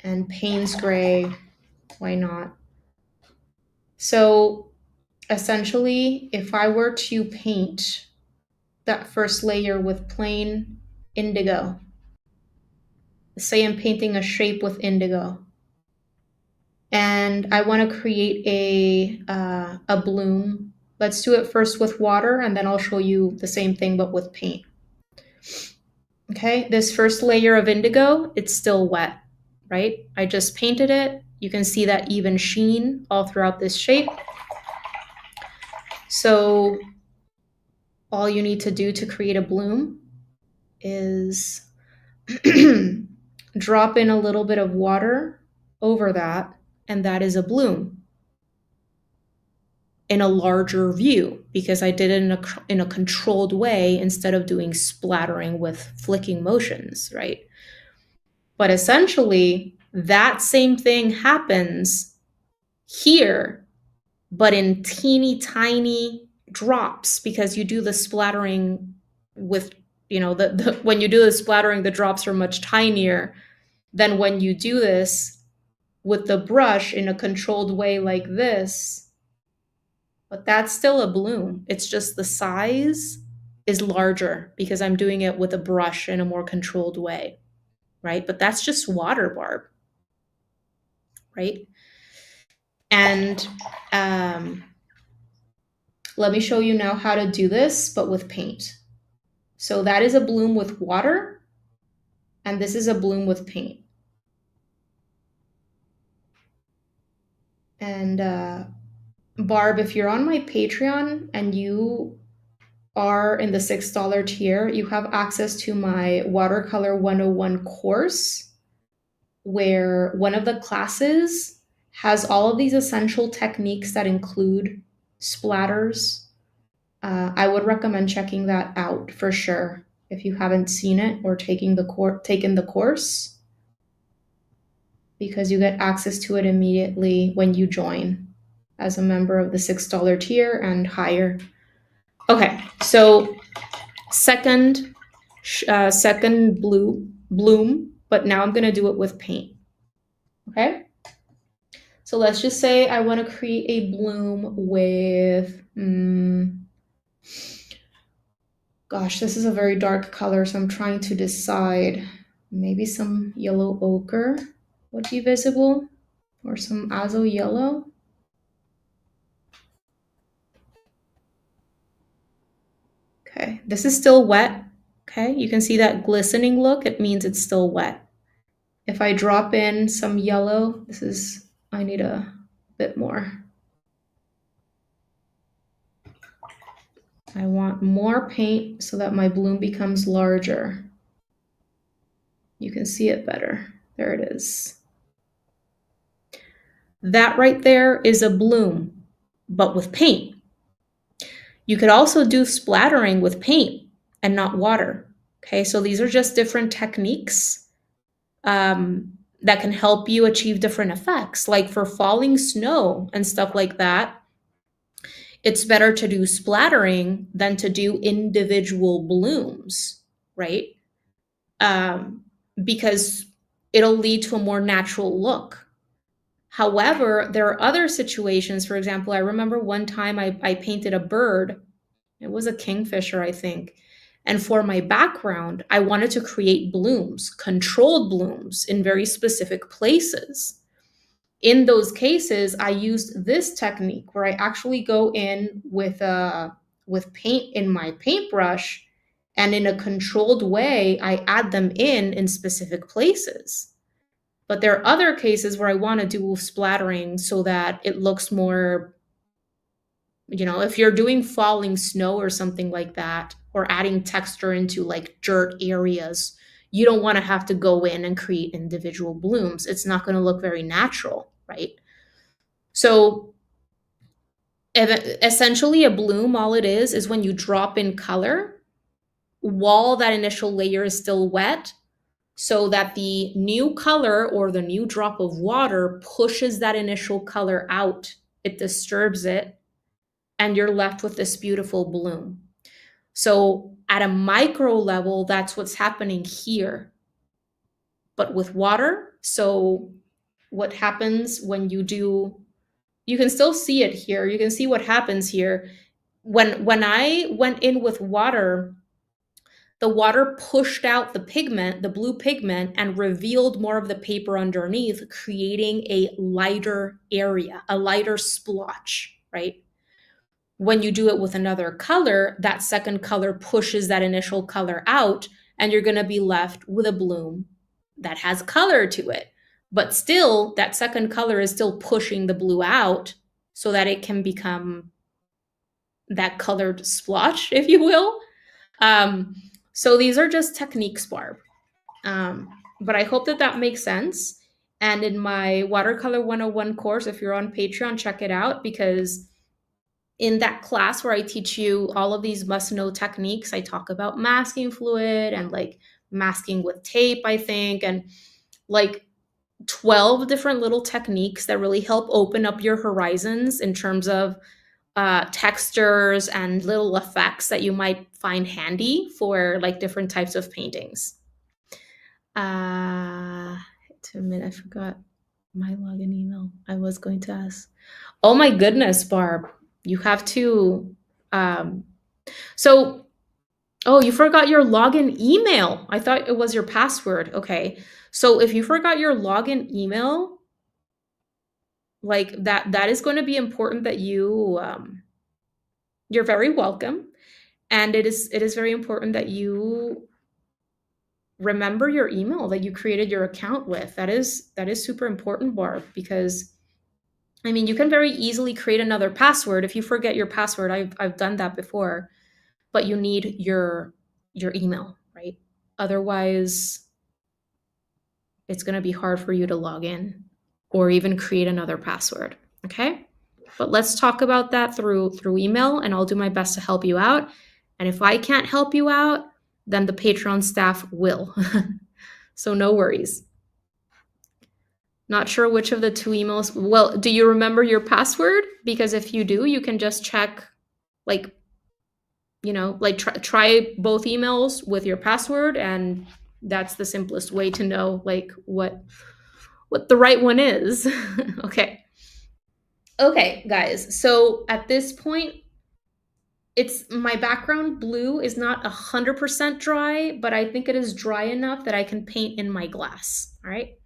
and Payne's gray. Why not? So essentially, if I were to paint that first layer with plain indigo. Say I'm painting a shape with indigo. And I want to create a bloom. Let's do it first with water, and then I'll show you the same thing but with paint. Okay, this first layer of indigo, it's still wet, right? I just painted it. You can see that even sheen all throughout this shape. So all you need to do to create a bloom is drop in a little bit of water over that, and that is a bloom in a larger view, because I did it in a controlled way instead of doing splattering with flicking motions, right? But essentially, that same thing happens here, but in teeny tiny drops, because you do the splattering with, when you do the splattering, the drops are much tinier than when you do this with the brush in a controlled way like this. But that's still a bloom. It's just the size is larger because I'm doing it with a brush in a more controlled way, right? But that's just water, Barb, right? And let me show you now how to do this, but with paint. So that is a bloom with water, and this is a bloom with paint. And Barb, if you're on my Patreon and you are in the $6 tier, you have access to my Watercolor 101 course, where one of the classes has all of these essential techniques that include splatters. I would recommend checking that out for sure if you haven't seen it or taken the course, because you get access to it immediately when you join as a member of the $6 tier and higher. Okay, so second bloom, but now I'm going to do it with paint. Okay, so let's just say I want to create a bloom with gosh, this is a very dark color, so I'm trying to decide. Maybe some yellow ochre would be visible, or some azo yellow. Okay, this is still wet. Okay, you can see that glistening look. It means it's still wet. If I drop in some yellow, I need a bit more. I want more paint so that my bloom becomes larger. You can see it better. There it is. That right there is a bloom, but with paint. You could also do splattering with paint and not water. Okay, so these are just different techniques that can help you achieve different effects. Like for falling snow and stuff like that, it's better to do splattering than to do individual blooms, right? Because it'll lead to a more natural look. However, there are other situations. For example, I remember one time I painted a bird. It was a kingfisher, I think. And for my background, I wanted to create blooms, controlled blooms in very specific places. In those cases, I used this technique where I actually go in with paint in my paintbrush, and in a controlled way, I add them in specific places. But there are other cases where I want to do splattering so that it looks more, if you're doing falling snow or something like that, or adding texture into like dirt areas, you don't want to have to go in and create individual blooms. It's not going to look very natural, right? So essentially a bloom, all it is when you drop in color while that initial layer is still wet, so that the new color or the new drop of water pushes that initial color out. It disturbs it, and you're left with this beautiful bloom. So at a micro level, that's what's happening here, but with water. So what happens when you can still see it here. You can see what happens here. when I went in with water, the water pushed out the pigment, the blue pigment, and revealed more of the paper underneath, creating a lighter area, a lighter splotch, right? When you do it with another color, that second color pushes that initial color out, and you're going to be left with a bloom that has color to it. But still, that second color is still pushing the blue out so that it can become that colored splotch, if you will. Um, so these are just techniques, Barb. But I hope that that makes sense. And in my Watercolor 101 course, if you're on Patreon, check it out, because in that class where I teach you all of these must know techniques, I talk about masking fluid and like masking with tape, I think, and like 12 different little techniques that really help open up your horizons in terms of textures and little effects that you might find handy for like different types of paintings. Uh, 2 minute, I forgot my login email. I was going to ask. Oh my goodness, Barb, you have to. Um, so, oh, you forgot your login email. I thought it was your password. Okay, so if you forgot your login email, like that is going to be important that you. You're very welcome, and it is very important that you remember your email that you created your account with. That is super important, Barb, because I mean, you can very easily create another password if you forget your password. I've done that before, but you need your email, right? Otherwise, it's going to be hard for you to log in or even create another password, okay? But let's talk about that through email, and I'll do my best to help you out. And if I can't help you out, then the Patreon staff will. So no worries. Not sure which of the two emails. Well, do you remember your password? Because if you do, you can just check, like, like try both emails with your password, and that's the simplest way to know like what the right one is. Okay. Okay, guys. So at this point, it's my background blue is not 100% dry, but I think it is dry enough that I can paint in my glass. All right.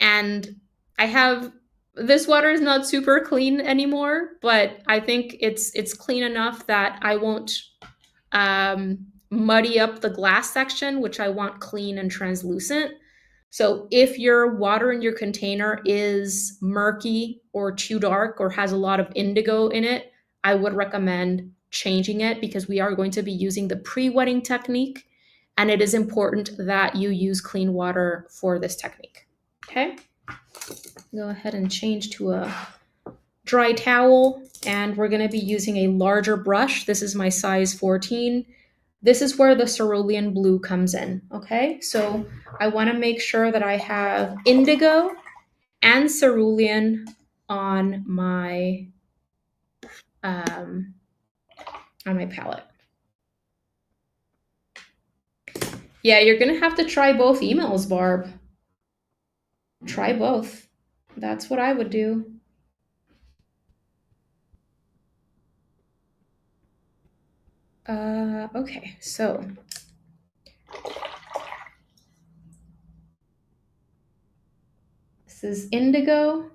And I have this water is not super clean anymore, but I think it's clean enough that I won't muddy up the glass section, which I want clean and translucent. So if your water in your container is murky or too dark or has a lot of indigo in it, I would recommend changing it, because we are going to be using the pre-wetting technique, and it is important that you use clean water for this technique. Okay, go ahead and change to a dry towel, and we're going to be using a larger brush. This is my size 14. This is where the cerulean blue comes in. Okay, so I want to make sure that I have indigo and cerulean on my palette. Yeah, you're gonna have to try both emails, Barb. Try both. That's what I would do. Okay, so this is indigo,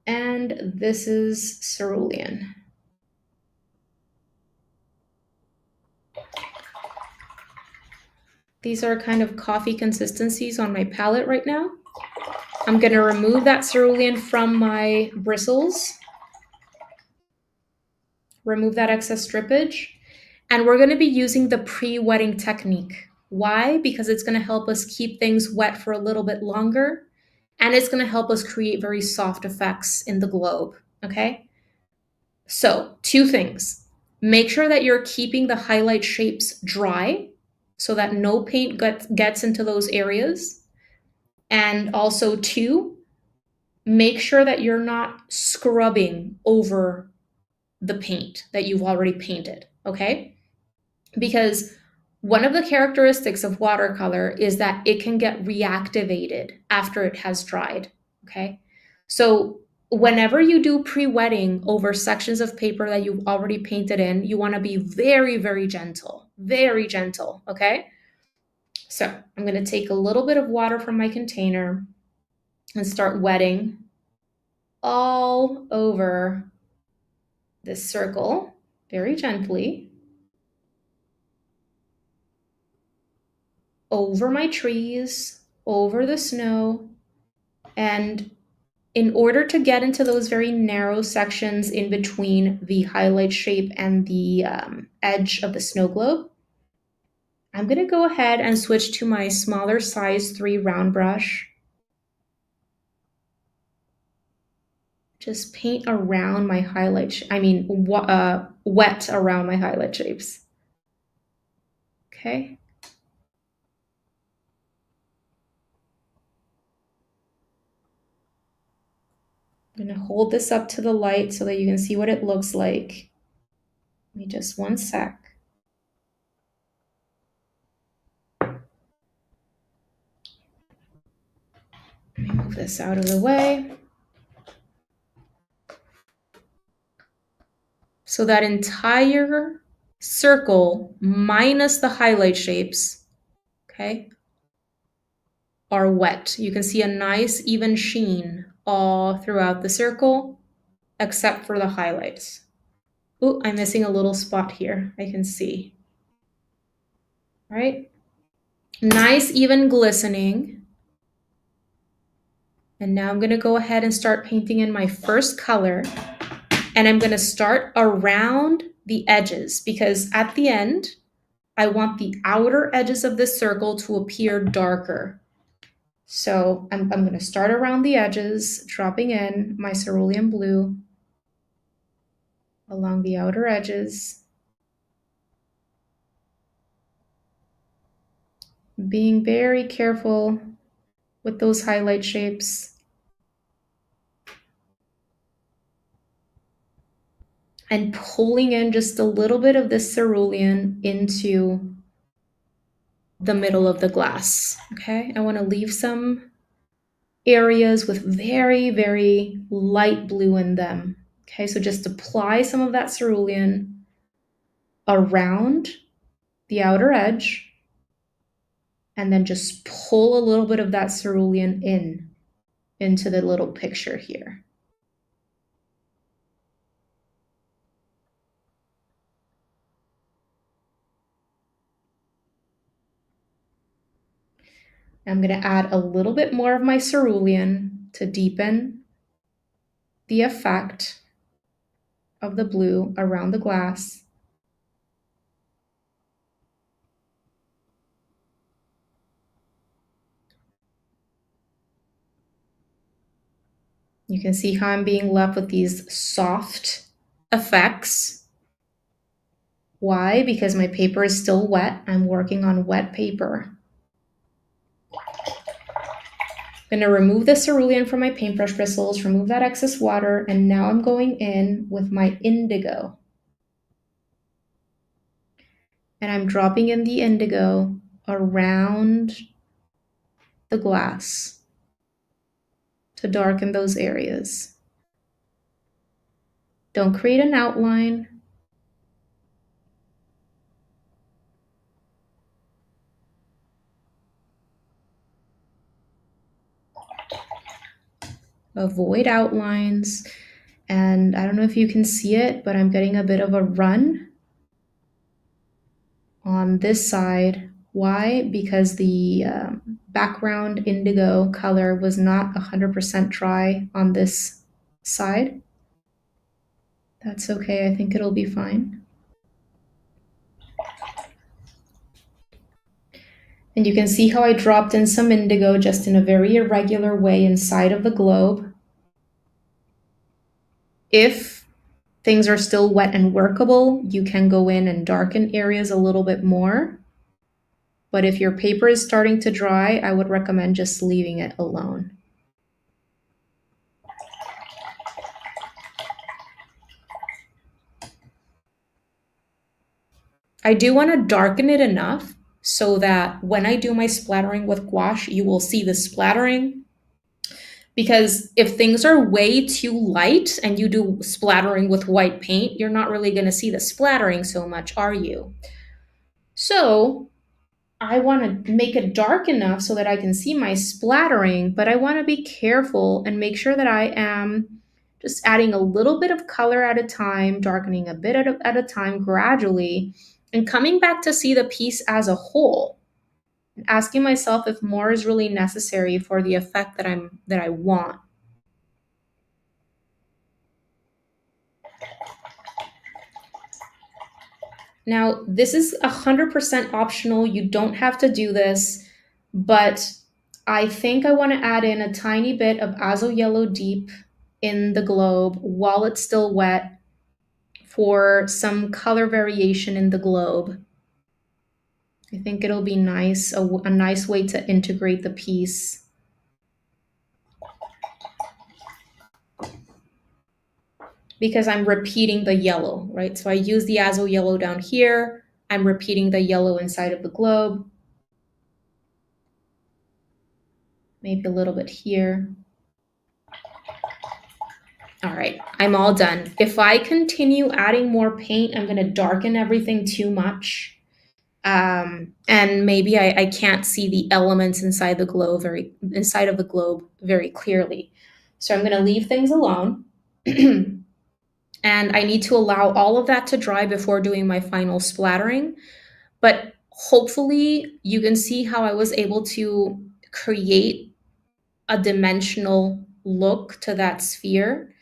and this is cerulean. These are kind of coffee consistencies on my palette right now. I'm gonna remove that cerulean from my bristles, remove that excess strippage, and we're gonna be using the pre-wetting technique. Why? Because it's gonna help us keep things wet for a little bit longer, and it's gonna help us create very soft effects in the globe, okay? So, two things. Make sure that you're keeping the highlight shapes dry so that no paint gets into those areas. And also, two, make sure that you're not scrubbing over the paint that you've already painted, okay? Because one of the characteristics of watercolor is that it can get reactivated after it has dried, okay? So Whenever you do pre-wetting over sections of paper that you've already painted in, you want to be very, very gentle, okay? So I'm going to take a little bit of water from my container and start wetting all over this circle very gently, over my trees, over the snow, and in order to get into those very narrow sections in between the highlight shape and the edge of the snow globe, I'm going to go ahead and switch to my smaller size 3 round brush. Just paint around my highlight, wet around my highlight shapes. Okay. I'm going to hold this up to the light so that you can see what it looks like. Give me just one sec. Let me move this out of the way. So that entire circle minus the highlight shapes, okay, are wet. You can see a nice even sheen all throughout the circle, except for the highlights. Oh, I'm missing a little spot here. I can see. All right. Nice even glistening. And now I'm going to go ahead and start painting in my first color. And I'm going to start around the edges because at the end, I want the outer edges of this circle to appear darker. So I'm going to start around the edges, dropping in my cerulean blue along the outer edges, being very careful with those highlight shapes. And pulling in just a little bit of this cerulean into the middle of the glass, okay? I want to leave some areas with very, very light blue in them, okay? So just apply some of that cerulean around the outer edge and then just pull a little bit of that cerulean into the little picture here. I'm going to add a little bit more of my cerulean to deepen the effect of the blue around the glass. You can see how I'm being left with these soft effects. Why? Because my paper is still wet. I'm working on wet paper. I'm going to remove the cerulean from my paintbrush bristles, remove that excess water, and now I'm going in with my indigo. And I'm dropping in the indigo around the glass to darken those areas. Don't create an outline. Avoid outlines. And I don't know if you can see it, but I'm getting a bit of a run on this side. Why? Because the background indigo color was not 100% dry on this side. That's okay. I think it'll be fine. And you can see how I dropped in some indigo just in a very irregular way inside of the globe. If things are still wet and workable, you can go in and darken areas a little bit more. But if your paper is starting to dry, I would recommend just leaving it alone. I do want to darken it enough so that when I do my splattering with gouache, you will see the splattering, Because if things are way too light and you do splattering with white paint, you're not really going to see the splattering so much, are you? So I want to make it dark enough so that I can see my splattering, but I want to be careful and make sure that I am just adding a little bit of color at a time, darkening a bit at a time gradually, and coming back to see the piece as a whole, and asking myself if more is really necessary for the effect that I want. Now, this is 100% optional. You don't have to do this, but I think I want to add in a tiny bit of Azo Yellow Deep in the globe while it's still wet for some color variation in the globe. I think it'll be nice, a nice way to integrate the piece. Because I'm repeating the yellow, right? So I use the Azo Yellow down here. I'm repeating the yellow inside of the globe. Maybe a little bit here. All right, I'm all done. If I continue adding more paint, I'm going to darken everything too much. And maybe I can't see the elements inside of the globe very clearly. So I'm going to leave things alone. And I need to allow all of that to dry before doing my final splattering. But hopefully you can see how I was able to create a dimensional look to that sphere.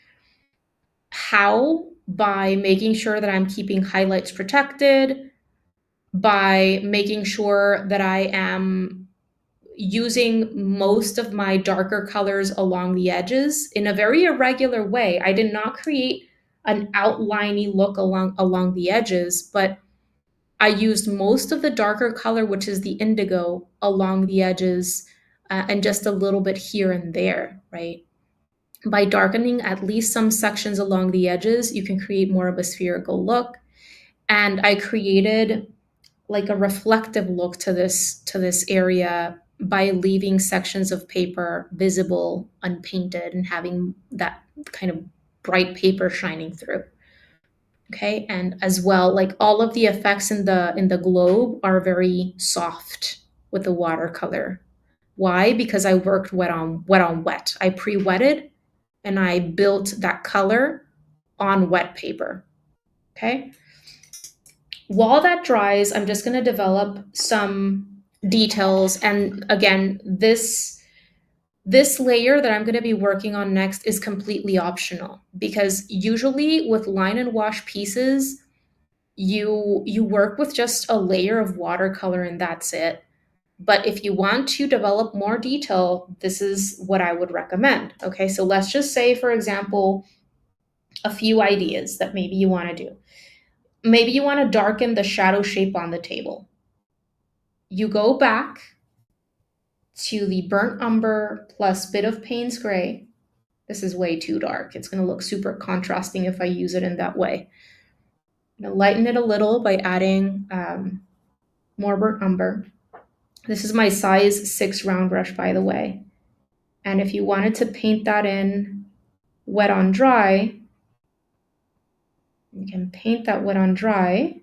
How? By making sure that I'm keeping highlights protected, by making sure that I am using most of my darker colors along the edges in a very irregular way. I did not create an outliney look along the edges, but I used most of the darker color, which is the indigo, along the edges, and just a little bit here and there, right? By darkening at least some sections along the edges, you can create more of a spherical look. And I created like a reflective look to this area by leaving sections of paper visible, unpainted, and having that kind of bright paper shining through. Okay, and as well, like all of the effects in the globe are very soft with the watercolor. Why? Because I worked wet on wet. I pre-wetted and I built that color on wet paper. Okay. While that dries, I'm just going to develop some details. And again, this layer that I'm going to be working on next is completely optional, because usually with line and wash pieces, you work with just a layer of watercolor and that's it. But if you want to develop more detail, this is what I would recommend. Okay, so let's just say, for example, a few ideas that maybe you want to do. Maybe you want to darken the shadow shape on the table. You go back to the burnt umber plus bit of Payne's gray. This is way too dark. It's going to look super contrasting if I use it in that way. I'm going to lighten it a little by adding more burnt umber. This is my size 6 round brush, by the way. And if you wanted to paint that in wet on dry, you can paint that wet on dry.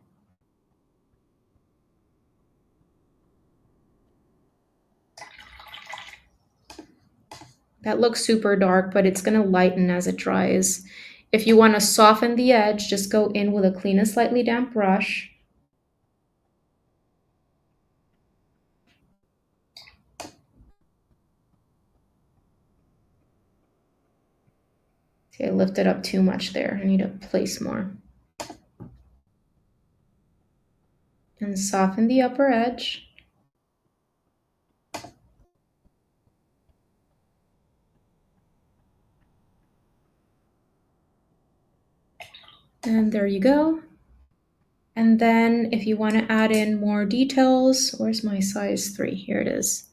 That looks super dark, but it's going to lighten as it dries. If you want to soften the edge, just go in with a clean and slightly damp brush. See, I lifted up too much there. I need to place more. And soften the upper edge. And there you go. And then if you want to add in more details, where's my size 3? Here it is.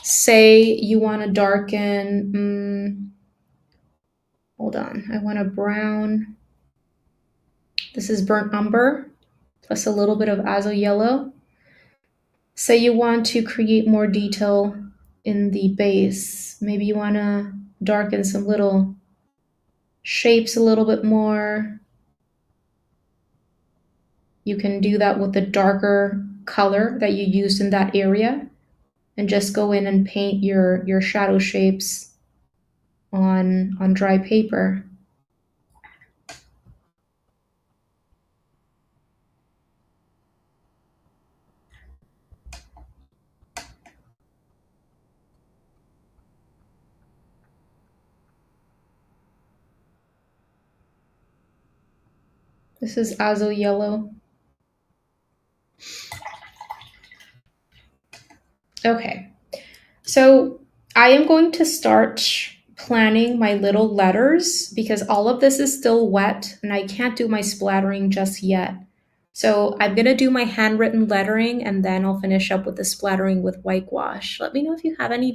Say you want to darken, hold on, I want a brown. This is burnt umber plus a little bit of Azo Yellow. Say you want to create more detail in the base. Maybe you want to darken some little shapes a little bit more. You can do that with the darker color that you used in that area and just go in and paint your shadow shapes on dry paper. This is Azo Yellow. Okay, so I am going to start planning my little letters because all of this is still wet and I can't do my splattering just yet. So I'm going to do my handwritten lettering and then I'll finish up with the splattering with whitewash. Let me know if you have any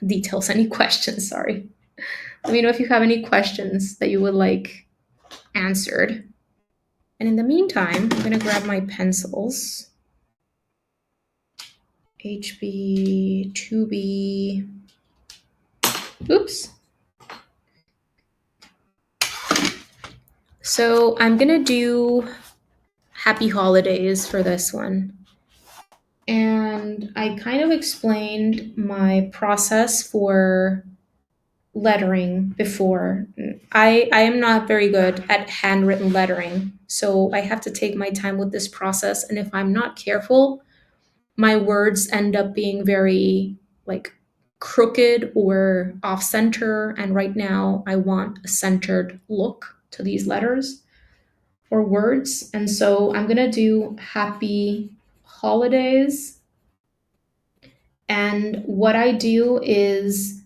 any questions, sorry. Let me know if you have any questions that you would like answered. And in the meantime, I'm going to grab my pencils. HB, 2B, oops. So I'm going to do Happy Holidays for this one. And I kind of explained my process for lettering before. I am not very good at handwritten lettering, so I have to take my time with this process. And if I'm not careful, my words end up being very like crooked or off center. And right now, I want a centered look to these letters or words. And so I'm gonna do Happy Holidays. And what I do is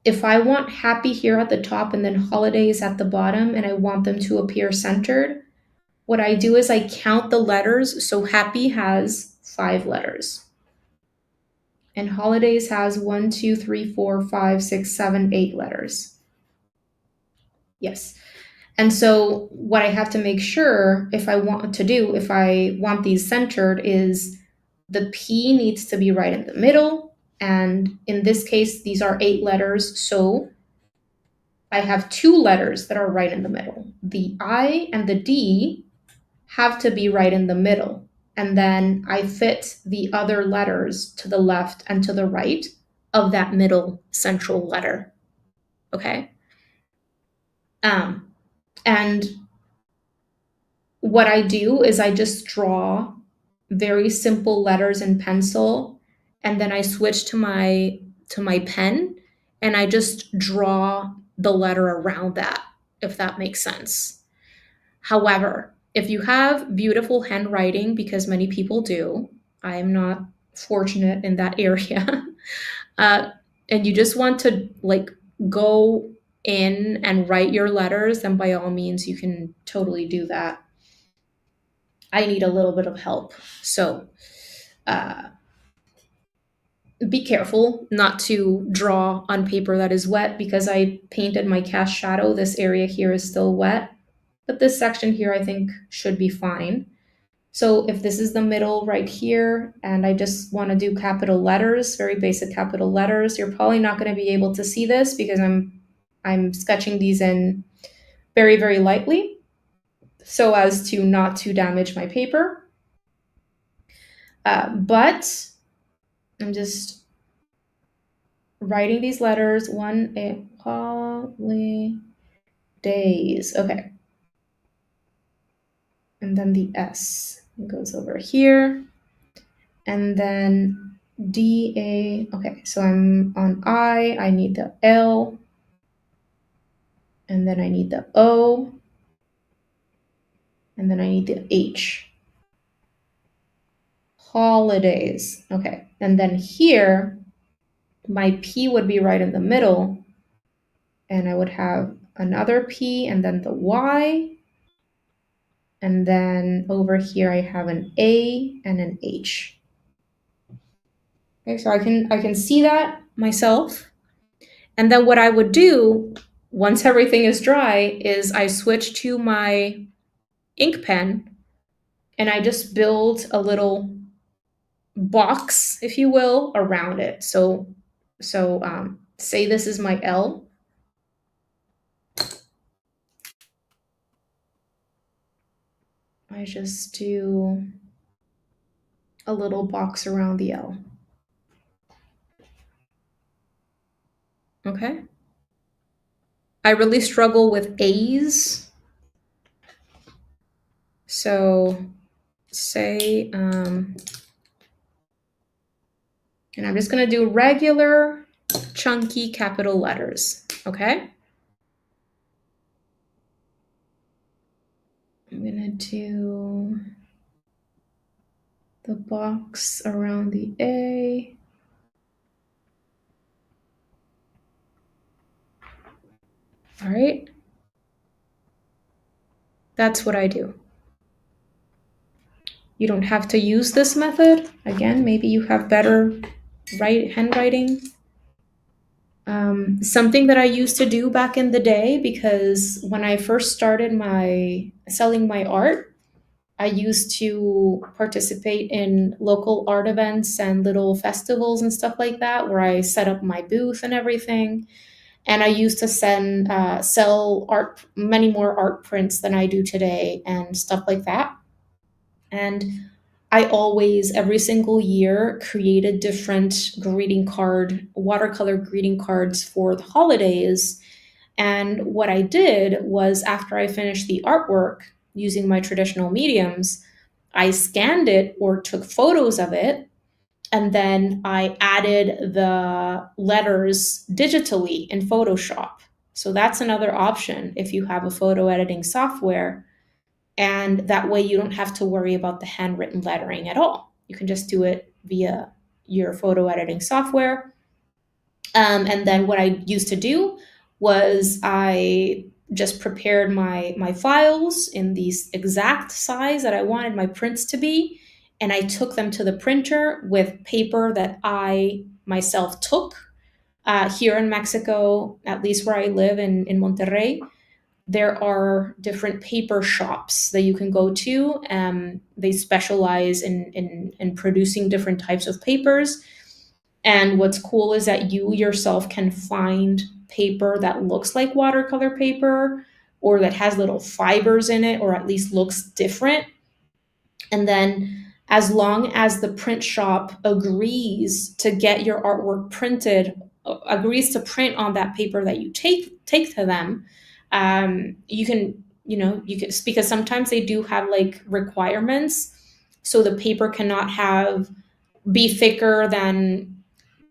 if I want happy here at the top and then holidays at the bottom and I want them to appear centered, what I do is I count the letters. So happy has 5 letters. And holidays has 1, 2, 3, 4, 5, 6, 7, 8 letters. Yes. And so what I have to make sure if I want these centered is the P needs to be right in the middle. And in this case, these are 8 letters. So I have 2 letters that are right in the middle. The I and the D have to be right in the middle. And then I fit the other letters to the left and to the right of that middle central letter. Okay? And what I do is I just draw very simple letters in pencil, and then I switch to my pen and I just draw the letter around that, if that makes sense. However, if you have beautiful handwriting, because many people do, I am not fortunate in that area, and you just want to like go in and write your letters, then by all means, you can totally do that. I need a little bit of help. So be careful not to draw on paper that is wet because I painted my cast shadow. This area here is still wet, but this section here I think should be fine. So if this is the middle right here and I just want to do capital letters, very basic capital letters, you're probably not going to be able to see this because I'm sketching these in very, very lightly so as to not to damage my paper. But I'm just writing these letters. Holidays. Okay. And then the S goes over here. And then D-A. Okay, so I'm on I need the L. And then I need the O. And then I need the H. Holidays. Okay, and then here, my P would be right in the middle. And I would have another P and then the Y. And then over here I have an A and an H. Okay, so I can see that myself. And then what I would do once everything is dry is I switch to my ink pen and I just build a little box, if you will, around it. So Say this is my L. I just do a little box around the L. Okay. I really struggle with A's. So say, and I'm just going to do regular chunky capital letters. Okay. I'm going to do the box around the A. All right. That's what I do. You don't have to use this method. Again, maybe you have better handwriting. Something that I used to do back in the day, because when I first started selling my art, I used to participate in local art events and little festivals and stuff like that, where I set up my booth and everything. And I used to sell art, many more art prints than I do today, and stuff like that. And I always, every single year, created different watercolor greeting cards for the holidays. And what I did was, after I finished the artwork using my traditional mediums, I scanned it or took photos of it, and then I added the letters digitally in Photoshop. So that's another option if you have a photo editing software. And that way you don't have to worry about the handwritten lettering at all. You can just do it via your photo editing software. And then what I used to do was I just prepared my files in the exact size that I wanted my prints to be. And I took them to the printer with paper that I myself took. Here in Mexico, at least where I live in Monterrey, there are different paper shops that you can go to. They specialize in producing different types of papers. And what's cool is that you yourself can find paper that looks like watercolor paper, or that has little fibers in it, or at least looks different. And then, as long as the print shop agrees to get your artwork printed, agrees to print on that paper that you take to them, you can, because sometimes they do have like requirements. So the paper cannot be thicker than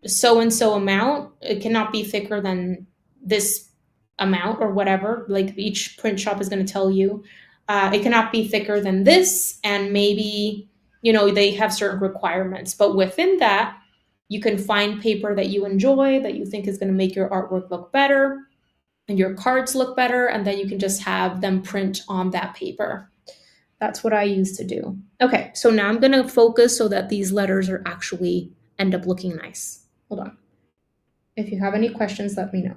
so and so amount. It cannot be thicker than this amount or whatever. Like, each print shop is going to tell you it cannot be thicker than this, and maybe they have certain requirements. But within that, you can find paper that you enjoy, that you think is going to make your artwork look better and your cards look better, and then you can just have them print on that paper. That's what I used to do. Okay, so now I'm going to focus so that these letters are actually end up looking nice. Hold on. If you have any questions, let me know.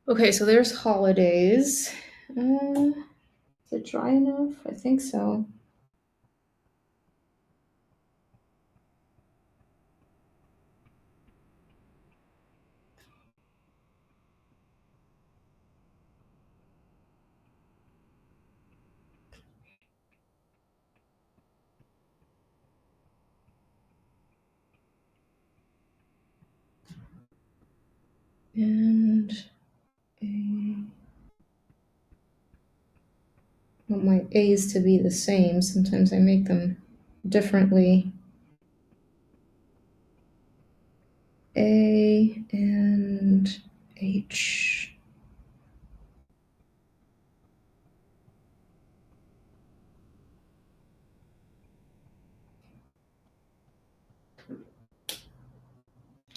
Okay, so there's holidays. Is it dry enough? I think so. And my A's to be the same. Sometimes I make them differently. A and H.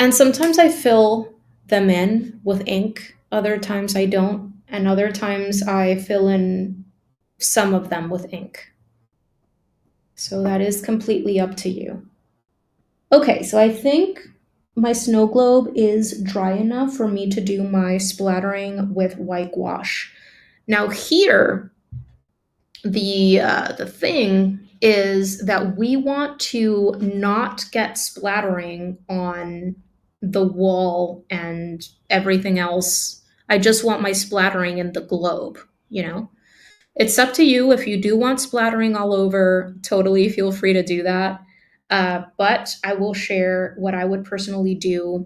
And sometimes I fill them in with ink, other times I don't, and other times I fill in some of them with ink. So that is completely up to you. Okay, so I think my snow globe is dry enough for me to do my splattering with white gouache. Now here, the thing is that we want to not get splattering on the wall and everything else. I just want my splattering in the globe, you know? It's up to you. If you do want splattering all over, totally feel free to do that. But I will share what I would personally do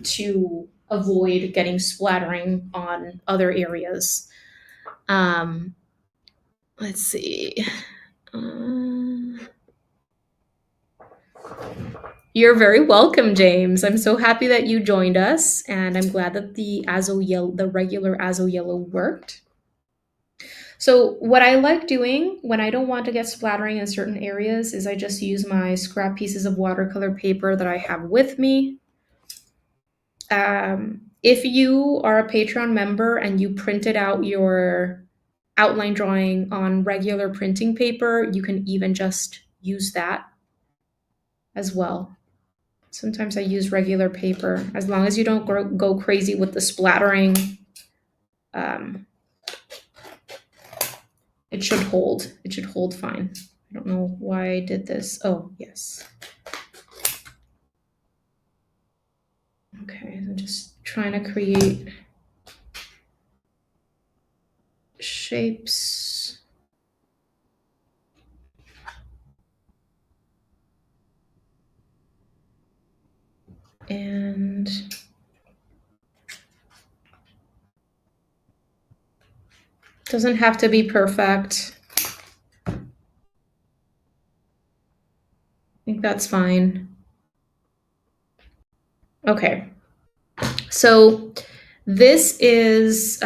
to avoid getting splattering on other areas. Um, let's see. Uh, you're very welcome, James. I'm so happy that you joined us, and I'm glad that the regular Azo yellow worked. So what I like doing when I don't want to get splattering in certain areas is I just use my scrap pieces of watercolor paper that I have with me. If you are a Patreon member and you printed out your outline drawing on regular printing paper, you can even just use that as well. Sometimes I use regular paper. As long as you don't go crazy with the splattering, um, it should hold. It should hold fine. I don't know why I did this. Oh, yes. Okay, I'm just trying to create shapes. And doesn't have to be perfect. I think that's fine. Okay, so this is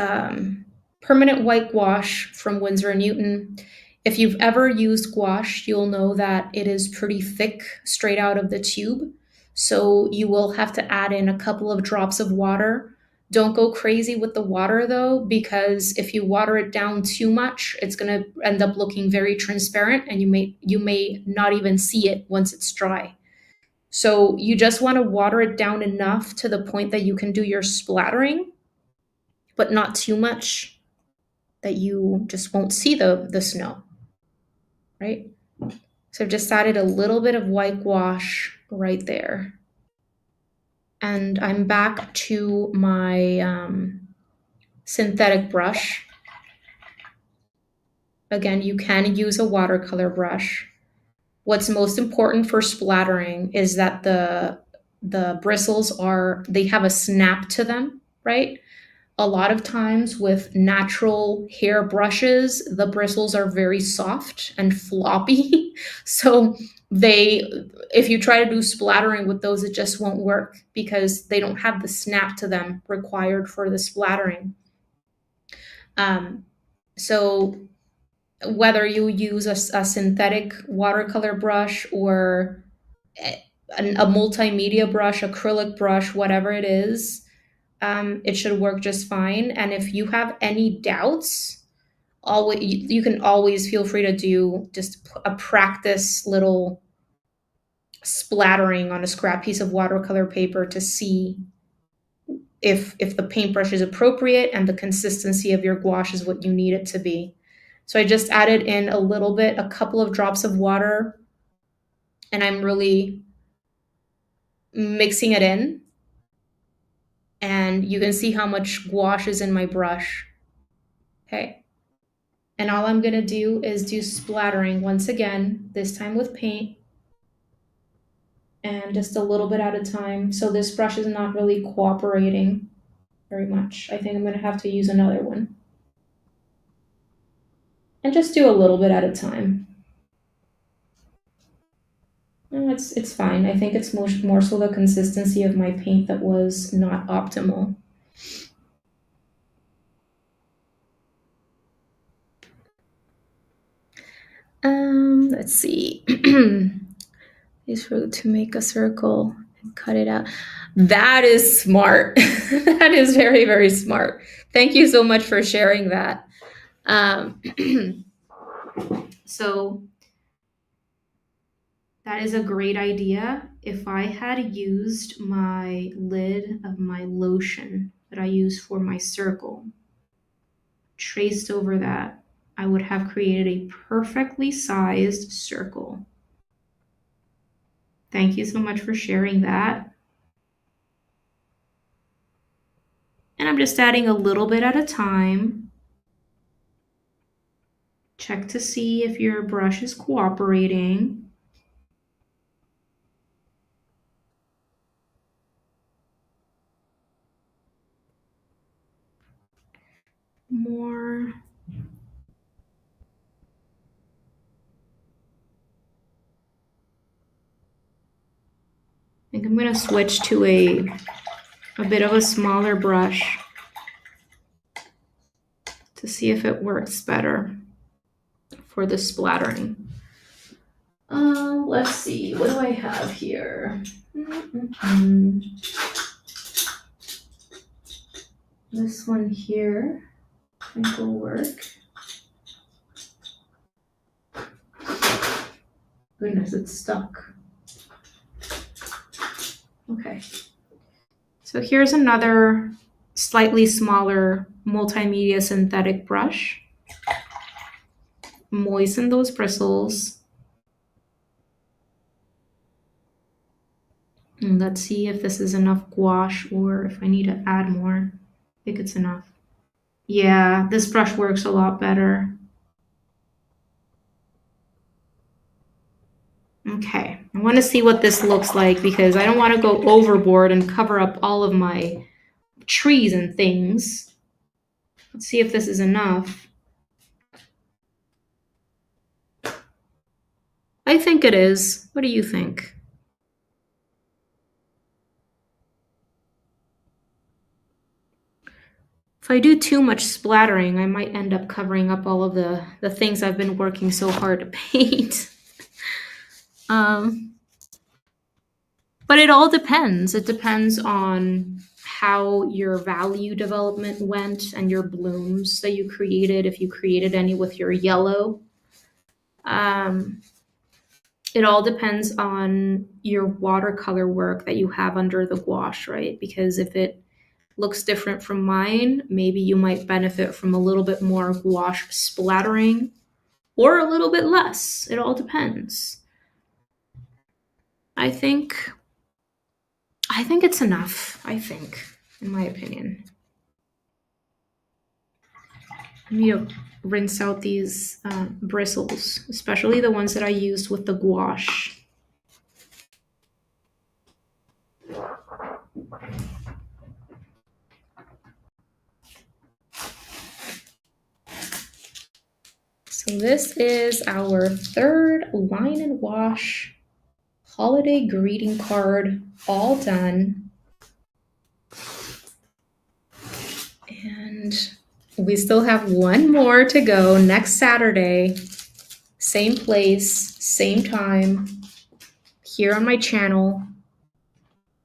permanent white gouache from Winsor & Newton. If you've ever used gouache, you'll know that it is pretty thick straight out of the tube. So you will have to add in a couple of drops of water. Don't go crazy with the water though, because if you water it down too much, it's going to end up looking very transparent and you may not even see it once it's dry. So you just want to water it down enough to the point that you can do your splattering, but not too much that you just won't see the snow, right? So I've just added a little bit of white gouache right there. And I'm back to my synthetic brush. Again, you can use a watercolor brush. What's most important for splattering is that the bristles they have a snap to them, right? A lot of times with natural hair brushes, the bristles are very soft and floppy. So if you try to do splattering with those, it just won't work because they don't have the snap to them required for the splattering. So whether you use a synthetic watercolor brush or a multimedia brush, acrylic brush, whatever it is, it should work just fine. And if you have any doubts, you can always feel free to do just a practice little splattering on a scrap piece of watercolor paper to see if the paintbrush is appropriate and the consistency of your gouache is what you need it to be. So I just added in a couple of drops of water, and I'm really mixing it in. And you can see how much gouache is in my brush. Okay. And all I'm going to do is do splattering once again, this time with paint, and just a little bit at a time. So this brush is not really cooperating very much. I think I'm going to have to use another one. And just do a little bit at a time. No, it's fine. I think it's more so the consistency of my paint that was not optimal. Let's see. Is for to make a circle and cut it out. That is smart. That is very, very smart. Thank you so much for sharing that. So that is a great idea. If I had used my lid of my lotion that I use for my circle, traced over that, I would have created a perfectly sized circle. Thank you so much for sharing that. And I'm just adding a little bit at a time. Check to see if your brush is cooperating. More. I think I'm going to switch to a bit of a smaller brush to see if it works better for the splattering. Let's see, what do I have here? This one here, I think will work. Goodness, it's stuck. Okay. So here's another slightly smaller multimedia synthetic brush. Moisten those bristles. And let's see if this is enough gouache or if I need to add more. I think it's enough. Yeah, this brush works a lot better. Okay, I want to see what this looks like because I don't want to go overboard and cover up all of my trees and things. Let's see if this is enough. I think it is. What do you think? If I do too much splattering, I might end up covering up all of the things I've been working so hard to paint. But it all depends. It depends on how your value development went and your blooms that you created, if you created any with your yellow. It all depends on your watercolor work that you have under the gouache, right? Because if it looks different from mine, maybe you might benefit from a little bit more gouache splattering or a little bit less. It all depends. I think it's enough, in my opinion. I need to rinse out these bristles, especially the ones that I used with the gouache. So this is our third line and wash holiday greeting card, all done. And we still have one more to go next Saturday, same place, same time, here on my channel.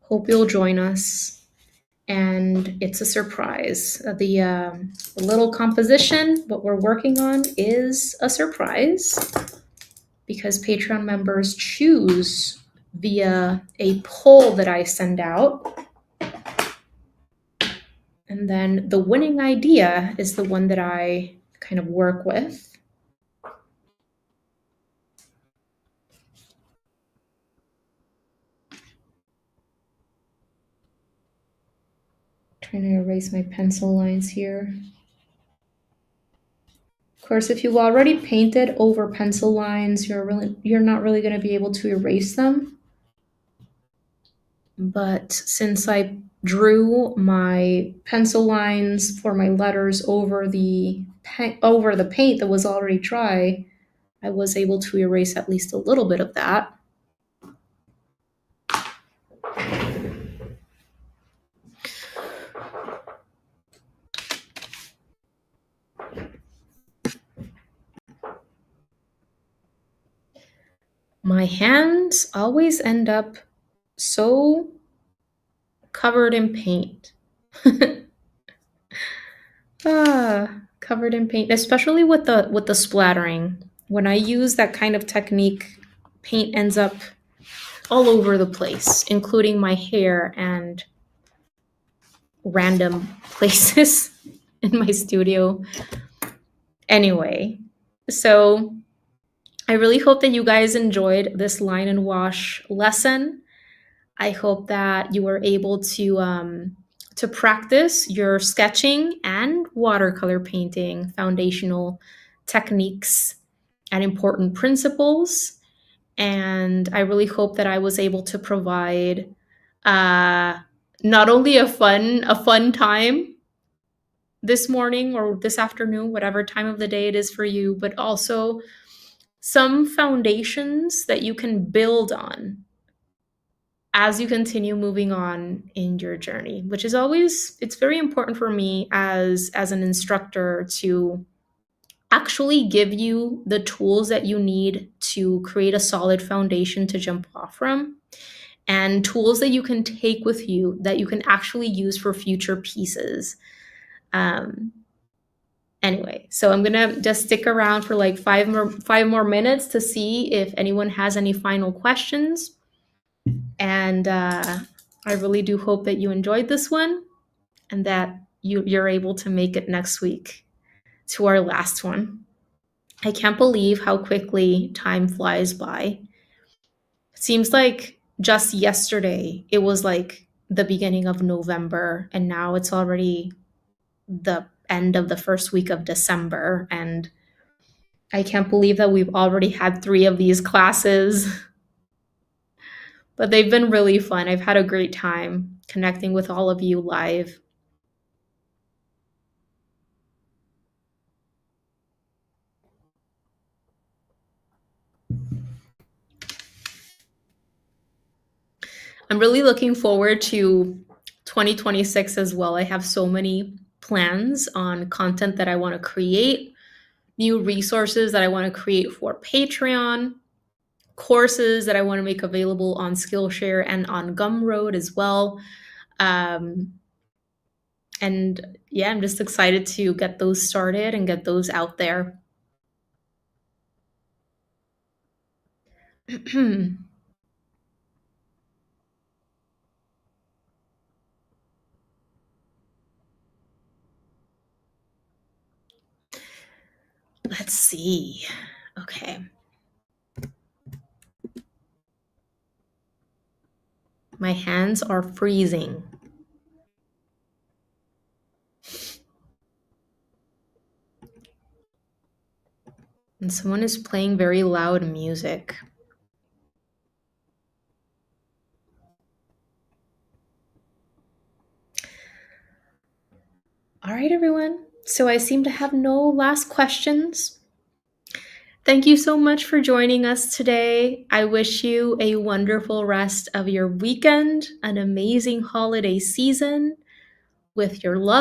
Hope you'll join us. And it's a surprise. The little composition, what we're working on, is a surprise because Patreon members choose via a poll that I send out. And then the winning idea is the one that I kind of work with. Trying to erase my pencil lines here. Of course, if you've already painted over pencil lines, you're not really going to be able to erase them. But since I drew my pencil lines for my letters over the paint that was already dry, I was able to erase at least a little bit of that. My hands always end up so covered in paint. Covered in paint, especially with the splattering. When I use that kind of technique, paint ends up all over the place, including my hair and random places in my studio. Anyway, so I really hope that you guys enjoyed this line and wash lesson. I hope that you were able to practice your sketching and watercolor painting foundational techniques and important principles. And I really hope that I was able to provide uh, not only a fun time this morning or this afternoon, whatever time of the day it is for you, but also some foundations that you can build on as you continue moving on in your journey, which is always, it's very important for me as an instructor to actually give you the tools that you need to create a solid foundation to jump off from, and tools that you can take with you that you can actually use for future pieces. um, Anyway, so I'm gonna just stick around for like five more minutes to see if anyone has any final questions. And I really do hope that you enjoyed this one and that you're able to make it next week to our last one. I can't believe how quickly time flies by. It seems like just yesterday it was like the beginning of November, and now it's already the end of the first week of December. And I can't believe that we've already had 3 of these classes, but they've been really fun. I've had a great time connecting with all of you live. I'm really looking forward to 2026 as well. I have so many plans on content that I want to create, new resources that I want to create for Patreon, courses that I want to make available on Skillshare and on Gumroad as well. Um, and yeah, I'm just excited to get those started and get those out there. Let's see. Okay. My hands are freezing. And someone is playing very loud music. All right, everyone. So I seem to have no last questions. Thank you so much for joining us today. I wish you a wonderful rest of your weekend, an amazing holiday season with your loved